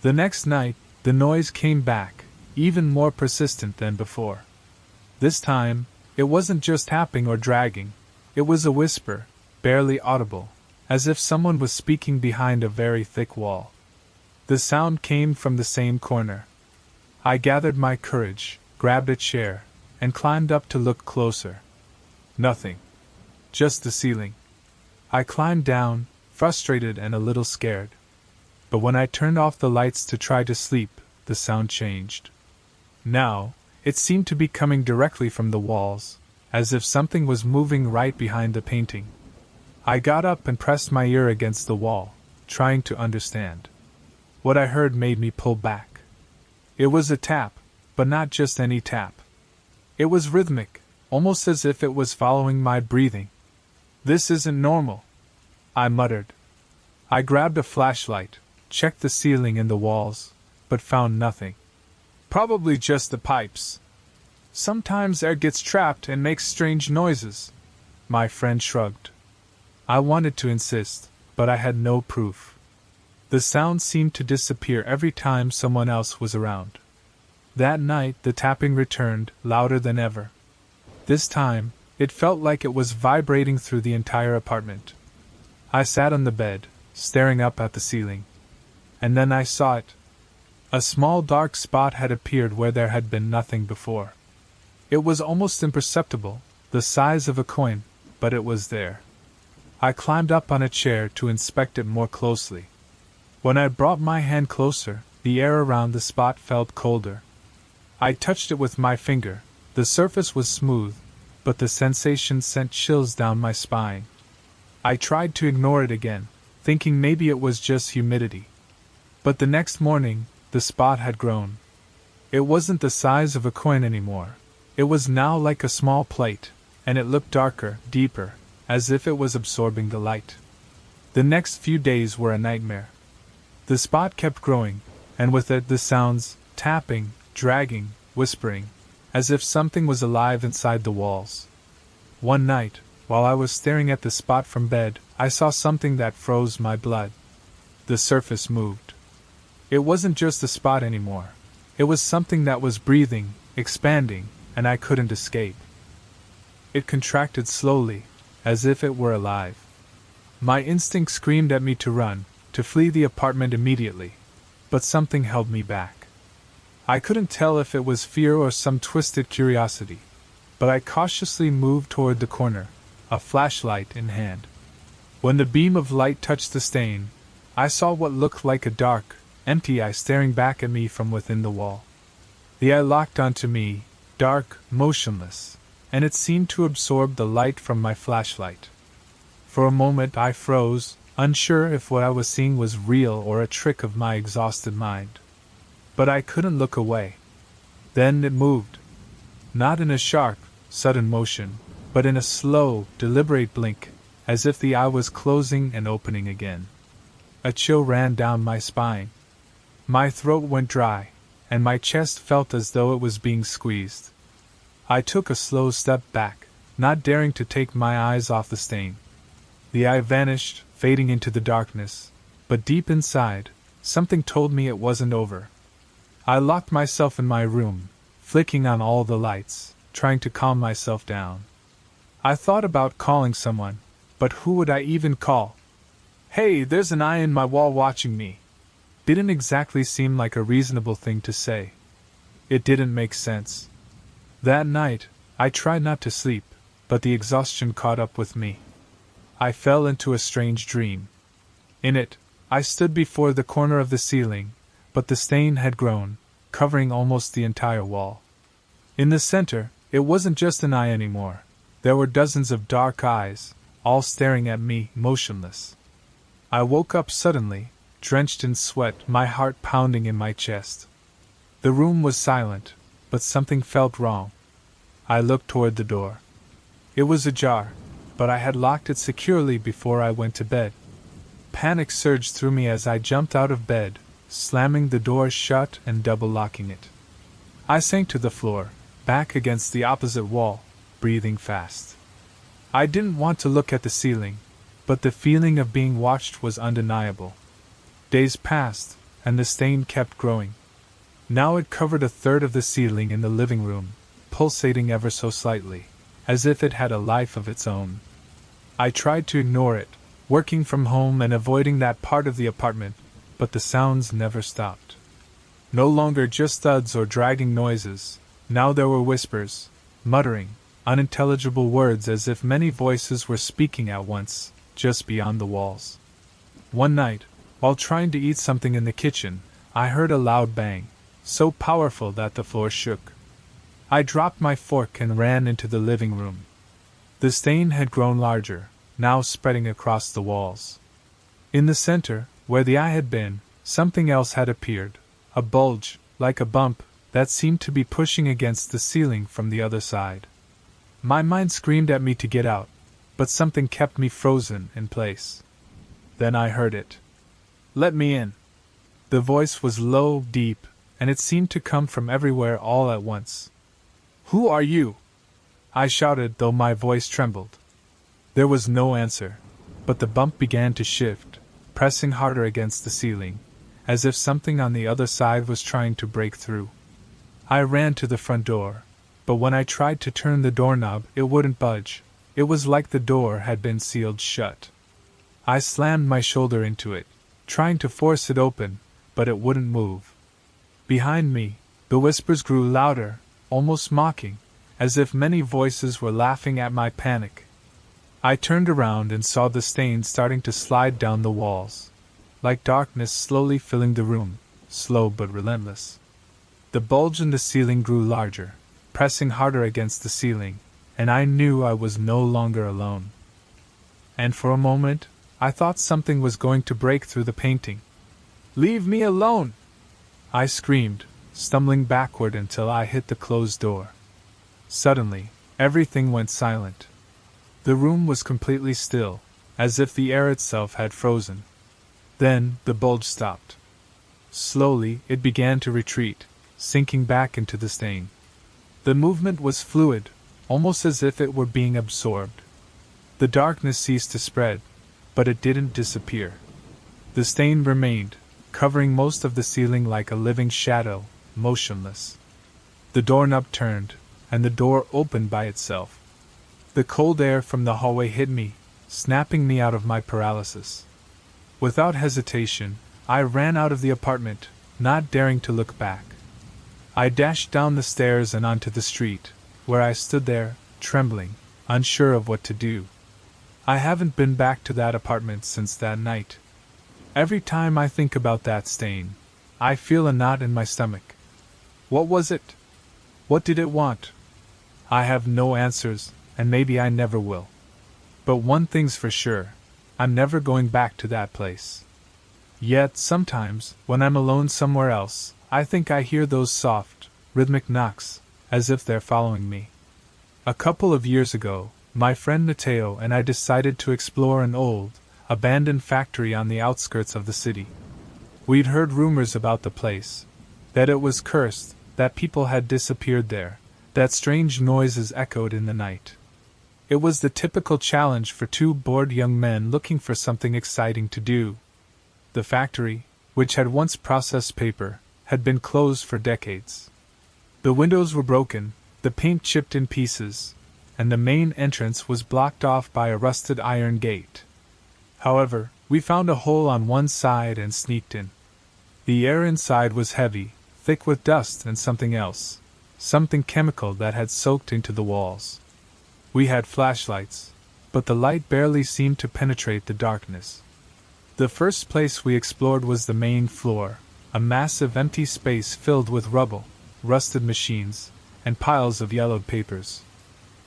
The next night, the noise came back, even more persistent than before. This time, it wasn't just tapping or dragging, it was a whisper, barely audible, as if someone was speaking behind a very thick wall. The sound came from the same corner. I gathered my courage, grabbed a chair, and climbed up to look closer. Nothing. Just the ceiling. I climbed down, frustrated and a little scared. But when I turned off the lights to try to sleep, the sound changed. Now, it seemed to be coming directly from the walls, as if something was moving right behind the painting. I got up and pressed my ear against the wall, trying to understand. What I heard made me pull back. It was a tap, but not just any tap. It was rhythmic, almost as if it was following my breathing. "This isn't normal," I muttered. I grabbed a flashlight, checked the ceiling and the walls, but found nothing. "Probably just the pipes. Sometimes air gets trapped and makes strange noises," my friend shrugged. I wanted to insist, but I had no proof. The sound seemed to disappear every time someone else was around. That night the tapping returned, louder than ever. This time, it felt like it was vibrating through the entire apartment. I sat on the bed, staring up at the ceiling. And then I saw it. A small dark spot had appeared where there had been nothing before. It was almost imperceptible, the size of a coin, but it was there. I climbed up on a chair to inspect it more closely. When I brought my hand closer, the air around the spot felt colder. I touched it with my finger. The surface was smooth, but the sensation sent chills down my spine. I tried to ignore it again, thinking maybe it was just humidity. But the next morning, the spot had grown. It wasn't the size of a coin anymore. It was now like a small plate, and it looked darker, deeper, as if it was absorbing the light. The next few days were a nightmare. The spot kept growing, and with it the sounds, tapping, dragging, whispering, as if something was alive inside the walls. One night, while I was staring at the spot from bed, I saw something that froze my blood. The surface moved. It wasn't just a spot anymore. It was something that was breathing, expanding, and I couldn't escape. It contracted slowly, as if it were alive. My instinct screamed at me to run, to flee the apartment immediately, but something held me back. I couldn't tell if it was fear or some twisted curiosity, but I cautiously moved toward the corner, a flashlight in hand. When the beam of light touched the stain, I saw what looked like a dark, empty eye staring back at me from within the wall. The eye locked onto me, dark, motionless, and it seemed to absorb the light from my flashlight. For a moment I froze, unsure if what I was seeing was real or a trick of my exhausted mind. But I couldn't look away. Then it moved. Not in a sharp, sudden motion, but in a slow, deliberate blink, as if the eye was closing and opening again. A chill ran down my spine. My throat went dry, and my chest felt as though it was being squeezed. I took a slow step back, not daring to take my eyes off the stain. The eye vanished, fading into the darkness, but deep inside, something told me it wasn't over. I locked myself in my room, flicking on all the lights, trying to calm myself down. I thought about calling someone, but who would I even call? "Hey, there's an eye in my wall watching me." Didn't exactly seem like a reasonable thing to say. It didn't make sense. That night, I tried not to sleep, but the exhaustion caught up with me. I fell into a strange dream. In it, I stood before the corner of the ceiling, but the stain had grown, covering almost the entire wall. In the center, it wasn't just an eye anymore. There were dozens of dark eyes, all staring at me, motionless. I woke up suddenly, drenched in sweat, my heart pounding in my chest. The room was silent, but something felt wrong. I looked toward the door. It was ajar, but I had locked it securely before I went to bed. Panic surged through me as I jumped out of bed, slamming the door shut and double-locking it. I sank to the floor, back against the opposite wall, breathing fast. I didn't want to look at the ceiling, but the feeling of being watched was undeniable. Days passed, and the stain kept growing. Now it covered a third of the ceiling in the living room, pulsating ever so slightly, as if it had a life of its own. I tried to ignore it, working from home and avoiding that part of the apartment, but the sounds never stopped. No longer just thuds or dragging noises, now there were whispers, muttering, unintelligible words as if many voices were speaking at once, just beyond the walls. One night, while trying to eat something in the kitchen, I heard a loud bang, so powerful that the floor shook. I dropped my fork and ran into the living room. The stain had grown larger, now spreading across the walls. In the center, where the eye had been, something else had appeared, a bulge, like a bump, that seemed to be pushing against the ceiling from the other side. My mind screamed at me to get out, but something kept me frozen in place. Then I heard it. "Let me in." The voice was low, deep, and it seemed to come from everywhere all at once. "Who are you?" I shouted, though my voice trembled. There was no answer, but the bump began to shift, pressing harder against the ceiling, as if something on the other side was trying to break through. I ran to the front door, but when I tried to turn the doorknob, it wouldn't budge. It was like the door had been sealed shut. I slammed my shoulder into it, trying to force it open, but it wouldn't move. Behind me, the whispers grew louder, almost mocking, as if many voices were laughing at my panic. I turned around and saw the stain starting to slide down the walls, like darkness slowly filling the room, slow but relentless. The bulge in the ceiling grew larger, pressing harder against the ceiling, and I knew I was no longer alone. And for a moment, I thought something was going to break through the painting. "Leave me alone!" I screamed, stumbling backward until I hit the closed door. Suddenly, everything went silent. The room was completely still, as if the air itself had frozen. Then, the bulge stopped. Slowly, it began to retreat, sinking back into the stain. The movement was fluid, almost as if it were being absorbed. The darkness ceased to spread, but it didn't disappear. The stain remained, covering most of the ceiling like a living shadow, motionless. The doorknob turned, and the door opened by itself. The cold air from the hallway hit me, snapping me out of my paralysis. Without hesitation, I ran out of the apartment, not daring to look back. I dashed down the stairs and onto the street, where I stood there, trembling, unsure of what to do. I haven't been back to that apartment since that night. Every time I think about that stain, I feel a knot in my stomach. What was it? What did it want? I have no answers, and maybe I never will. But one thing's for sure, I'm never going back to that place. Yet sometimes, when I'm alone somewhere else, I think I hear those soft, rhythmic knocks, as if they're following me. A couple of years ago, my friend Matteo and I decided to explore an old, abandoned factory on the outskirts of the city. We'd heard rumors about the place, that it was cursed, that people had disappeared there, that strange noises echoed in the night. It was the typical challenge for two bored young men looking for something exciting to do. The factory, which had once processed paper, had been closed for decades. The windows were broken, the paint chipped in pieces, and the main entrance was blocked off by a rusted iron gate. However, we found a hole on one side and sneaked in. The air inside was heavy, thick with dust and something else, something chemical that had soaked into the walls. We had flashlights, but the light barely seemed to penetrate the darkness. The first place we explored was the main floor, a massive empty space filled with rubble, rusted machines, and piles of yellowed papers.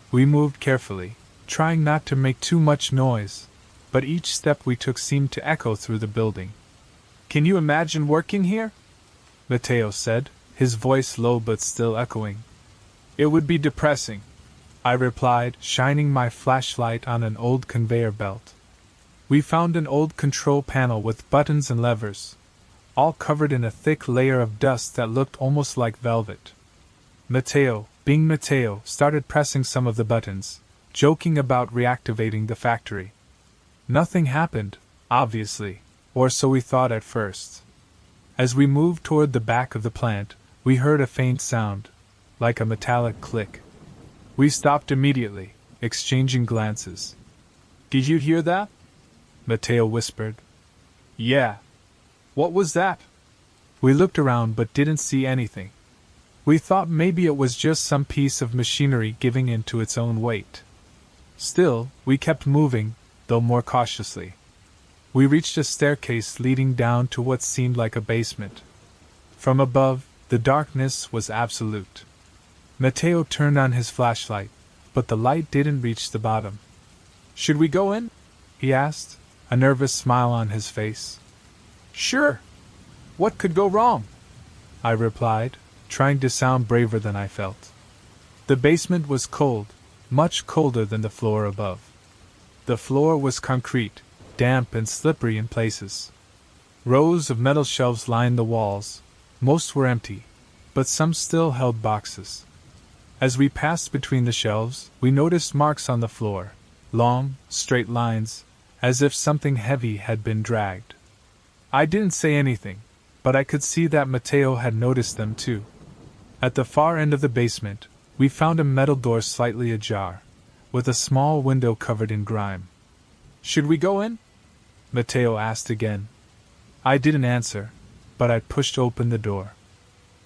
We moved carefully, trying not to make too much noise, but each step we took seemed to echo through the building. "Can you imagine working here?" Matteo said, his voice low but still echoing. "It would be depressing," I replied, shining my flashlight on an old conveyor belt. We found an old control panel with buttons and levers, all covered in a thick layer of dust that looked almost like velvet. Matteo, being Matteo, started pressing some of the buttons, joking about reactivating the factory. Nothing happened, obviously, or so we thought at first. As we moved toward the back of the plant, we heard a faint sound, like a metallic click. We stopped immediately, exchanging glances. "Did you hear that?" Matteo whispered. "Yeah. What was that?" We looked around but didn't see anything. We thought maybe it was just some piece of machinery giving in to its own weight. Still, we kept moving, though more cautiously. We reached a staircase leading down to what seemed like a basement. From above, the darkness was absolute. Matteo turned on his flashlight, but the light didn't reach the bottom. "Should we go in?" he asked, a nervous smile on his face. "Sure. What could go wrong?" I replied, trying to sound braver than I felt. The basement was cold, much colder than the floor above. The floor was concrete, damp and slippery in places. Rows of metal shelves lined the walls. Most were empty, but some still held boxes. As we passed between the shelves, we noticed marks on the floor, long, straight lines, as if something heavy had been dragged. I didn't say anything, but I could see that Matteo had noticed them too. At the far end of the basement, we found a metal door slightly ajar, with a small window covered in grime. "Should we go in?" Matteo asked again. I didn't answer, but I pushed open the door.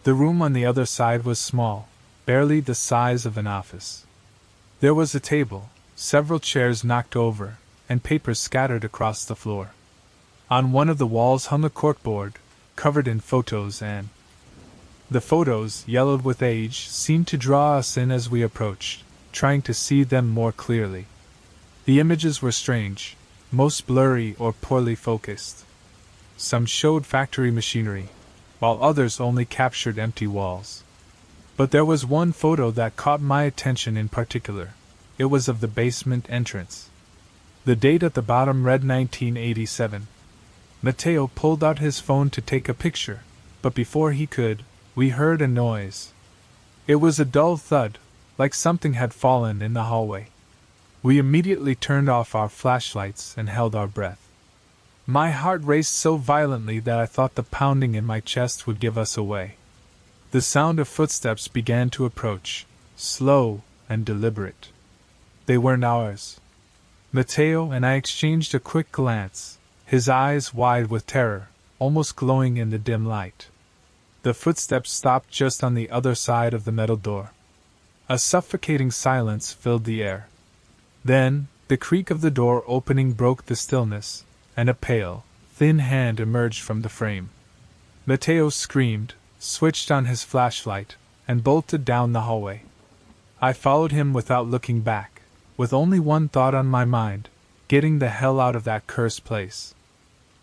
The room on the other side was small, barely the size of an office. There was a table, several chairs knocked over, and papers scattered across the floor. On one of the walls hung a corkboard, covered in photos, and the photos, yellowed with age, seemed to draw us in as we approached, trying to see them more clearly. The images were strange, most blurry or poorly focused. Some showed factory machinery, while others only captured empty walls. But there was one photo that caught my attention in particular. It was of the basement entrance. The date at the bottom read 1987. Matteo pulled out his phone to take a picture, but before he could, we heard a noise. It was a dull thud, like something had fallen in the hallway. We immediately turned off our flashlights and held our breath. My heart raced so violently that I thought the pounding in my chest would give us away. The sound of footsteps began to approach, slow and deliberate. They weren't ours. Matteo and I exchanged a quick glance, his eyes wide with terror, almost glowing in the dim light. The footsteps stopped just on the other side of the metal door. A suffocating silence filled the air. Then, the creak of the door opening broke the stillness, and a pale, thin hand emerged from the frame. Matteo screamed, switched on his flashlight, and bolted down the hallway. I followed him without looking back, with only one thought on my mind: getting the hell out of that cursed place.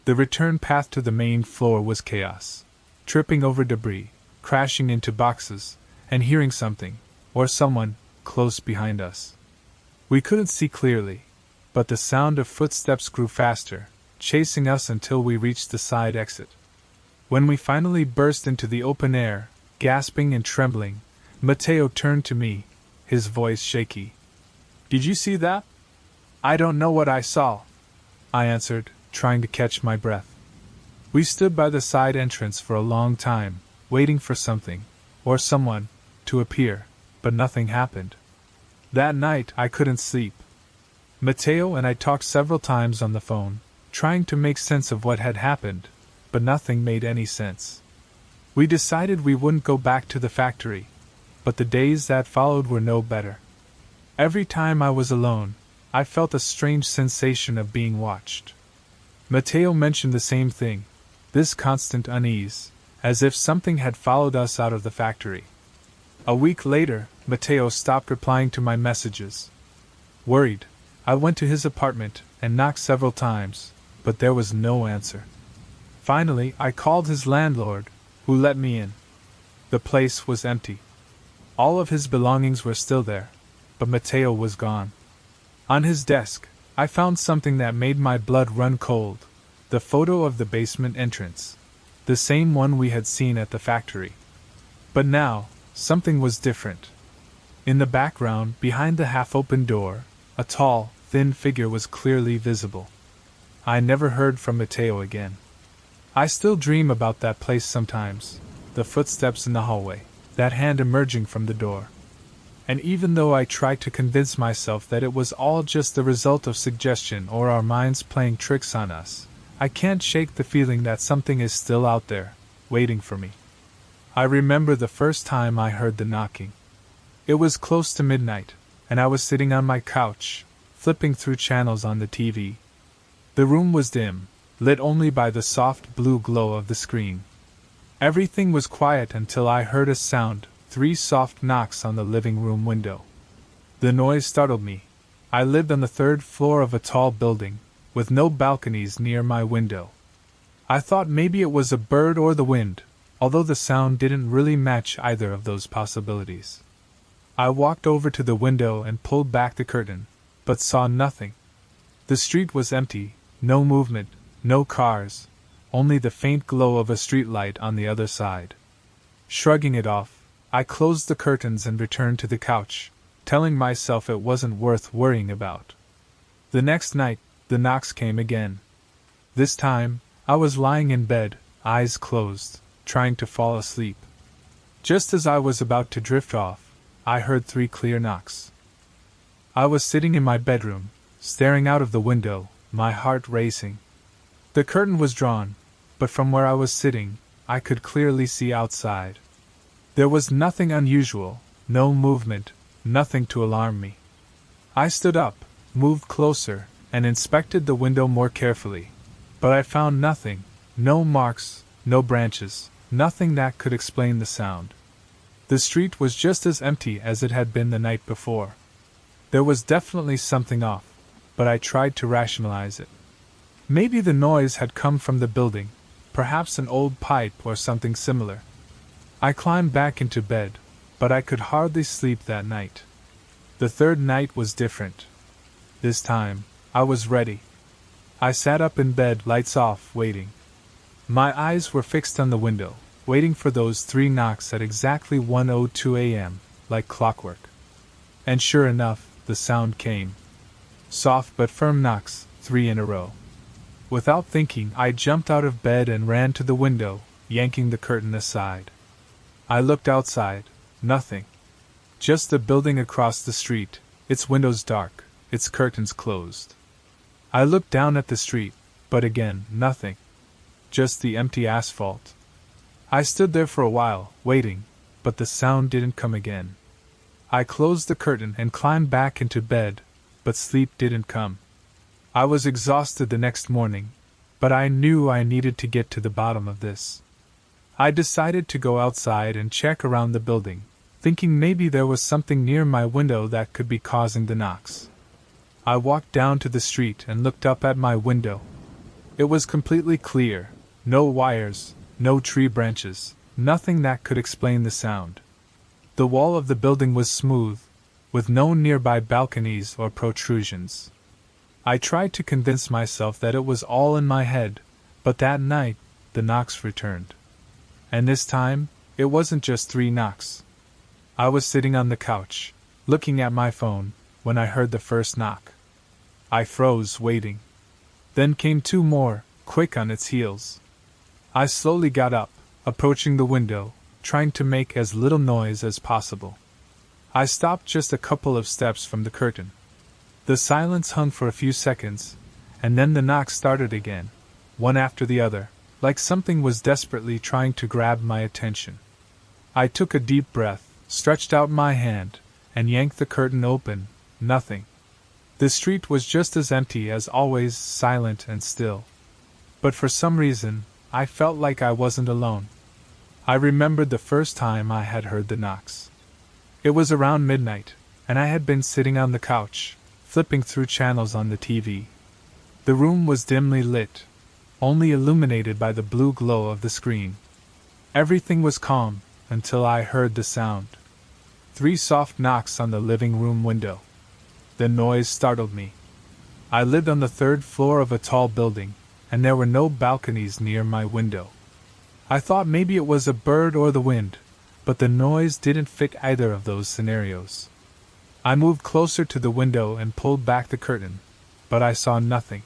The return path to the main floor was chaos. Tripping over debris, crashing into boxes, and hearing something, or someone, close behind us. We couldn't see clearly, but the sound of footsteps grew faster, chasing us until we reached the side exit. When we finally burst into the open air, gasping and trembling, Matteo turned to me, his voice shaky. "Did you see that?" "I don't know what I saw," I answered, trying to catch my breath. We stood by the side entrance for a long time, waiting for something, or someone, to appear, but nothing happened. That night I couldn't sleep. Matteo and I talked several times on the phone, trying to make sense of what had happened, but nothing made any sense. We decided we wouldn't go back to the factory, but the days that followed were no better. Every time I was alone, I felt a strange sensation of being watched. Matteo mentioned the same thing, this constant unease, as if something had followed us out of the factory. A week later, Matteo stopped replying to my messages. Worried, I went to his apartment and knocked several times, but there was no answer. Finally, I called his landlord, who let me in. The place was empty. All of his belongings were still there, but Matteo was gone. On his desk, I found something that made my blood run cold: the photo of the basement entrance, the same one we had seen at the factory. But now, something was different. In the background, behind the half-open door, a tall, thin figure was clearly visible. I never heard from Matteo again. I still dream about that place sometimes, the footsteps in the hallway, that hand emerging from the door. And even though I try to convince myself that it was all just the result of suggestion or our minds playing tricks on us, I can't shake the feeling that something is still out there, waiting for me. I remember the first time I heard the knocking. It was close to midnight, and I was sitting on my couch, flipping through channels on the TV. The room was dim, lit only by the soft blue glow of the screen. Everything was quiet until I heard a sound, 3 soft knocks on the living room window. The noise startled me. I lived on the 3rd floor of a tall building, with no balconies near my window. I thought maybe it was a bird or the wind, although the sound didn't really match either of those possibilities. I walked over to the window and pulled back the curtain, but saw nothing. The street was empty, no movement, no cars, only the faint glow of a streetlight on the other side. Shrugging it off, I closed the curtains and returned to the couch, telling myself it wasn't worth worrying about. The next night, the knocks came again. This time, I was lying in bed, eyes closed, trying to fall asleep. Just as I was about to drift off, I heard 3 clear knocks. I was sitting in my bedroom, staring out of the window, my heart racing. The curtain was drawn, but from where I was sitting, I could clearly see outside. There was nothing unusual, no movement, nothing to alarm me. I stood up, moved closer, and inspected the window more carefully. But I found nothing, no marks, no branches, nothing that could explain the sound. The street was just as empty as it had been the night before. There was definitely something off, but I tried to rationalize it. Maybe the noise had come from the building, perhaps an old pipe or something similar. I climbed back into bed, but I could hardly sleep that night. The third night was different. This time, I was ready. I sat up in bed, lights off, waiting. My eyes were fixed on the window, waiting for those 3 knocks at exactly 1:02 a.m., like clockwork. And sure enough, the sound came. Soft but firm knocks, 3 in a row. Without thinking, I jumped out of bed and ran to the window, yanking the curtain aside. I looked outside. Nothing. Just the building across the street, its windows dark, its curtains closed. I looked down at the street, but again, nothing. Just the empty asphalt. I stood there for a while, waiting, but the sound didn't come again. I closed the curtain and climbed back into bed, but sleep didn't come. I was exhausted the next morning, but I knew I needed to get to the bottom of this. I decided to go outside and check around the building, thinking maybe there was something near my window that could be causing the knocks. I walked down to the street and looked up at my window. It was completely clear, no wires, no tree branches, nothing that could explain the sound. The wall of the building was smooth, with no nearby balconies or protrusions. I tried to convince myself that it was all in my head, but that night, the knocks returned. And this time, it wasn't just 3 knocks. I was sitting on the couch, looking at my phone, when I heard the first knock. I froze, waiting. Then came 2 more, quick on its heels. I slowly got up, approaching the window, trying to make as little noise as possible. I stopped just a couple of steps from the curtain. The silence hung for a few seconds, and then the knocks started again, one after the other, like something was desperately trying to grab my attention. I took a deep breath, stretched out my hand, and yanked the curtain open. Nothing. The street was just as empty as always, silent and still. But for some reason, I felt like I wasn't alone. I remembered the first time I had heard the knocks. It was around midnight, and I had been sitting on the couch, flipping through channels on the TV. The room was dimly lit, only illuminated by the blue glow of the screen. Everything was calm, until I heard the sound. 3 soft knocks on the living room window. The noise startled me. I lived on the 3rd floor of a tall building, and there were no balconies near my window. I thought maybe it was a bird or the wind, but the noise didn't fit either of those scenarios. I moved closer to the window and pulled back the curtain, but I saw nothing.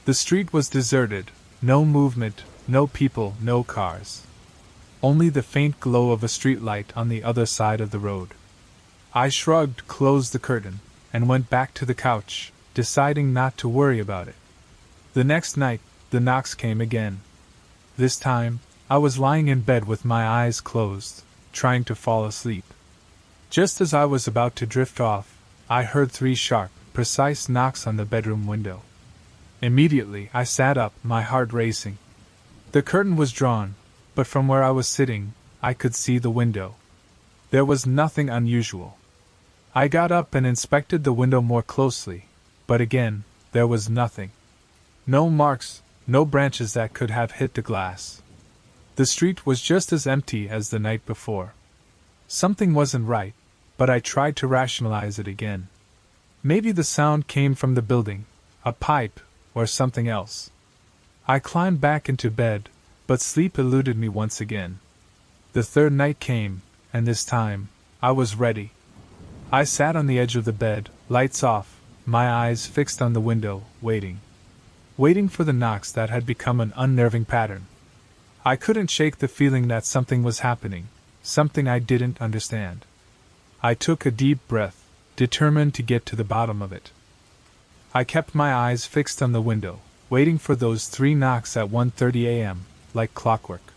The street was deserted, no movement, no people, no cars. Only the faint glow of a streetlight on the other side of the road. I shrugged, closed the curtain, and went back to the couch, deciding not to worry about it. The next night, the knocks came again. This time, I was lying in bed with my eyes closed, trying to fall asleep. Just as I was about to drift off, I heard 3 sharp, precise knocks on the bedroom window. Immediately, I sat up, my heart racing. The curtain was drawn, but from where I was sitting, I could see the window. There was nothing unusual. I got up and inspected the window more closely, but again, there was nothing. No marks, no branches that could have hit the glass. The street was just as empty as the night before. Something wasn't right, but I tried to rationalize it again. Maybe the sound came from the building, a pipe, or something else. I climbed back into bed, but sleep eluded me once again. The 3rd night came, and this time, I was ready. I sat on the edge of the bed, lights off, my eyes fixed on the window, waiting. Waiting for the knocks that had become an unnerving pattern. I couldn't shake the feeling that something was happening, something I didn't understand. I took a deep breath, determined to get to the bottom of it. I kept my eyes fixed on the window, waiting for those 3 knocks at 1:30 a.m., like clockwork.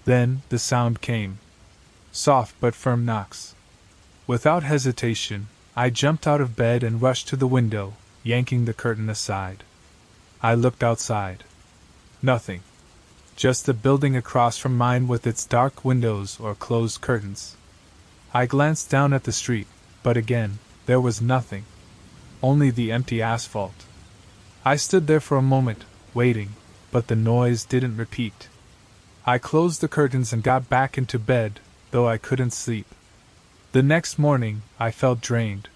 Then, the sound came. Soft but firm knocks. Without hesitation, I jumped out of bed and rushed to the window, yanking the curtain aside. I looked outside. Nothing. Just the building across from mine with its dark windows or closed curtains. I glanced down at the street, but again, there was nothing. Only the empty asphalt. I stood there for a moment, waiting, but the noise didn't repeat. I closed the curtains and got back into bed, though I couldn't sleep. The next morning, I felt drained.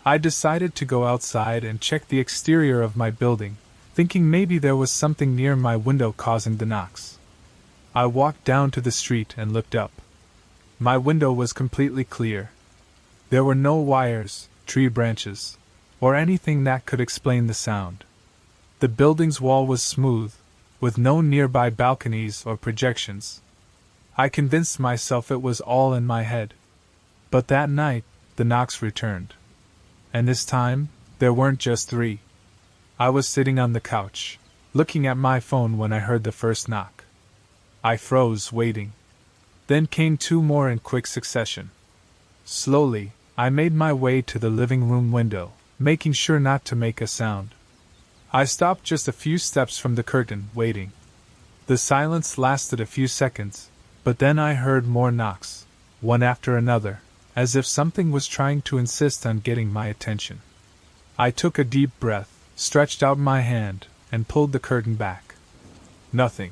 I decided to go outside and check the exterior of my building, thinking maybe there was something near my window causing the knocks. I walked down to the street and looked up. My window was completely clear. There were no wires, tree branches, or anything that could explain the sound. The building's wall was smooth, with no nearby balconies or projections. I convinced myself it was all in my head. But that night, the knocks returned. And this time, there weren't just 3. I was sitting on the couch, looking at my phone when I heard the first knock. I froze, waiting. Then came 2 more in quick succession. Slowly, I made my way to the living room window, making sure not to make a sound. I stopped just a few steps from the curtain, waiting. The silence lasted a few seconds, but then I heard more knocks, one after another, as if something was trying to insist on getting my attention. I took a deep breath, stretched out my hand, and pulled the curtain back. Nothing.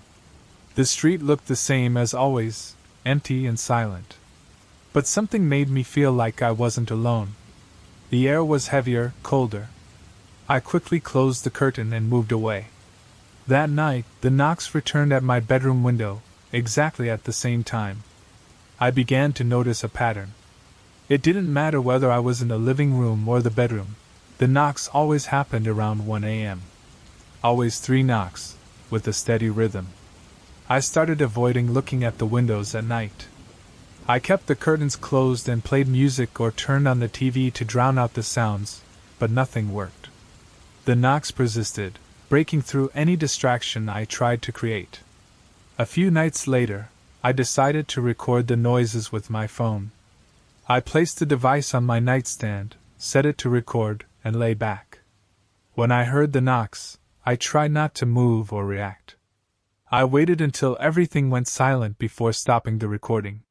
The street looked the same as always, empty and silent. But something made me feel like I wasn't alone. The air was heavier, colder. I quickly closed the curtain and moved away. That night, the knocks returned at my bedroom window, exactly at the same time. I began to notice a pattern. It didn't matter whether I was in the living room or the bedroom. The knocks always happened around 1 a.m. Always 3 knocks, with a steady rhythm. I started avoiding looking at the windows at night. I kept the curtains closed and played music or turned on the TV to drown out the sounds, but nothing worked. The knocks persisted, breaking through any distraction I tried to create. A few nights later, I decided to record the noises with my phone. I placed the device on my nightstand, set it to record, and lay back. When I heard the knocks, I tried not to move or react. I waited until everything went silent before stopping the recording.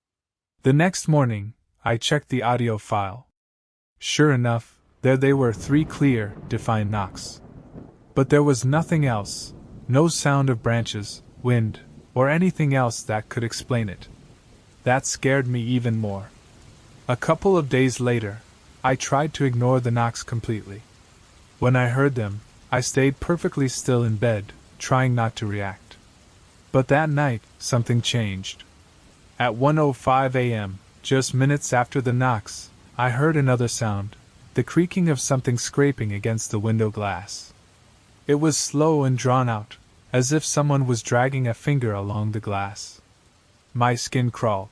The next morning, I checked the audio file. Sure enough, there they were, 3 clear, defined knocks. But there was nothing else, no sound of branches, wind, or anything else that could explain it. That scared me even more. A couple of days later, I tried to ignore the knocks completely. When I heard them, I stayed perfectly still in bed, trying not to react. But that night, something changed. At 1:05 a.m., just minutes after the knocks, I heard another sound, the creaking of something scraping against the window glass. It was slow and drawn out, as if someone was dragging a finger along the glass. My skin crawled.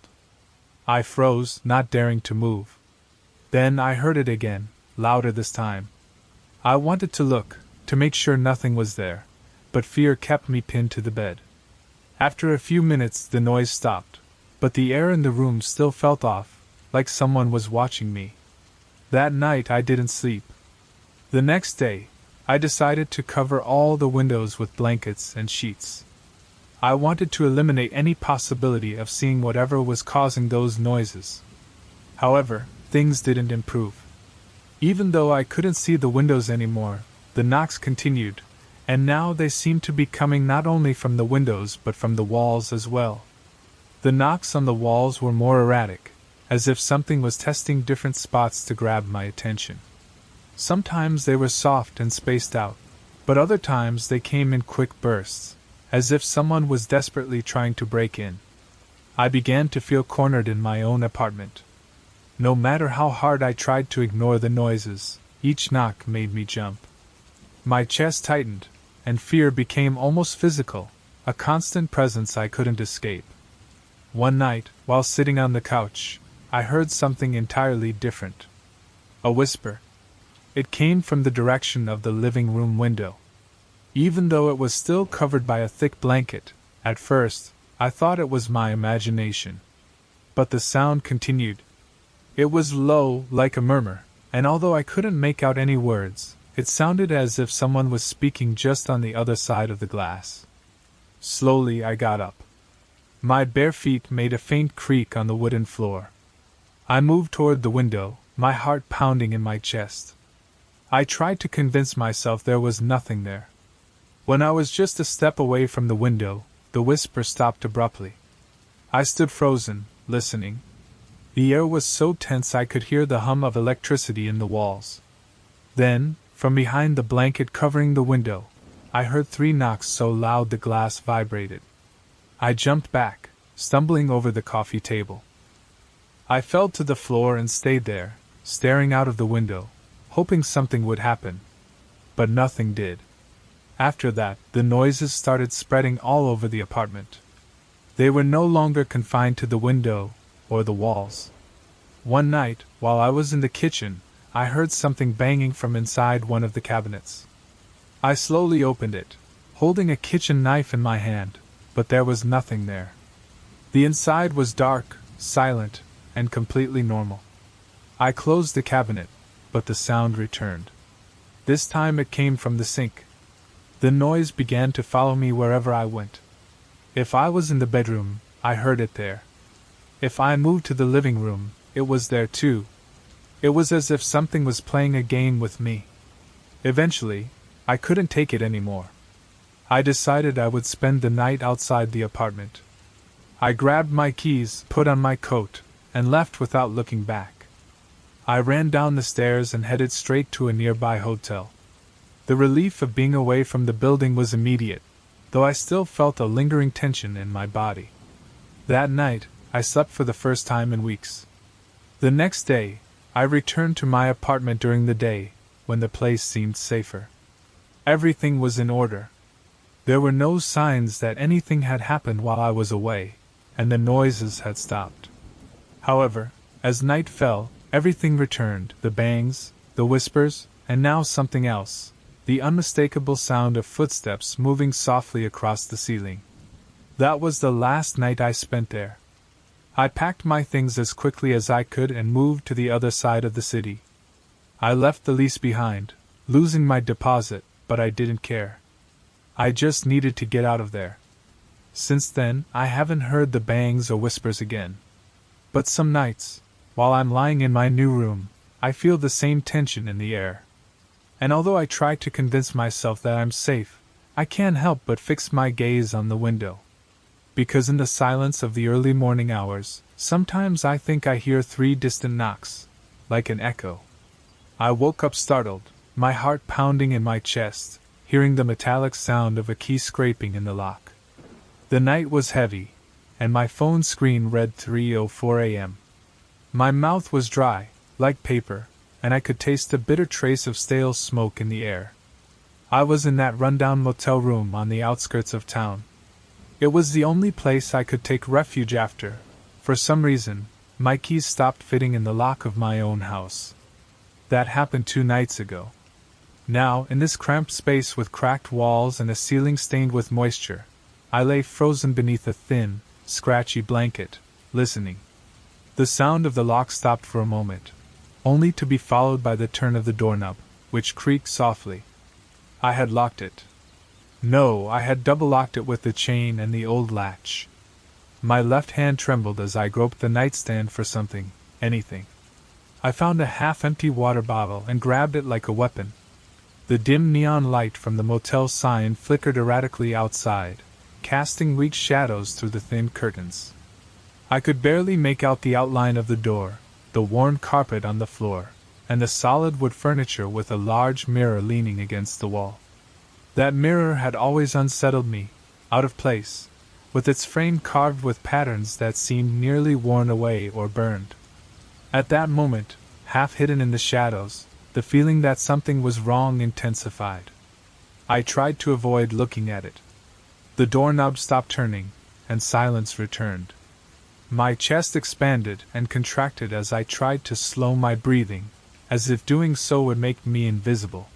I froze, not daring to move. Then I heard it again, louder this time. I wanted to look, to make sure nothing was there, but fear kept me pinned to the bed. After a few minutes the noise stopped, but the air in the room still felt off, like someone was watching me. That night I didn't sleep. The next day, I decided to cover all the windows with blankets and sheets. I wanted to eliminate any possibility of seeing whatever was causing those noises. However, things didn't improve. Even though I couldn't see the windows anymore, the knocks continued, and now they seemed to be coming not only from the windows but from the walls as well. The knocks on the walls were more erratic, as if something was testing different spots to grab my attention. Sometimes they were soft and spaced out, but other times they came in quick bursts, as if someone was desperately trying to break in. I began to feel cornered in my own apartment. No matter how hard I tried to ignore the noises, each knock made me jump. My chest tightened, and fear became almost physical, a constant presence I couldn't escape. One night, while sitting on the couch, I heard something entirely different. A whisper. It came from the direction of the living room window. Even though it was still covered by a thick blanket, at first, I thought it was my imagination. But the sound continued. It was low, like a murmur, and although I couldn't make out any words, it sounded as if someone was speaking just on the other side of the glass. Slowly I got up. My bare feet made a faint creak on the wooden floor. I moved toward the window, my heart pounding in my chest. I tried to convince myself there was nothing there. When I was just a step away from the window, the whisper stopped abruptly. I stood frozen, listening. The air was so tense I could hear the hum of electricity in the walls. Then, from behind the blanket covering the window, I heard 3 knocks so loud the glass vibrated. I jumped back, stumbling over the coffee table. I fell to the floor and stayed there, staring out of the window, hoping something would happen. But nothing did. After that, the noises started spreading all over the apartment. They were no longer confined to the window or the walls. One night, while I was in the kitchen, I heard something banging from inside one of the cabinets. I slowly opened it, holding a kitchen knife in my hand, but there was nothing there. The inside was dark, silent, and completely normal. I closed the cabinet, but the sound returned. This time it came from the sink. The noise began to follow me wherever I went. If I was in the bedroom, I heard it there. If I moved to the living room, it was there too. It was as if something was playing a game with me. Eventually, I couldn't take it anymore. I decided I would spend the night outside the apartment. I grabbed my keys, put on my coat, and left without looking back. I ran down the stairs and headed straight to a nearby hotel. The relief of being away from the building was immediate, though I still felt a lingering tension in my body. That night, I slept for the first time in weeks. The next day, I returned to my apartment during the day, when the place seemed safer. Everything was in order. There were no signs that anything had happened while I was away, and the noises had stopped. However, as night fell, everything returned, the bangs, the whispers, and now something else, the unmistakable sound of footsteps moving softly across the ceiling. That was the last night I spent there. I packed my things as quickly as I could and moved to the other side of the city. I left the lease behind, losing my deposit, but I didn't care. I just needed to get out of there. Since then, I haven't heard the bangs or whispers again. But some nights, while I'm lying in my new room, I feel the same tension in the air. And although I try to convince myself that I'm safe, I can't help but fix my gaze on the window. Because in the silence of the early morning hours, sometimes I think I hear 3 distant knocks, like an echo. I woke up startled, my heart pounding in my chest, hearing the metallic sound of a key scraping in the lock. The night was heavy, and my phone screen read 3:04 a.m. My mouth was dry, like paper, and I could taste a bitter trace of stale smoke in the air. I was in that rundown motel room on the outskirts of town. It was the only place I could take refuge after, for some reason, my keys stopped fitting in the lock of my own house. That happened 2 nights ago. Now, in this cramped space with cracked walls and a ceiling stained with moisture, I lay frozen beneath a thin, scratchy blanket, listening. The sound of the lock stopped for a moment, only to be followed by the turn of the doorknob, which creaked softly. I had locked it. No, I had double-locked it with the chain and the old latch. My left hand trembled as I groped the nightstand for something, anything. I found a half-empty water bottle and grabbed it like a weapon. The dim neon light from the motel sign flickered erratically outside, casting weak shadows through the thin curtains. I could barely make out the outline of the door, the worn carpet on the floor, and the solid wood furniture with a large mirror leaning against the wall. That mirror had always unsettled me, out of place, with its frame carved with patterns that seemed nearly worn away or burned. At that moment, half hidden in the shadows, the feeling that something was wrong intensified. I tried to avoid looking at it. The doorknob stopped turning, and silence returned. My chest expanded and contracted as I tried to slow my breathing, as if doing so would make me invisible.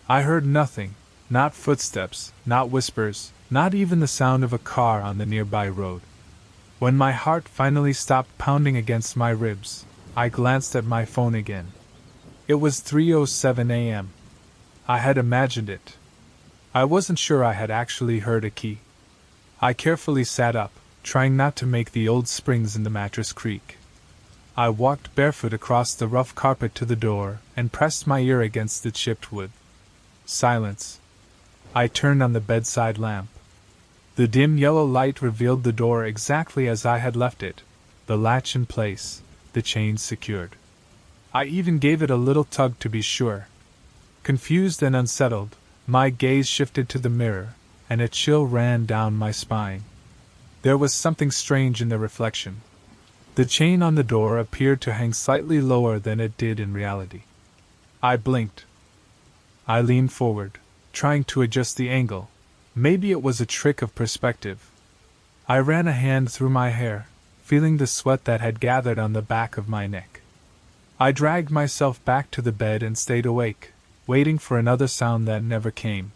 I heard nothing, not footsteps, not whispers, not even the sound of a car on the nearby road. When my heart finally stopped pounding against my ribs, I glanced at my phone again. It was 3:07 a.m. I had imagined it. I wasn't sure I had actually heard a key. I carefully sat up, trying not to make the old springs in the mattress creak. I walked barefoot across the rough carpet to the door and pressed my ear against the chipped wood. Silence. I turned on the bedside lamp. The dim yellow light revealed the door exactly as I had left it, the latch in place, the chain secured. I even gave it a little tug to be sure. Confused and unsettled, my gaze shifted to the mirror, and a chill ran down my spine. There was something strange in the reflection. The chain on the door appeared to hang slightly lower than it did in reality. I blinked. I leaned forward, trying to adjust the angle. Maybe it was a trick of perspective. I ran a hand through my hair, feeling the sweat that had gathered on the back of my neck. I dragged myself back to the bed and stayed awake, waiting for another sound that never came.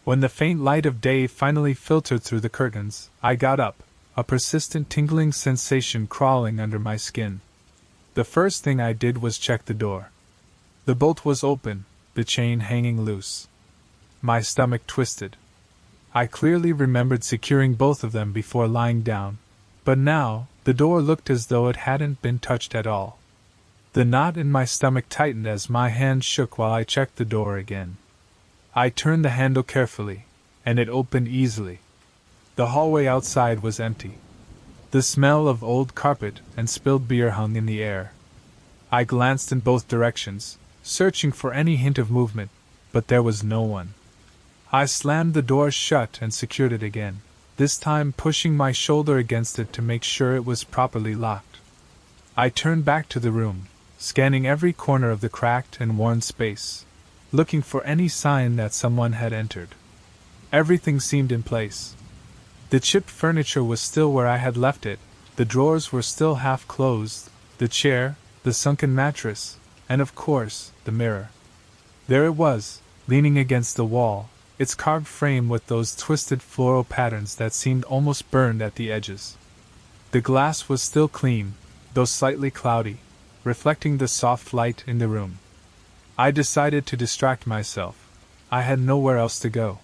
When the faint light of day finally filtered through the curtains, I got up, a persistent tingling sensation crawling under my skin. The first thing I did was check the door. The bolt was open, the chain hanging loose. My stomach twisted. I clearly remembered securing both of them before lying down, but now, the door looked as though it hadn't been touched at all. The knot in my stomach tightened as my hand shook while I checked the door again. I turned the handle carefully, and it opened easily. The hallway outside was empty. The smell of old carpet and spilled beer hung in the air. I glanced in both directions, searching for any hint of movement, but there was no one. I slammed the door shut and secured it again, this time pushing my shoulder against it to make sure it was properly locked. I turned back to the room, scanning every corner of the cracked and worn space, looking for any sign that someone had entered. Everything seemed in place. The chipped furniture was still where I had left it, the drawers were still half closed, the chair, the sunken mattress, and of course, the mirror. There it was, leaning against the wall, its carved frame with those twisted floral patterns that seemed almost burned at the edges. The glass was still clean, though slightly cloudy, reflecting the soft light in the room. I decided to distract myself. I had nowhere else to go.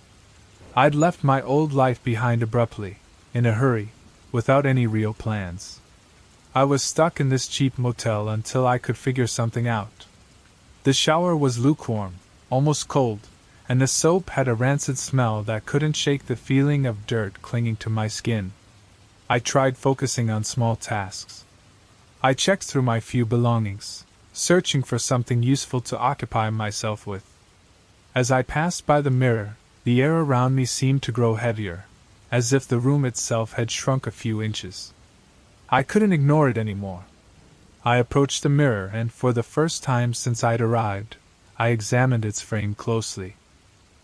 I'd left my old life behind abruptly, in a hurry, without any real plans. I was stuck in this cheap motel until I could figure something out. The shower was lukewarm, almost cold, and the soap had a rancid smell that couldn't shake the feeling of dirt clinging to my skin. I tried focusing on small tasks. I checked through my few belongings, searching for something useful to occupy myself with. As I passed by the mirror, the air around me seemed to grow heavier, as if the room itself had shrunk a few inches. I couldn't ignore it anymore. I approached the mirror and, for the first time since I'd arrived, I examined its frame closely.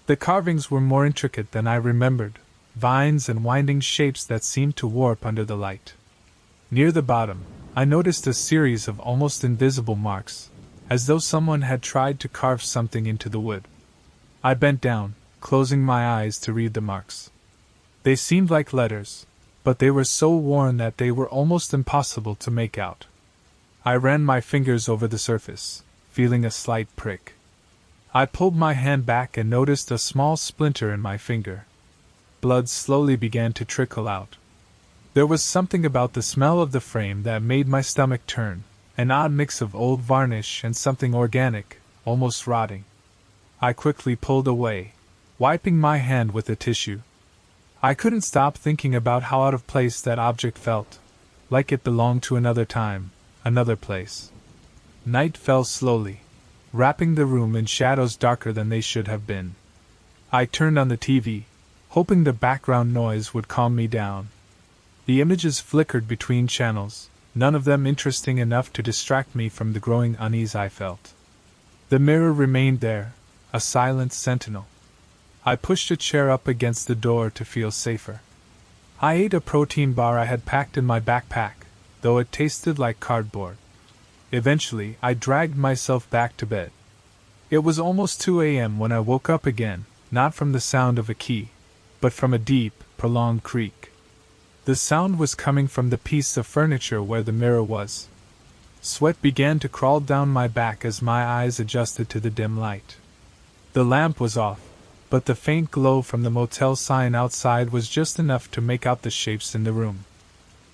The carvings were more intricate than I remembered, vines and winding shapes that seemed to warp under the light. Near the bottom, I noticed a series of almost invisible marks, as though someone had tried to carve something into the wood. I bent down, closing my eyes to read the marks. They seemed like letters, but they were so worn that they were almost impossible to make out. I ran my fingers over the surface, feeling a slight prick. I pulled my hand back and noticed a small splinter in my finger. Blood slowly began to trickle out. There was something about the smell of the frame that made my stomach turn, an odd mix of old varnish and something organic, almost rotting. I quickly pulled away, wiping my hand with a tissue. I couldn't stop thinking about how out of place that object felt, like it belonged to another time, another place. Night fell slowly, wrapping the room in shadows darker than they should have been. I turned on the TV, hoping the background noise would calm me down. The images flickered between channels, none of them interesting enough to distract me from the growing unease I felt. The mirror remained there, a silent sentinel. I pushed a chair up against the door to feel safer. I ate a protein bar I had packed in my backpack, though it tasted like cardboard. Eventually, I dragged myself back to bed. It was almost 2 a.m. when I woke up again, not from the sound of a key, but from a deep, prolonged creak. The sound was coming from the piece of furniture where the mirror was. Sweat began to crawl down my back as my eyes adjusted to the dim light. The lamp was off, but the faint glow from the motel sign outside was just enough to make out the shapes in the room.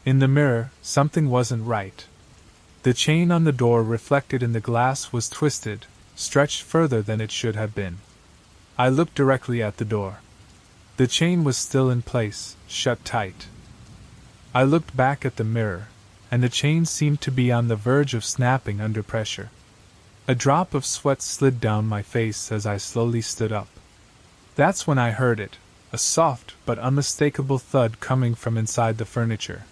In the mirror, something wasn't right. The chain on the door reflected in the glass was twisted, stretched further than it should have been. I looked directly at the door. The chain was still in place, shut tight. I looked back at the mirror, and the chain seemed to be on the verge of snapping under pressure. A drop of sweat slid down my face as I slowly stood up. That's when I heard it, a soft but unmistakable thud coming from inside the furniture.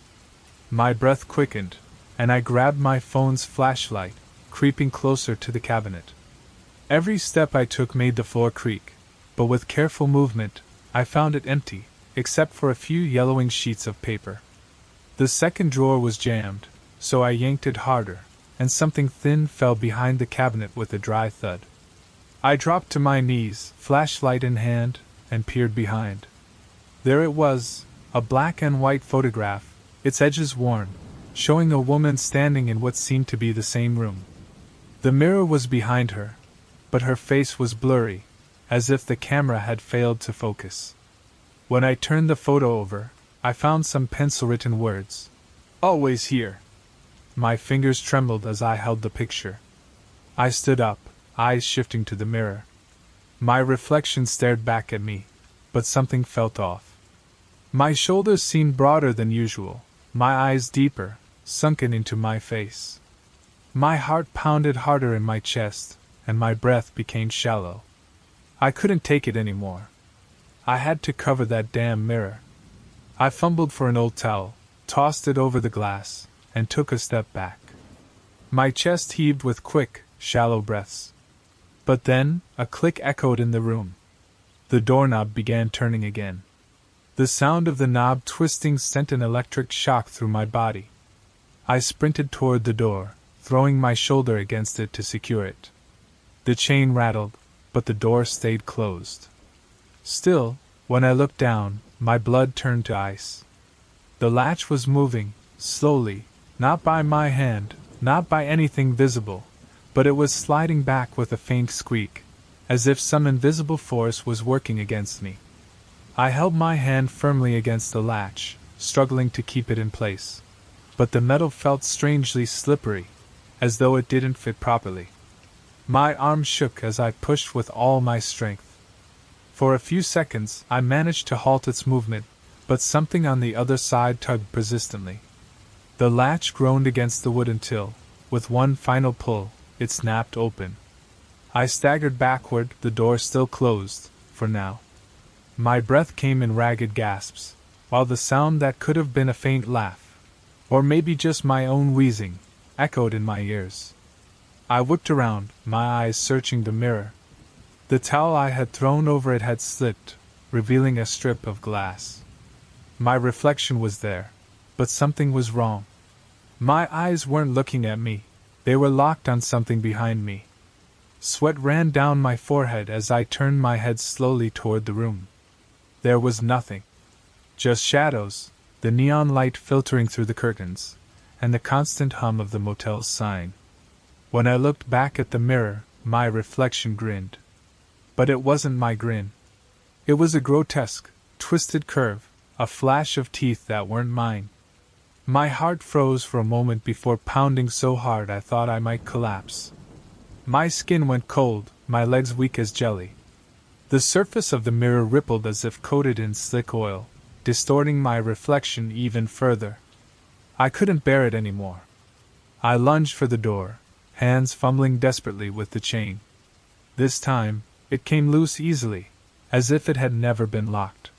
My breath quickened, and I grabbed my phone's flashlight, creeping closer to the cabinet. Every step I took made the floor creak, but with careful movement, I found it empty, except for a few yellowing sheets of paper. The second drawer was jammed, so I yanked it harder, and something thin fell behind the cabinet with a dry thud. I dropped to my knees, flashlight in hand, and peered behind. There it was, a black and white photograph, its edges worn, showing a woman standing in what seemed to be the same room. The mirror was behind her, but her face was blurry, as if the camera had failed to focus. When I turned the photo over, I found some pencil-written words. "Always here." My fingers trembled as I held the picture. I stood up, eyes shifting to the mirror. My reflection stared back at me, but something felt off. My shoulders seemed broader than usual, my eyes deeper, sunken into my face. My heart pounded harder in my chest, and my breath became shallow. I couldn't take it anymore. I had to cover that damn mirror. I fumbled for an old towel, tossed it over the glass, and took a step back. My chest heaved with quick, shallow breaths. But then, a click echoed in the room. The doorknob began turning again. The sound of the knob twisting sent an electric shock through my body. I sprinted toward the door, throwing my shoulder against it to secure it. The chain rattled, but the door stayed closed. Still, when I looked down, my blood turned to ice. The latch was moving, slowly, not by my hand, not by anything visible, but it was sliding back with a faint squeak, as if some invisible force was working against me. I held my hand firmly against the latch, struggling to keep it in place, but the metal felt strangely slippery, as though it didn't fit properly. My arm shook as I pushed with all my strength. For a few seconds I managed to halt its movement, but something on the other side tugged persistently. The latch groaned against the wood until, with one final pull, it snapped open. I staggered backward, the door still closed, for now. My breath came in ragged gasps, while the sound that could have been a faint laugh, or maybe just my own wheezing, echoed in my ears. I whipped around, my eyes searching the mirror. The towel I had thrown over it had slipped, revealing a strip of glass. My reflection was there, but something was wrong. My eyes weren't looking at me, they were locked on something behind me. Sweat ran down my forehead as I turned my head slowly toward the room. There was nothing. Just shadows, the neon light filtering through the curtains, and the constant hum of the motel's sign. When I looked back at the mirror, my reflection grinned. But it wasn't my grin. It was a grotesque, twisted curve, a flash of teeth that weren't mine. My heart froze for a moment before pounding so hard I thought I might collapse. My skin went cold, my legs weak as jelly. The surface of the mirror rippled as if coated in slick oil, distorting my reflection even further. I couldn't bear it anymore. I lunged for the door, hands fumbling desperately with the chain. This time, it came loose easily, as if it had never been locked.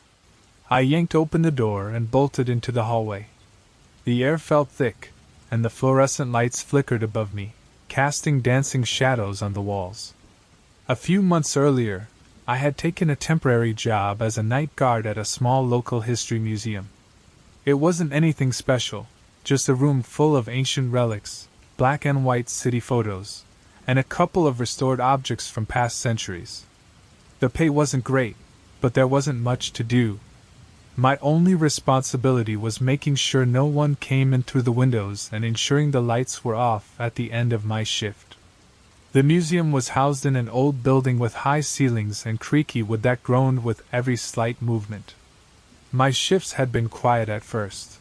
I yanked open the door and bolted into the hallway. The air felt thick, and the fluorescent lights flickered above me, casting dancing shadows on the walls. A few months earlier, I had taken a temporary job as a night guard at a small local history museum. It wasn't anything special, just a room full of ancient relics, black and white city photos, and a couple of restored objects from past centuries. The pay wasn't great, but there wasn't much to do. My only responsibility was making sure no one came in through the windows and ensuring the lights were off at the end of my shift. The museum was housed in an old building with high ceilings and creaky wood that groaned with every slight movement. My shifts had been quiet at first.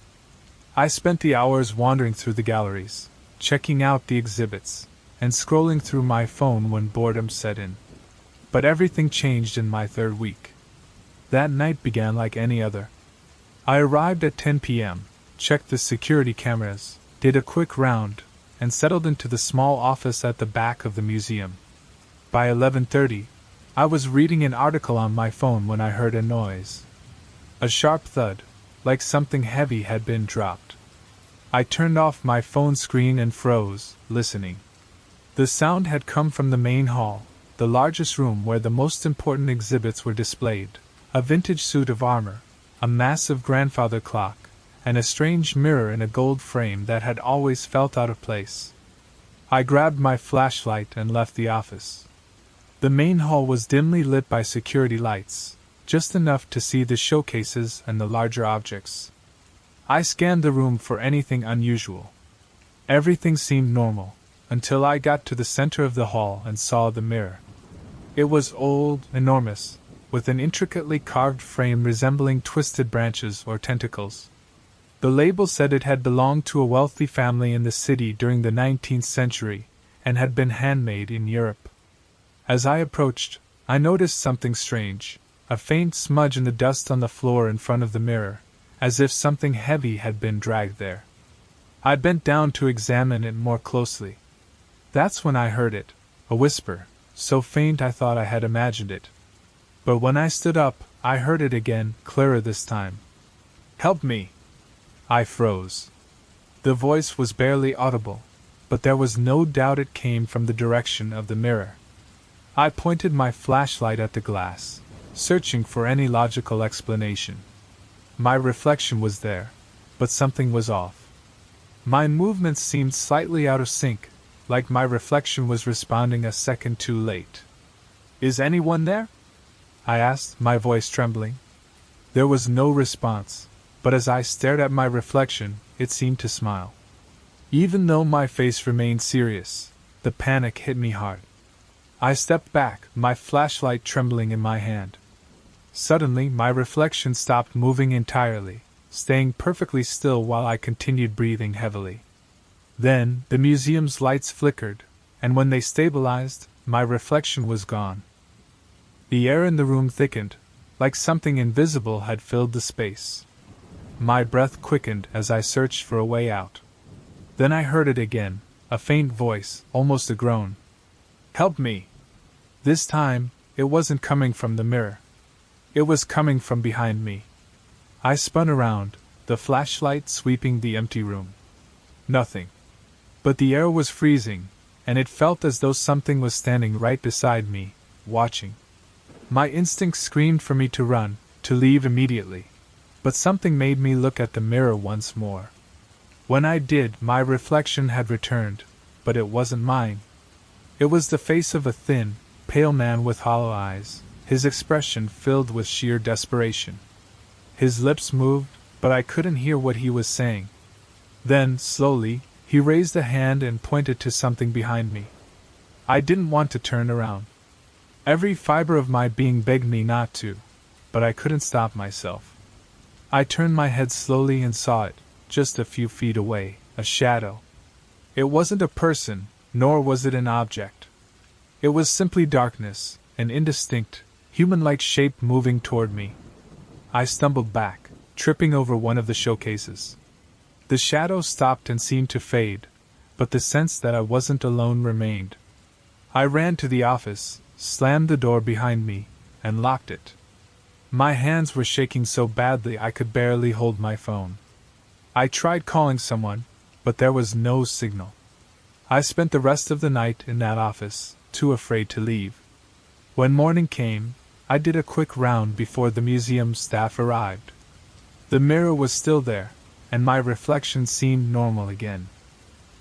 I spent the hours wandering through the galleries, checking out the exhibits, and scrolling through my phone when boredom set in. But everything changed in my third week. That night began like any other. I arrived at 10 p.m., checked the security cameras, did a quick round, and settled into the small office at the back of the museum. By 11:30, I was reading an article on my phone when I heard a noise. A sharp thud, like something heavy had been dropped. I turned off my phone screen and froze, listening. The sound had come from the main hall, the largest room where the most important exhibits were displayed: a vintage suit of armor, a massive grandfather clock, and a strange mirror in a gold frame that had always felt out of place. I grabbed my flashlight and left the office. The main hall was dimly lit by security lights, just enough to see the showcases and the larger objects. I scanned the room for anything unusual. Everything seemed normal, until I got to the center of the hall and saw the mirror. It was old, enormous, with an intricately carved frame resembling twisted branches or tentacles. The label said it had belonged to a wealthy family in the city during the 19th century, and had been handmade in Europe. As I approached, I noticed something strange, a faint smudge in the dust on the floor in front of the mirror, as if something heavy had been dragged there. I bent down to examine it more closely. That's when I heard it, a whisper, so faint I thought I had imagined it. But when I stood up, I heard it again, clearer this time. "Help me!" I froze. The voice was barely audible, but there was no doubt it came from the direction of the mirror. I pointed my flashlight at the glass, searching for any logical explanation. My reflection was there, but something was off. My movements seemed slightly out of sync, like my reflection was responding a second too late. "Is anyone there?" I asked, my voice trembling. There was no response, but as I stared at my reflection, it seemed to smile. Even though my face remained serious, the panic hit me hard. I stepped back, my flashlight trembling in my hand. Suddenly, my reflection stopped moving entirely, staying perfectly still while I continued breathing heavily. Then, the museum's lights flickered, and when they stabilized, my reflection was gone. The air in the room thickened, like something invisible had filled the space. My breath quickened as I searched for a way out. Then I heard it again, a faint voice, almost a groan. "Help me!" This time, it wasn't coming from the mirror. It was coming from behind me. I spun around, the flashlight sweeping the empty room. Nothing. But the air was freezing, and it felt as though something was standing right beside me, watching. My instinct screamed for me to run, to leave immediately. But something made me look at the mirror once more. When I did, my reflection had returned, but it wasn't mine. It was the face of a thin, pale man with hollow eyes, his expression filled with sheer desperation. His lips moved, but I couldn't hear what he was saying. Then, slowly, he raised a hand and pointed to something behind me. I didn't want to turn around. Every fiber of my being begged me not to, but I couldn't stop myself. I turned my head slowly and saw it, just a few feet away, a shadow. It wasn't a person, nor was it an object. It was simply darkness, an indistinct, human-like shape moving toward me. I stumbled back, tripping over one of the showcases. The shadow stopped and seemed to fade, but the sense that I wasn't alone remained. I ran to the office, slammed the door behind me, and locked it. My hands were shaking so badly I could barely hold my phone. I tried calling someone, but there was no signal. I spent the rest of the night in that office, too afraid to leave. When morning came, I did a quick round before the museum staff arrived. The mirror was still there, and my reflection seemed normal again.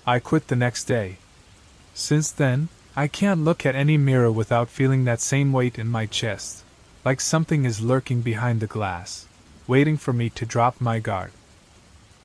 I quit the next day. Since then, I can't look at any mirror without feeling that same weight in my chest, like something is lurking behind the glass, waiting for me to drop my guard.